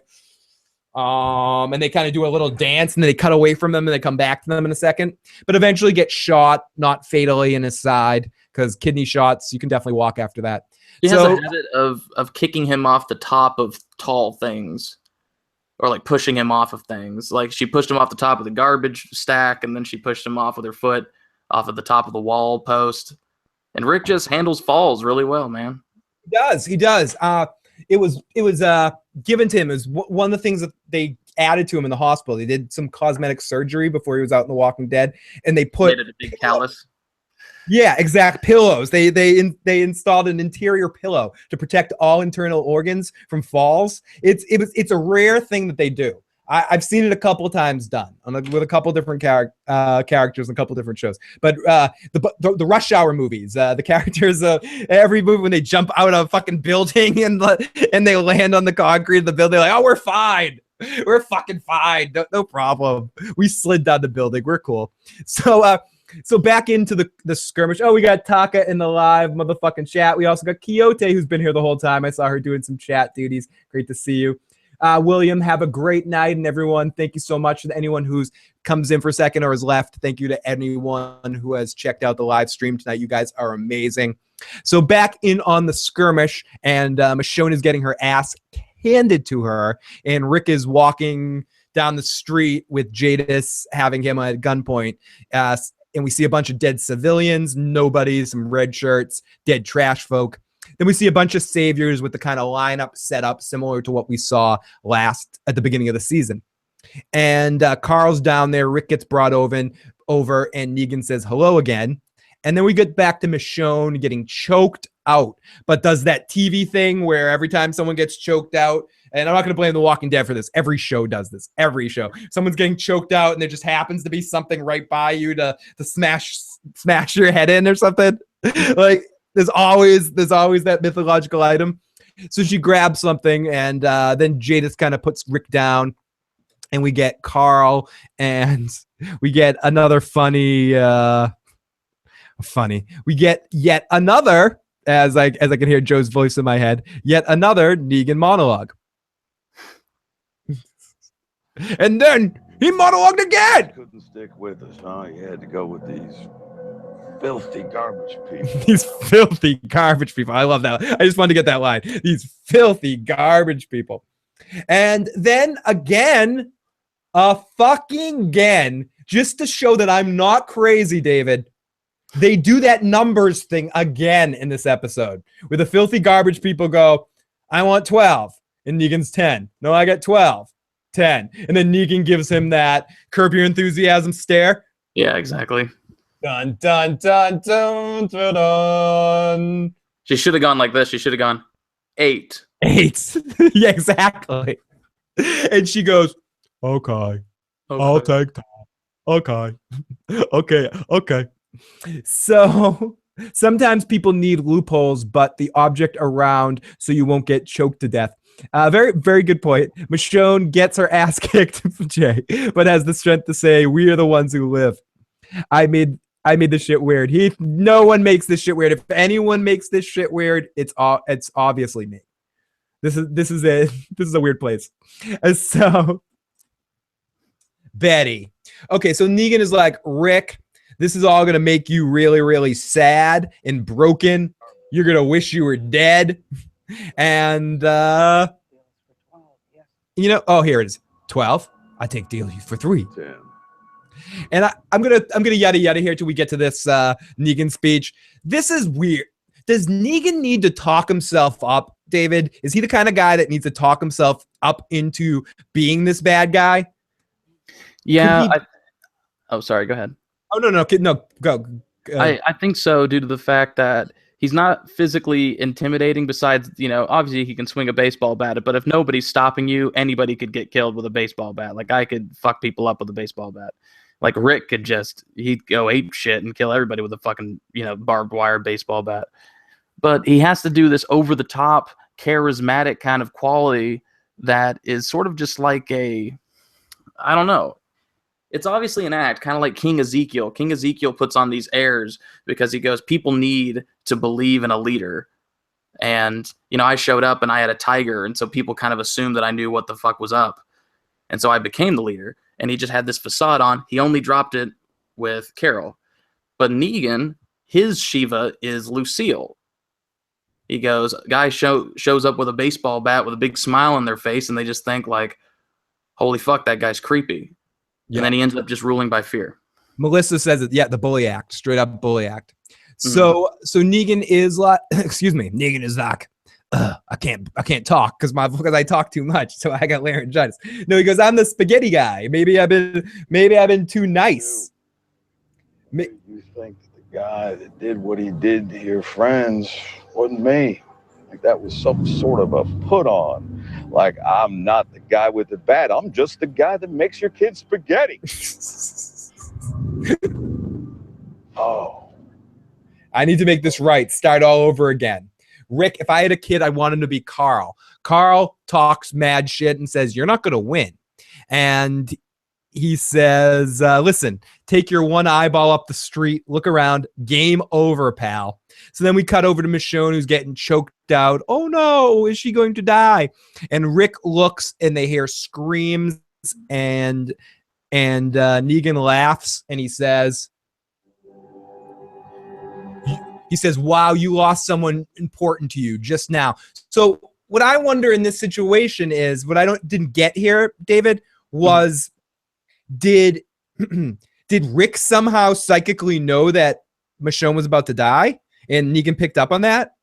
and they kind of do a little dance, and then they cut away from them, and they come back to them in a second. But eventually get shot, not fatally in his side, because kidney shots, you can definitely walk after that. She has a habit of kicking him off the top of tall things, or like pushing him off of things. Like she pushed him off the top of the garbage stack, and then she pushed him off with her foot off of the top of the wall post. And Rick just handles falls really well, man. He does. It was given to him as one of the things that they added to him in the hospital. They did some cosmetic surgery before he was out in The Walking Dead, and they put a big callus. Yeah, exact pillows. They installed an interior pillow to protect all internal organs from falls. It's a rare thing that they do. I've seen it a couple of times done with a couple of different characters and a couple of different shows. But the Rush Hour movies, the characters, every movie when they jump out of a fucking building and they land on the concrete of the building, they're like, oh, we're fine. We're fucking fine. No problem. We slid down the building. We're cool. So back into the skirmish. Oh, we got Taka in the live motherfucking chat. We also got Quixote, who's been here the whole time. I saw her doing some chat duties. Great to see you. William, have a great night, and everyone, thank you so much to anyone who's comes in for a second or has left. Thank you to anyone who has checked out the live stream tonight. You guys are amazing. So back in on the skirmish, and Michonne is getting her ass handed to her, and Rick is walking down the street with Jadis having him at gunpoint. And we see a bunch of dead civilians, nobody, some red shirts, dead trash folk. Then we see a bunch of saviors with the kind of lineup set up similar to what we saw at the beginning of the season. And Carl's down there. Rick gets brought over, and Negan says hello again. And then we get back to Michonne getting choked out, but does that TV thing where every time someone gets choked out, and I'm not going to blame The Walking Dead for this. Every show does this. Every show. Someone's getting choked out, and there just happens to be something right by you to smash your head in or something. Like there's always that mythological item. So she grabs something, and then Jadis kind of puts Rick down, and we get Carl, and we get another funny. We get yet another, as I can hear Joe's voice in my head, yet another Negan monologue. And then he monologued again. Couldn't stick with us, huh? You had to go with these filthy garbage people. These filthy garbage people. I love that. I just wanted to get that line. These filthy garbage people. And then again, just to show that I'm not crazy, David, they do that numbers thing again in this episode where the filthy garbage people go, I want 12. And Negan's 10. No, I got 12. 10. And then Negan gives him that Curb Your Enthusiasm stare. Yeah, exactly. Dun, dun, dun, dun, dun, dun. She should have gone like this. She should have gone 8. 8. Yeah, exactly. And she goes, okay. I'll take that. Okay. Okay. So sometimes people need loopholes, but the object around so you won't get choked to death. Very, very good point. Michonne gets her ass kicked, Jay, but has the strength to say, we are the ones who live. I made this shit weird. No one makes this shit weird. If anyone makes this shit weird, it's obviously me. This is a weird place. So Betty. Okay, so Negan is like, Rick, this is all going to make you really, really sad and broken. You're going to wish you were dead. And, here it is. 12. I take deal for 3. 10. And I'm gonna yada yada here till we get to this Negan speech. This is weird. Does Negan need to talk himself up, David? Is he the kind of guy that needs to talk himself up into being this bad guy? Yeah. Sorry. Go ahead. Oh, no, go. I think so, due to the fact that he's not physically intimidating. Besides, obviously he can swing a baseball bat, but if nobody's stopping you, anybody could get killed with a baseball bat. Like I could fuck people up with a baseball bat. Like Rick he'd go ape shit and kill everybody with a fucking, barbed wire baseball bat. But he has to do this over the top, charismatic kind of quality that is sort of just like I don't know. It's obviously an act, kind of like King Ezekiel. King Ezekiel puts on these airs because he goes, people need to believe in a leader. And, I showed up and I had a tiger. And so people kind of assumed that I knew what the fuck was up. And so I became the leader. And he just had this facade on. He only dropped it with Carol. But Negan, his Shiva is Lucille. He goes, guy shows up with a baseball bat with a big smile on their face. And they just think like, holy fuck, that guy's creepy. Yeah. And then he ends up just ruling by fear. Melissa says it. Yeah, the bully act, straight up bully act. So Negan is like, Negan is like, I can't talk because I talk too much, so I got laryngitis. No, he goes, I'm the spaghetti guy. Maybe I've been too nice. You think the guy that did what he did to your friends wasn't me? Like that was some sort of a put on. Like, I'm not the guy with the bat. I'm just the guy that makes your kids spaghetti. Oh. I need to make this right. Start all over again. Rick, if I had a kid, I want him to be Carl. Carl talks mad shit and says, you're not going to win. And he says, listen, take your one eyeball up the street, look around, game over, pal. So then we cut over to Michonne, who's getting choked out. Oh no, is she going to die? And Rick looks and they hear screams and Negan laughs and he says, wow, you lost someone important to you just now. So what I wonder in this situation is, what I didn't get here, David, was did Rick somehow psychically know that Michonne was about to die and Negan picked up on that?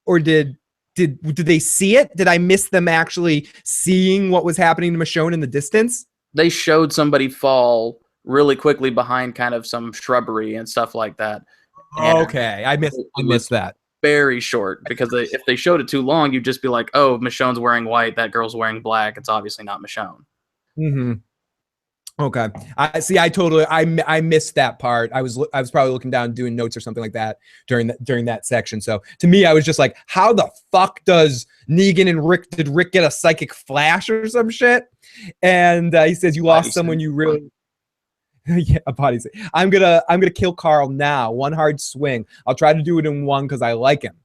Or did they see it? Did I miss them actually seeing what was happening to Michonne in the distance? They showed somebody fall really quickly behind kind of some shrubbery and stuff like that. And okay, I missed that. very short because if they showed it too long, you'd just be like, oh, Michonne's wearing white, that girl's wearing black. It's obviously not Michonne. Mm-hmm. Okay. I missed that part. I was probably looking down doing notes or something like that during that section. So to me, I was just like, how the fuck does Negan and did Rick get a psychic flash or some shit? And he says, you lost someone you really. Yeah, a body. I'm gonna kill Carl now. One hard swing. I'll try to do it in one because I like him.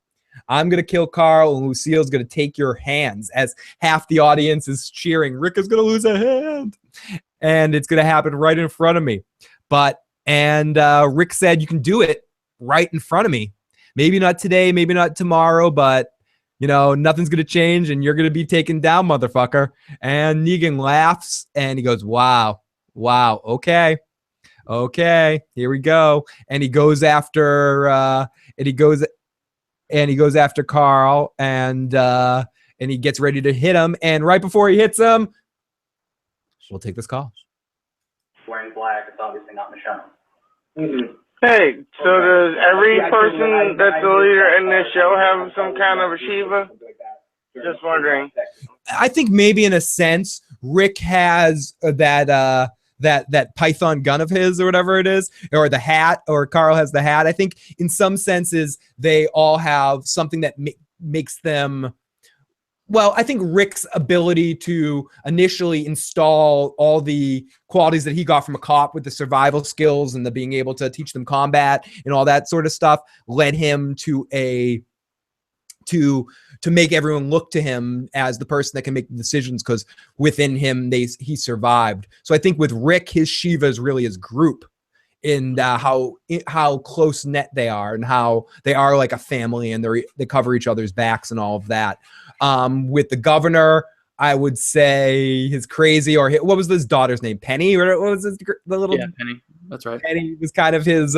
I'm gonna kill Carl, and Lucille's gonna take your hands. As half the audience is cheering, Rick is gonna lose a hand, and it's gonna happen right in front of me. Rick said you can do it right in front of me. Maybe not today, maybe not tomorrow, but nothing's gonna change, and you're gonna be taken down, motherfucker. And Negan laughs, and he goes, "Wow, okay, here we go." And he goes after Carl, and he gets ready to hit him. And right before he hits him, we'll take this call. Wearing black, it's obviously not Michonne. Mm-hmm. Hey, so does every person that's the leader in this show have some kind of a Shiva? Just wondering. I think maybe in a sense, Rick has that Python gun of his or whatever it is, or the hat, or Carl has the hat. I think in some senses they all have something that makes them. Well, I think Rick's ability to initially install all the qualities that he got from a cop with the survival skills and the being able to teach them combat and all that sort of stuff led him to make everyone look to him as the person that can make the decisions, because within him he survived. So I think with Rick, his Shiva is really his group, and how close knit they are, and how they are like a family, and they cover each other's backs and all of that. With the governor, I would say his crazy, or what was his daughter's name? Penny, or what was the little? Yeah, Penny. That's right. Penny was kind of his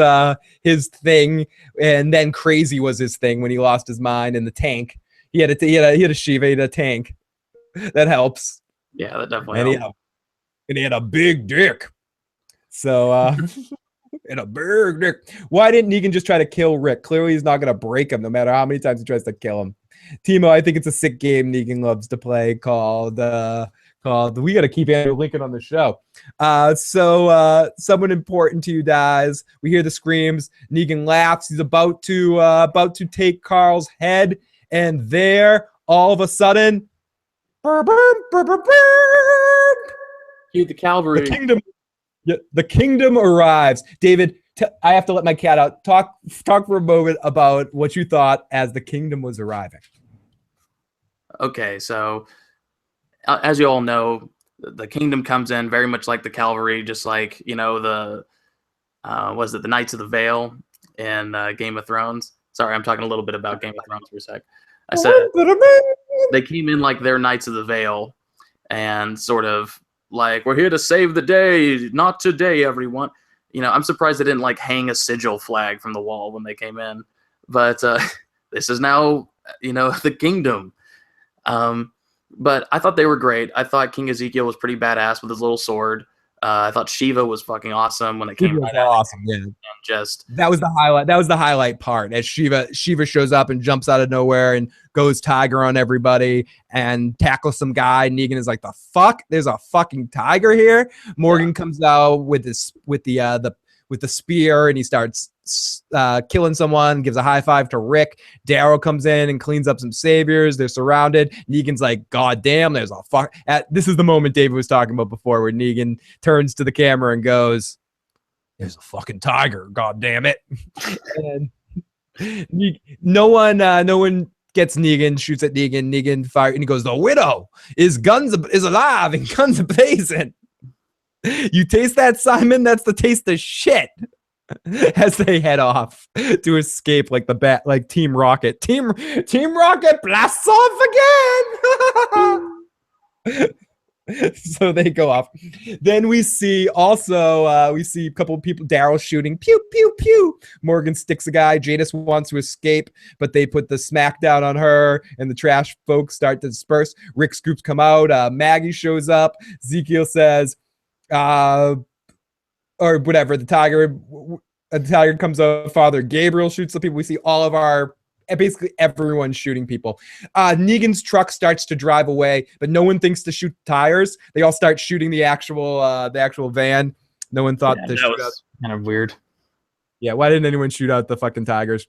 thing, and then crazy was his thing when he lost his mind in the tank. He had a Shiva, he had a tank. That helps. Yeah, that definitely helps. And he had a big dick. So and a big dick. Why didn't Negan just try to kill Rick? Clearly he's not gonna break him no matter how many times he tries to kill him. Timo, I think it's a sick game Negan loves to play called we got to keep Andrew Lincoln on the show. So someone important to you dies. We hear the screams. Negan laughs. He's about to take Carl's head, and there, all of a sudden, Cue the cavalry. The kingdom arrives. David, I have to let my cat out. Talk for a moment about what you thought as the kingdom was arriving. Okay, so as you all know, the kingdom comes in very much like the cavalry, just like the Knights of the Vale in Game of Thrones. Sorry, I'm talking a little bit about Game of Thrones for a sec. I said they came in like they're Knights of the Vale, and sort of like, we're here to save the day, not today, everyone. I'm surprised they didn't like hang a sigil flag from the wall when they came in, but this is now the kingdom. But I thought they were great. I thought King Ezekiel was pretty badass with his little sword. I thought Shiva was fucking awesome when they came. Shiva was awesome, yeah. That was the highlight. That was the highlight part. As Shiva shows up and jumps out of nowhere and goes tiger on everybody and tackles some guy. Negan is like, the fuck? There's a fucking tiger here. Morgan comes out with the spear, and he starts killing someone, gives a high five to Rick. Daryl comes in and cleans up some saviors. They're surrounded. Negan's like, God damn, there's a fuck. This is the moment David was talking about before, where Negan turns to the camera and goes, there's a fucking tiger, God damn it. And no one gets Negan, shoots at Negan. Negan fires, and he goes, the widow is alive and guns are blazing. You taste that, Simon? That's the taste of shit. As they head off to escape like Team Rocket. Team Rocket blasts off again. So they go off. Then we see a couple of people, Daryl shooting, pew, pew, pew. Morgan sticks a guy. Jadis wants to escape, but they put the smackdown on her, and the trash folks start to disperse. Rick's groups come out. Maggie shows up. Ezekiel says, or whatever, the tiger comes out. Father Gabriel shoots the people. We see all of our basically everyone's shooting people. Negan's truck starts to drive away, but no one thinks to shoot tires. They all start shooting the actual van. No one thought to shoot out. Kind of weird. Yeah, why didn't anyone shoot out the fucking tigers?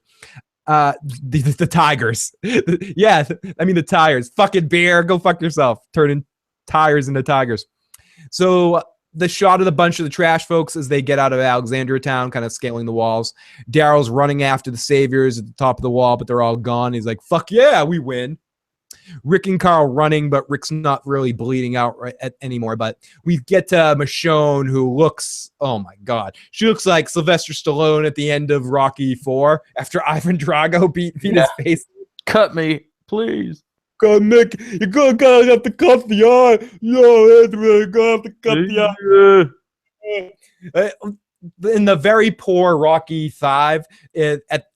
The tigers. Yeah, I mean the tires. Fucking bear, go fuck yourself. Turning tires into tigers. So the shot of the bunch of the trash folks as they get out of Alexandria Town, kind of scaling the walls. Daryl's running after the saviors at the top of the wall, but they're all gone. He's like, fuck yeah, we win. Rick and Carl running, but Rick's not really bleeding out anymore. But we get to Michonne, who looks, oh my God, she looks like Sylvester Stallone at the end of Rocky IV after Ivan Drago beat his face. Cut me, please. God, Nick, you're gonna have to cut the eye. Yo, Adrian, you're gonna have to cut the eye. In the very poor Rocky V,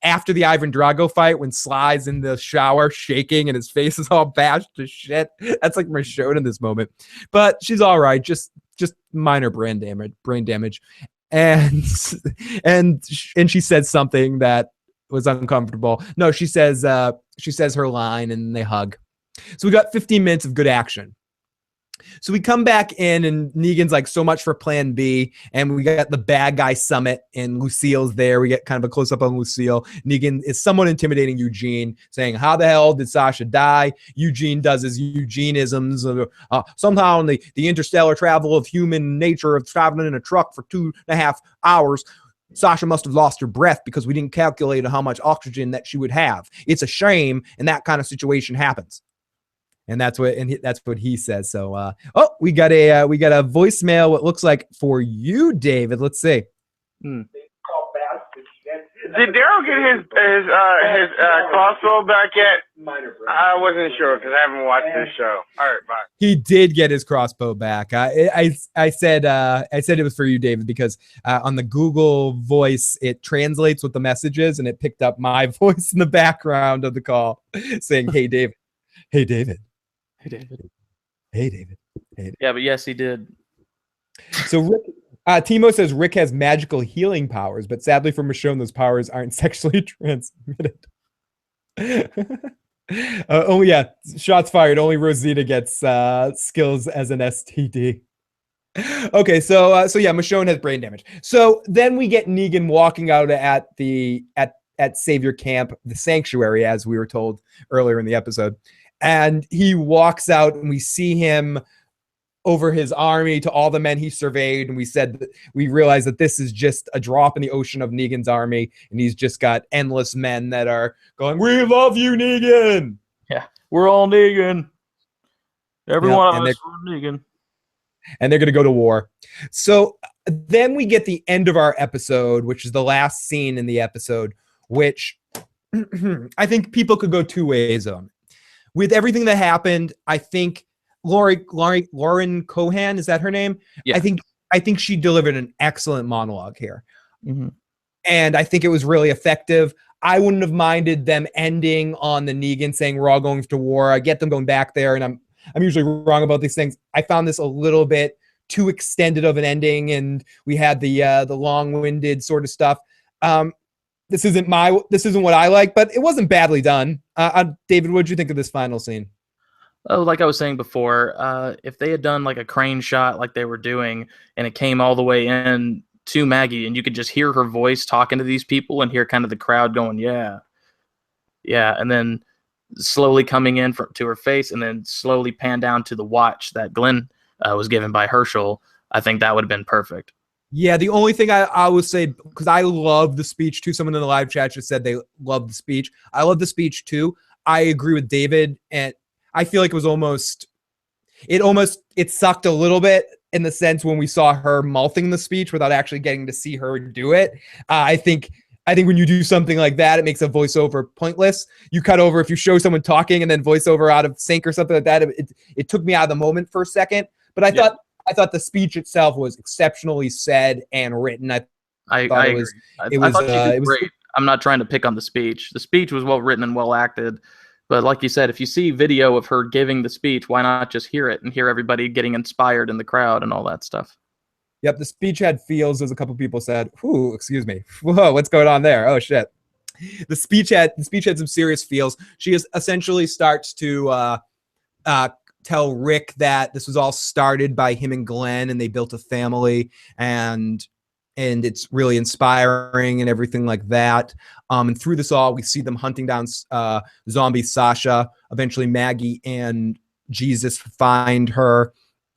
after the Ivan Drago fight, when Sly's in the shower shaking and his face is all bashed to shit, that's like Michonne in this moment. But she's all right, just minor brain damage, and she said something that was uncomfortable. No, she says her line, and they hug. So we got 15 minutes of good action. So we come back in, and Negan's like, so much for plan B. And we got the bad guy summit, and Lucille's there. We get kind of a close up on Lucille. Negan is somewhat intimidating Eugene, saying, how the hell did Sasha die? Eugene does his Eugeneisms. Somehow in the interstellar travel of human nature of traveling in a truck for 2.5 hours, Sasha must have lost her breath because we didn't calculate how much oxygen that she would have. It's a shame, and that kind of situation happens. And that's what he says. So, we got a voicemail. What looks like for you, David. Let's see. Did Daryl get his crossbow back yet? I wasn't sure because I haven't watched this show. All right, bye. He did get his crossbow back. I said it was for you, David, because on the Google Voice it translates what the message is, and it picked up my voice in the background of the call saying, "Hey, David. Hey, David. Hey, David. Hey, David. Hey, David." Yeah, but yes, he did. So Rick, Timo says Rick has magical healing powers, but sadly for Michonne, those powers aren't sexually transmitted. Shots fired. Only Rosita gets skills as an STD. Okay, so Michonne has brain damage. So then we get Negan walking out at Savior Camp, the sanctuary, as we were told earlier in the episode. And he walks out, and we see him over his army to all the men he surveyed. And we realized that this is just a drop in the ocean of Negan's army. And he's just got endless men that are going, "We love you, Negan." Yeah, we're all Negan. Every one of us is Negan. And they're going to go to war. So then we get the end of our episode, which is the last scene in the episode, which I think people could go two ways on. With everything that happened, I think Lauren Cohan, is that her name? Yeah. I think she delivered an excellent monologue here. Mm-hmm. And I think it was really effective. I wouldn't have minded them ending on the Negan saying we're all going to war. I get them going back there, and I'm usually wrong about these things. I found this a little bit too extended of an ending, and we had the long-winded sort of stuff. This isn't what I like, but it wasn't badly done. David, what did you think of this final scene? Oh, like I was saying before, if they had done like a crane shot like they were doing, and it came all the way in to Maggie, and you could just hear her voice talking to these people and hear kind of the crowd going, yeah, and then slowly coming in to her face, and then slowly pan down to the watch that Glenn was given by Herschel, I think that would have been perfect. Yeah, the only thing I would say, because I love the speech too. Someone in the live chat just said they love the speech. I love the speech too. I agree with David, and I feel like it sucked a little bit in the sense when we saw her mouthing the speech without actually getting to see her do it. I think when you do something like that, it makes a voiceover pointless. You cut over if you show someone talking and then voiceover out of sync or something like that. It took me out of the moment for a second, but I thought the speech itself was exceptionally said and written. I agree. It was great. I'm not trying to pick on the speech. The speech was well written and well acted. But like you said, if you see video of her giving the speech, why not just hear it and hear everybody getting inspired in the crowd and all that stuff? Yep, the speech had feels, as a couple people said. Ooh, excuse me. Whoa, what's going on there? Oh, shit. The speech had some serious feels. She essentially starts to tell Rick that this was all started by him and Glenn, and they built a family, and it's really inspiring and everything like that. And through this all, we see them hunting down zombie Sasha. Eventually, Maggie and Jesus find her,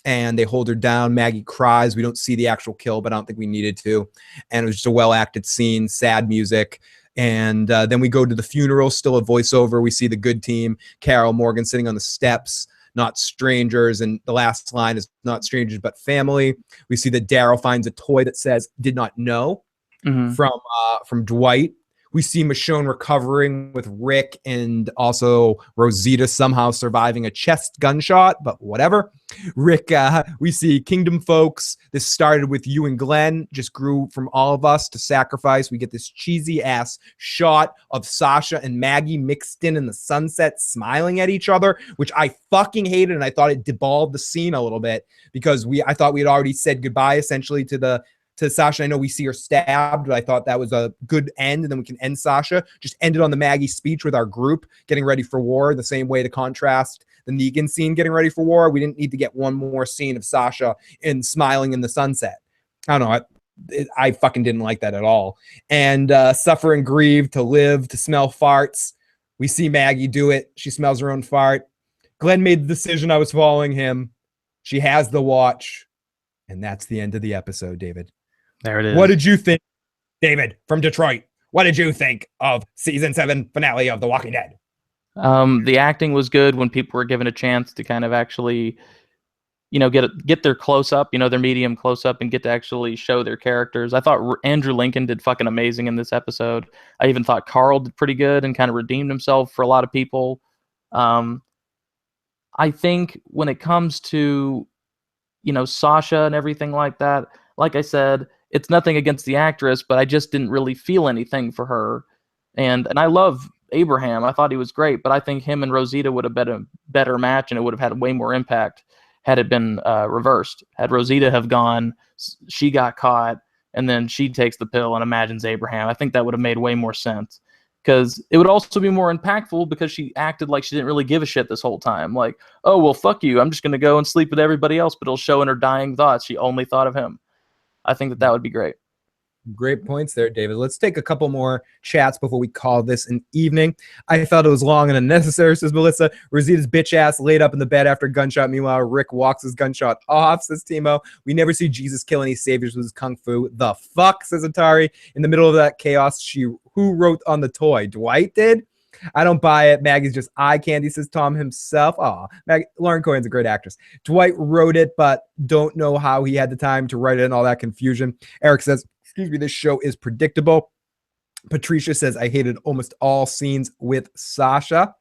and they hold her down. Maggie cries. We don't see the actual kill, but I don't think we needed to. And it was just a well-acted scene, sad music. And then we go to the funeral, still a voiceover. We see the good team, Carol Morgan sitting on the steps, not strangers. And the last line is not strangers, but family. We see that Daryl finds a toy that says, did not know, from Dwight. We see Michonne recovering with Rick, and also Rosita somehow surviving a chest gunshot, but whatever. Rick, we see Kingdom folks. This started with you and Glenn, just grew from all of us to sacrifice. We get this cheesy ass shot of Sasha and Maggie mixed in the sunset, smiling at each other, which I fucking hated, and I thought it deballed the scene a little bit because I thought we had already said goodbye essentially to Sasha. I know we see her stabbed, but I thought that was a good end, and then we can end Sasha. Just ended on the Maggie speech with our group getting ready for war, the same way to contrast the Negan scene getting ready for war. We didn't need to get one more scene of Sasha smiling in the sunset. I don't know. I fucking didn't like that at all. And suffer and grieve, to live, to smell farts. We see Maggie do it. She smells her own fart. Glenn made the decision. I was following him. She has the watch. And that's the end of the episode, David. There it is. What did you think, David, from Detroit? What did you think of season 7 finale of The Walking Dead? The acting was good when people were given a chance to kind of actually, get their close up, their medium close up, and get to actually show their characters. I thought Andrew Lincoln did fucking amazing in this episode. I even thought Carl did pretty good and kind of redeemed himself for a lot of people. I think when it comes to, Sasha and everything like that, like I said, it's nothing against the actress, but I just didn't really feel anything for her. And I love Abraham. I thought he was great, but I think him and Rosita would have been a better match, and it would have had way more impact had it been reversed. Had Rosita have gone, she got caught, and then she takes the pill and imagines Abraham. I think that would have made way more sense, because it would also be more impactful because she acted like she didn't really give a shit this whole time. Like, oh, well, fuck you. I'm just going to go and sleep with everybody else, but it'll show in her dying thoughts she only thought of him. I think that would be great. Great points there, David. Let's take a couple more chats before we call this an evening. I felt it was long and unnecessary, says Melissa. Rosita's bitch ass laid up in the bed after a gunshot. Meanwhile, Rick walks his gunshot off, says Timo. We never see Jesus kill any saviors with his kung fu. The fuck, says Atari. In the middle of that chaos, who wrote on the toy? Dwight did? I don't buy it. Maggie's just eye candy, says Tom himself. Oh, Lauren Cohen's a great actress. Dwight wrote it, but don't know how he had the time to write it and all that confusion. Eric says, excuse me, this show is predictable. Patricia says, I hated almost all scenes with Sasha.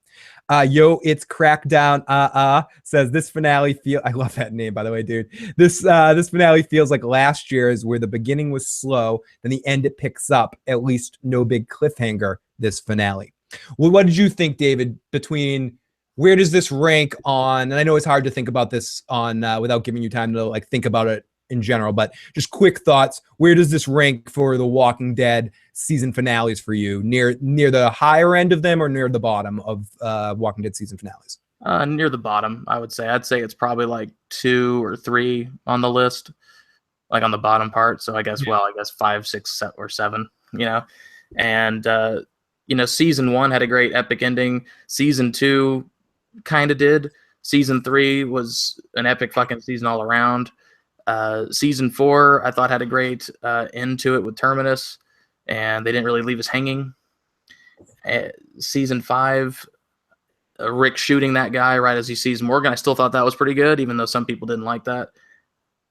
It's Crackdown. Says this finale I love that name, by the way, dude. This finale feels like last year's, where the beginning was slow, then the end it picks up. At least no big cliffhanger this finale. Well, what did you think, David, between where does this rank on, and I know it's hard to think about this on without giving you time to think about it in general, but just quick thoughts. Where does this rank for the Walking Dead season finales for you? Near the higher end of them or near the bottom of Walking Dead season finales? Near the bottom, I would say. I'd say it's probably like 2 or 3 on the list, like on the bottom part. So I guess 5, 6, or 7, and season 1 had a great epic ending. Season 2 kind of did. Season 3 was an epic fucking season all around. Season 4, I thought, had a great end to it with Terminus, and they didn't really leave us hanging. Season 5, Rick shooting that guy right as he sees Morgan, I still thought that was pretty good, even though some people didn't like that.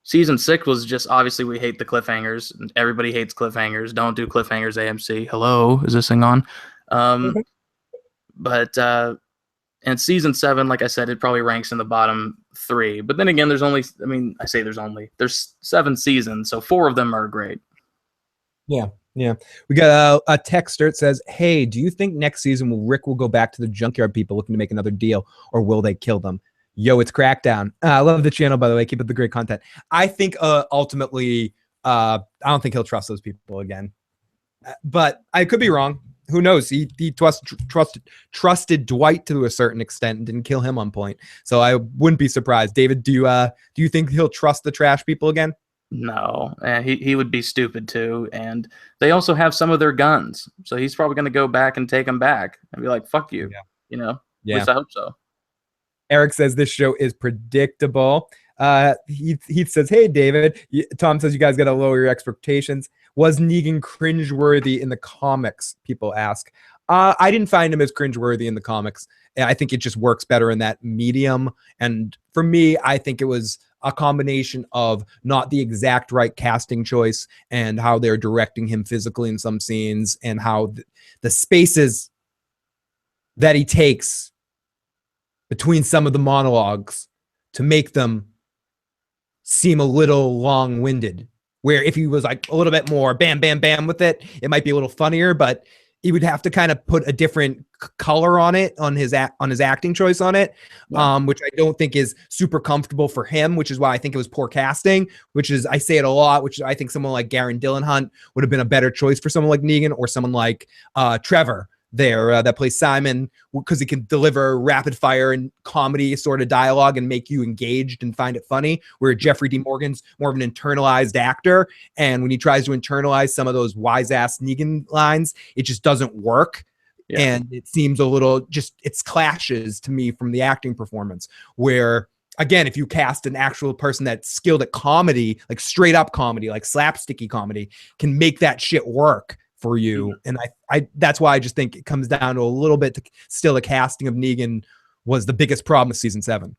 Season 6 was just, obviously, we hate the cliffhangers. Everybody hates cliffhangers. Don't do cliffhangers, AMC. Hello, is this thing on? And season 7, like I said, it probably ranks in the bottom 3. But then again, there's 7 seasons, so 4 of them are great. Yeah. We got a texter that says, hey, do you think next season Rick will go back to the junkyard people looking to make another deal, or will they kill them? It's Crackdown. I love the channel, by the way. Keep up the great content. I think ultimately, I don't think he'll trust those people again. But I could be wrong. who knows? He trusted Dwight to a certain extent and didn't kill him on point. So I wouldn't be surprised. David, do you think he'll trust the trash people again? No, he would be stupid too. And they also have some of their guns, so he's probably going to go back and take them back and be like, "Fuck you," you know. At least I hope so. Eric says this show is predictable. Heath says, "Hey, David." Tom says you guys got to lower your expectations. Was Negan cringeworthy in the comics? People ask. I didn't find him as cringeworthy in the comics. I think it just works better in that medium. And for me, I think it was a combination of not the exact right casting choice and how they're directing him physically in some scenes, and how the spaces that he takes between some of the monologues to make them seem a little long-winded, where if he was like a little bit more bam, bam, bam with it, it might be a little funnier, but he would have to kind of put a different color on it, on his acting choice on it, which I don't think is super comfortable for him, which is why I think it was poor casting, which is, I say it a lot, which I think someone like Garen Dillon would have been a better choice for someone like Negan, or someone like Trevor there that plays Simon, because he can deliver rapid fire and comedy sort of dialogue and make you engaged and find it funny, where Jeffrey D. Morgan's more of an internalized actor, and when he tries to internalize some of those wise ass Negan lines, it just doesn't work. And it seems a little it's clashes to me from the acting performance, where again, if you cast an actual person that's skilled at comedy, like straight up comedy, like slapsticky comedy, can make that shit work for you. And I that's why I just think it comes down to a little bit still the casting of Negan was the biggest problem with season 7.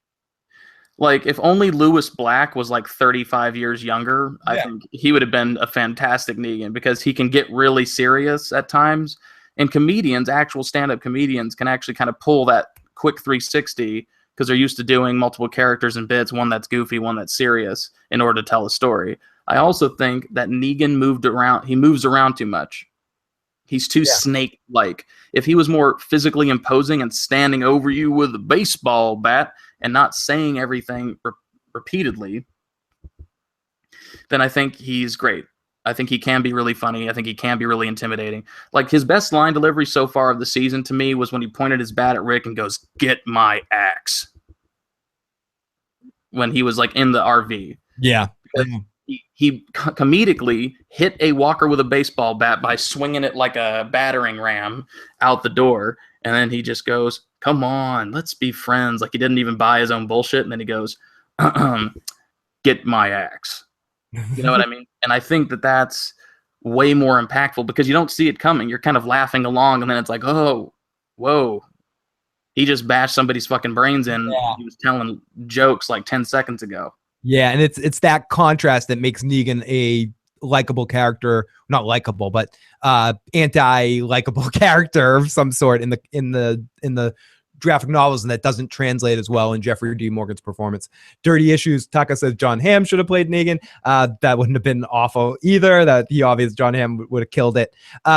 Like, if only Lewis Black was like 35 years younger, I think he would have been a fantastic Negan, because he can get really serious at times. And comedians, actual stand-up comedians, can actually kind of pull that quick 360, because they're used to doing multiple characters and bits, one that's goofy, one that's serious, in order to tell a story. I also think that Negan moves around too much. He's too snake-like. If he was more physically imposing and standing over you with a baseball bat and not saying everything repeatedly, then I think he's great. I think he can be really funny. I think he can be really intimidating. Like, his best line delivery so far of the season to me was when he pointed his bat at Rick and goes, "Get my axe." When he was like in the RV. Yeah. He comedically hit a walker with a baseball bat by swinging it like a battering ram out the door. And then he just goes, "Come on, let's be friends." Like, he didn't even buy his own bullshit. And then he goes, "Get my axe." You know what I mean? And I think that that's way more impactful, because you don't see it coming. You're kind of laughing along, and then it's like, oh, whoa. He just bashed somebody's fucking brains in. Yeah. He was telling jokes like 10 seconds ago. Yeah, and it's that contrast that makes Negan a likable character, not likable, but anti-likable character of some sort in the graphic novels, and that doesn't translate as well in Jeffrey D. Morgan's performance. Dirty Issues, Taka says John Hamm should have played Negan. That wouldn't have been awful either. John Hamm would have killed it.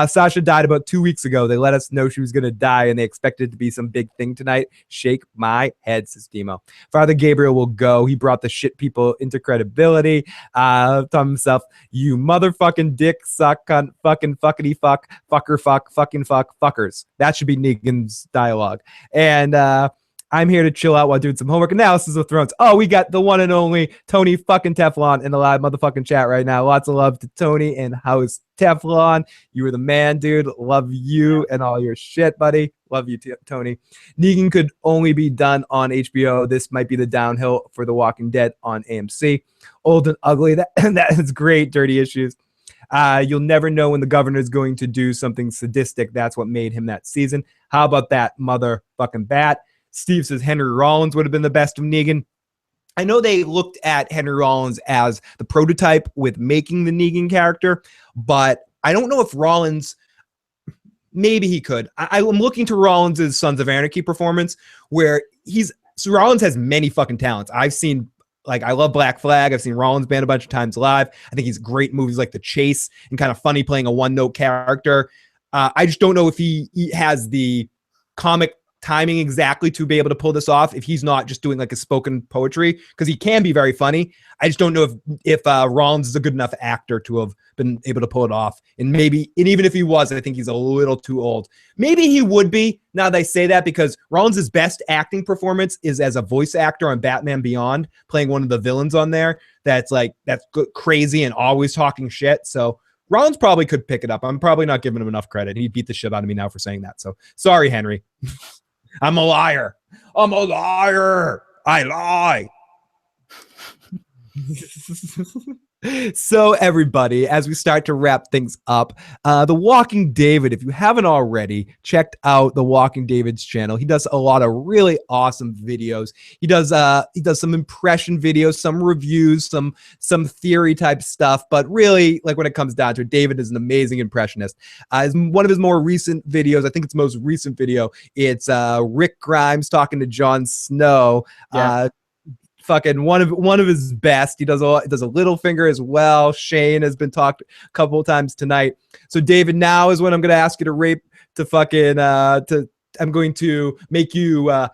Sasha died about 2 weeks ago. They let us know she was going to die, and they expected it to be some big thing tonight. Shake my head, says Demo. Father Gabriel will go. He brought the shit people into credibility. Tom himself, "You motherfucking dick suck, cunt, fucking fuckity fuck, fucker fuck, fucking fuck, fuckers." That should be Negan's dialogue. And I'm here to chill out while doing some homework. Analysis of Thrones. Oh, we got the one and only Tony fucking Teflon in the live motherfucking chat right now. Lots of love to Tony and House Teflon. You were the man, dude. Love you and all your shit, buddy. Love you, Tony. Negan could only be done on HBO. This might be the downhill for The Walking Dead on AMC. Old and ugly. That is great. Dirty Issues. You'll never know when the governor is going to do something sadistic. That's what made him that season. How about that motherfucking bat? Steve says Henry Rollins would have been the best of Negan. I know they looked at Henry Rollins as the prototype with making the Negan character, but I don't know if Rollins, maybe he could. I'm looking to Rollins' Sons of Anarchy performance, where Rollins has many fucking talents. I've seen, like, I love Black Flag. I've seen Rollins band a bunch of times live. I think he's great in movies like The Chase and kind of funny playing a one-note character. I just don't know if he has the comic timing exactly to be able to pull this off if he's not just doing like a spoken poetry, because he can be very funny. I just don't know if Rollins is a good enough actor to have been able to pull it off. And even if he was, I think he's a little too old. Maybe he would be, now that I say that, because Rollins' best acting performance is as a voice actor on Batman Beyond, playing one of the villains on there that's crazy and always talking shit. So Rollins probably could pick it up. I'm probably not giving him enough credit. He beat the shit out of me now for saying that. So sorry, Henry. I'm a liar. I'm a liar. I lie. So everybody, as we start to wrap things up, The Walking David, if you haven't already, checked out The Walking David's channel. He does a lot of really awesome videos. He does some impression videos, some reviews, some theory type stuff, but really, like when it comes down to it, David is an amazing impressionist. One of his more recent videos, I think it's most recent video, it's Rick Grimes talking to Jon Snow. Yeah. Fucking one of his best. He does a Littlefinger as well. Shane has been talked a couple of times tonight. So David, now is when I'm going to ask you I'm going to make you I'm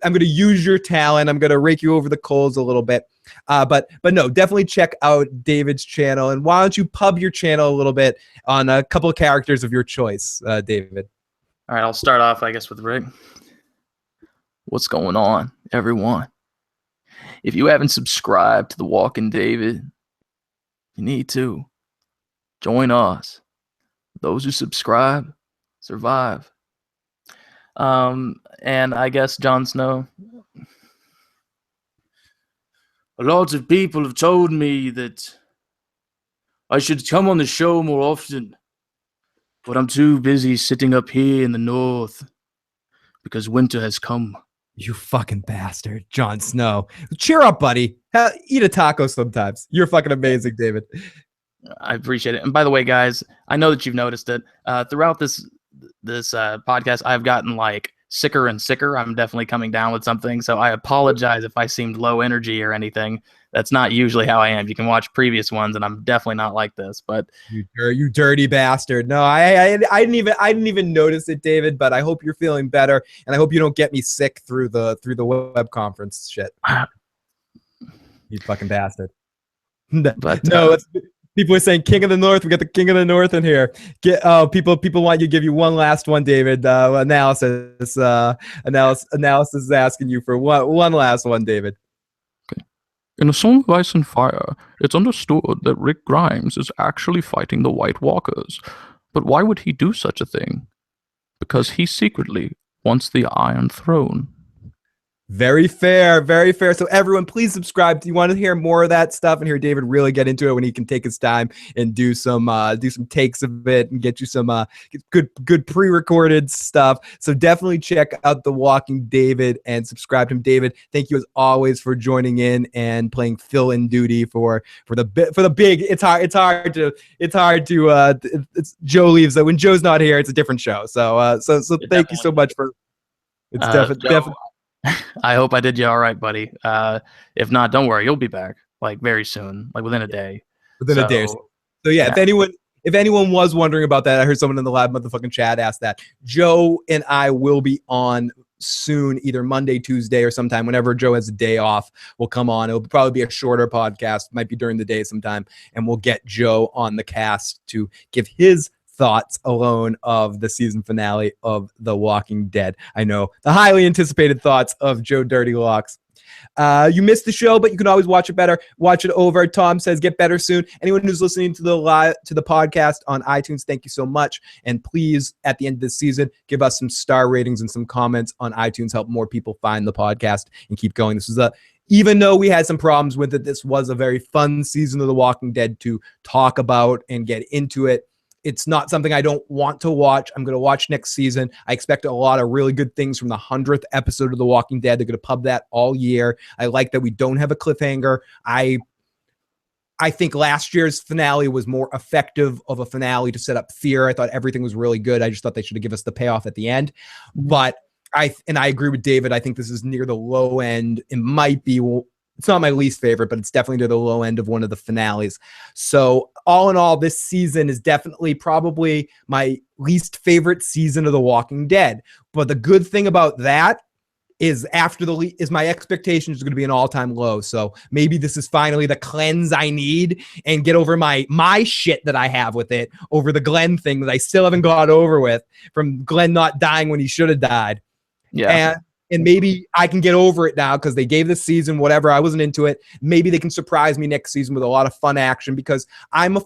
going to use your talent. I'm going to rake you over the coals a little bit. But no, definitely check out David's channel. And why don't you pub your channel a little bit on a couple of characters of your choice, David? All right, I'll start off, I guess, with Rick. What's going on, everyone? If you haven't subscribed to The Walking David, you need to. Join us. Those who subscribe, survive. And I guess Jon Snow. Lots of people have told me that I should come on the show more often, but I'm too busy sitting up here in the north because winter has come. You fucking bastard, Jon Snow. Cheer up, buddy. Eat a taco sometimes. You're fucking amazing, David. I appreciate it. And by the way, guys, I know that you've noticed it. Throughout this podcast, I've gotten like sicker and sicker. I'm definitely coming down with something. So I apologize if I seemed low energy or anything. That's not usually how I am. You can watch previous ones, and I'm definitely not like this. But you dirty bastard. No, I didn't even notice it, David. But I hope you're feeling better, and I hope you don't get me sick through the web conference shit. You fucking bastard. But no, people are saying King of the North. We got the King of the North in here. People want you to give you one last one, David. Analysis is asking you for one last one, David. In A Song of Ice and Fire, it's understood that Rick Grimes is actually fighting the White Walkers. But why would he do such a thing? Because he secretly wants the Iron Throne. Very fair, very fair. So everyone, please subscribe. Do you want to hear more of that stuff and hear David really get into it when he can take his time and do some takes of it and get you some good pre-recorded stuff? So definitely check out The Walking David and subscribe to him. David, thank you as always for joining in and playing Phil in duty for the big. It's hard to Joe leaves. When Joe's not here, it's a different show. So thank you so much for. It's definitely. I hope I did you all right, buddy. If not, don't worry, you'll be back like very soon, like within a day. Within a day. So yeah, if anyone was wondering about that, I heard someone in the live motherfucking chat ask that. Joe and I will be on soon, either Monday, Tuesday, or sometime whenever Joe has a day off. We'll come on. It'll probably be a shorter podcast, might be during the day sometime, and we'll get Joe on the cast to give his thoughts alone of the season finale of The Walking Dead. I know the highly anticipated thoughts of Joe Dirty Locks. You missed the show, but you can always watch it over. Tom says get better soon. Anyone who's listening to the podcast on iTunes, thank you so much. And please, at the end of this season, give us some star ratings and some comments on iTunes. Help more people find the podcast and keep going. Even though we had some problems with it, this was a very fun season of The Walking Dead to talk about and get into it. It's not something I don't want to watch. I'm going to watch next season. I expect a lot of really good things from the 100th episode of The Walking Dead. They're going to pub that all year. I like that we don't have a cliffhanger. I think last year's finale was more effective of a finale to set up fear. I thought everything was really good. I just thought they should have given us the payoff at the end. But I agree with David. I think this is near the low end. It might be it's not my least favorite, but it's definitely to the low end of one of the finales. So all in all, this season is definitely probably my least favorite season of The Walking Dead. But the good thing about that is my expectations are going to be an all-time low. So maybe this is finally the cleanse I need and get over my shit that I have with it over the Glenn thing that I still haven't got over with from Glenn not dying when he should have died. Yeah. And maybe I can get over it now because they gave this season whatever. I wasn't into it. Maybe they can surprise me next season with a lot of fun action because I'm a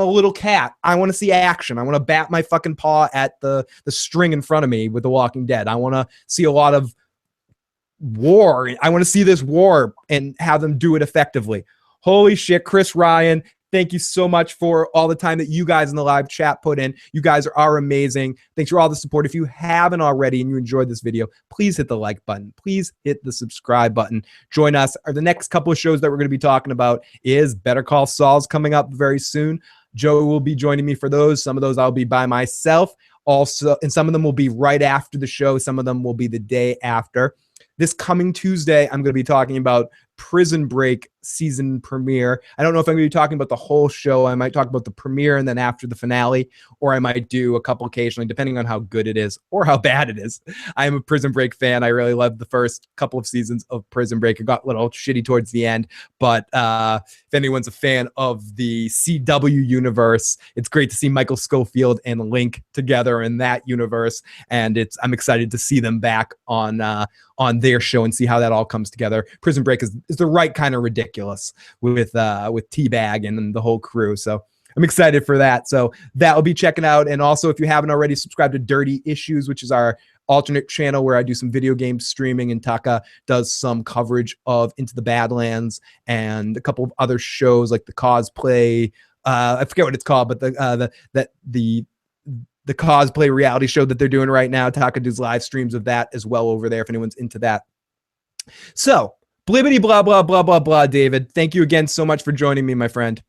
little cat. I want to see action. I want to bat my fucking paw at the string in front of me with The Walking Dead. I want to see a lot of war. I want to see this war and have them do it effectively. Holy shit, Chris Ryan. Thank you so much for all the time that you guys in the live chat put in. You guys are amazing. Thanks for all the support. If you haven't already and you enjoyed this video, please hit the like button. Please hit the subscribe button. Join us. The next couple of shows that we're going to be talking about is Better Call Saul's coming up very soon. Joe will be joining me for those. Some of those I'll be by myself. Also, and some of them will be right after the show. Some of them will be the day after. This coming Tuesday, I'm going to be talking about Prison Break season premiere. I don't know if I'm going to be talking about the whole show. I might talk about the premiere and then after the finale, or I might do a couple occasionally, depending on how good it is or how bad it is. I am a Prison Break fan. I really loved the first couple of seasons of Prison Break. It got a little shitty towards the end, but if anyone's a fan of the CW universe, it's great to see Michael Scofield and Link together in that universe, and I'm excited to see them back on their show and see how that all comes together. Prison Break is the right kind of ridiculous with T-Bag and the whole crew. So I'm excited for that. So that will be checking out. And also, if you haven't already, subscribed to Dirty Issues, which is our alternate channel where I do some video game streaming, and Taka does some coverage of Into the Badlands and a couple of other shows like the cosplay. I forget what it's called, but the cosplay reality show that they're doing right now. Taka does live streams of that as well over there if anyone's into that. So blibbity blah, blah, blah, blah, blah, David. Thank you again so much for joining me, my friend.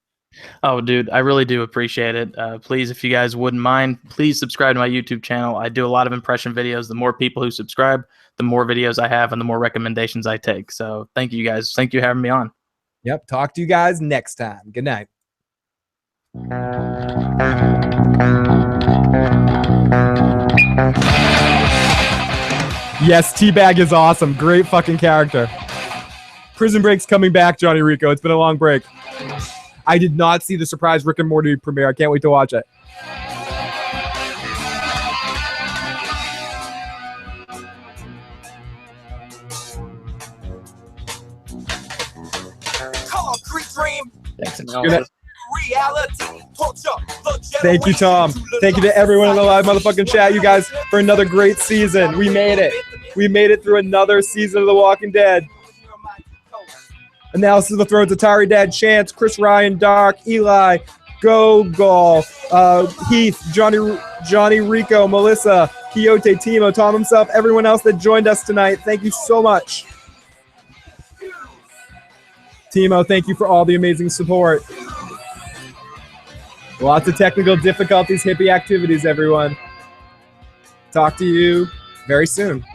Oh, dude, I really do appreciate it. Please, if you guys wouldn't mind, please subscribe to my YouTube channel. I do a lot of impression videos. The more people who subscribe, the more videos I have and the more recommendations I take. So thank you guys. Thank you for having me on. Yep. Talk to you guys next time. Good night. Yes, T-Bag is awesome. Great fucking character. Prison Break's coming back, Johnny Rico. It's been a long break. I did not see the surprise Rick and Morty premiere. I can't wait to watch it. Thank you, Tom. Thank you to everyone in the live motherfucking chat, you guys, for another great season. We made it. We made it through another season of The Walking Dead. Analysis of the Thrones, Atari Dad, Chance, Chris Ryan, Dark, Eli, Go Golf, Heath, Johnny Rico, Melissa, Quixote, Timo, Tom himself, everyone else that joined us tonight. Thank you so much. Timo, thank you for all the amazing support. Lots of technical difficulties, hippie activities, everyone. Talk to you very soon.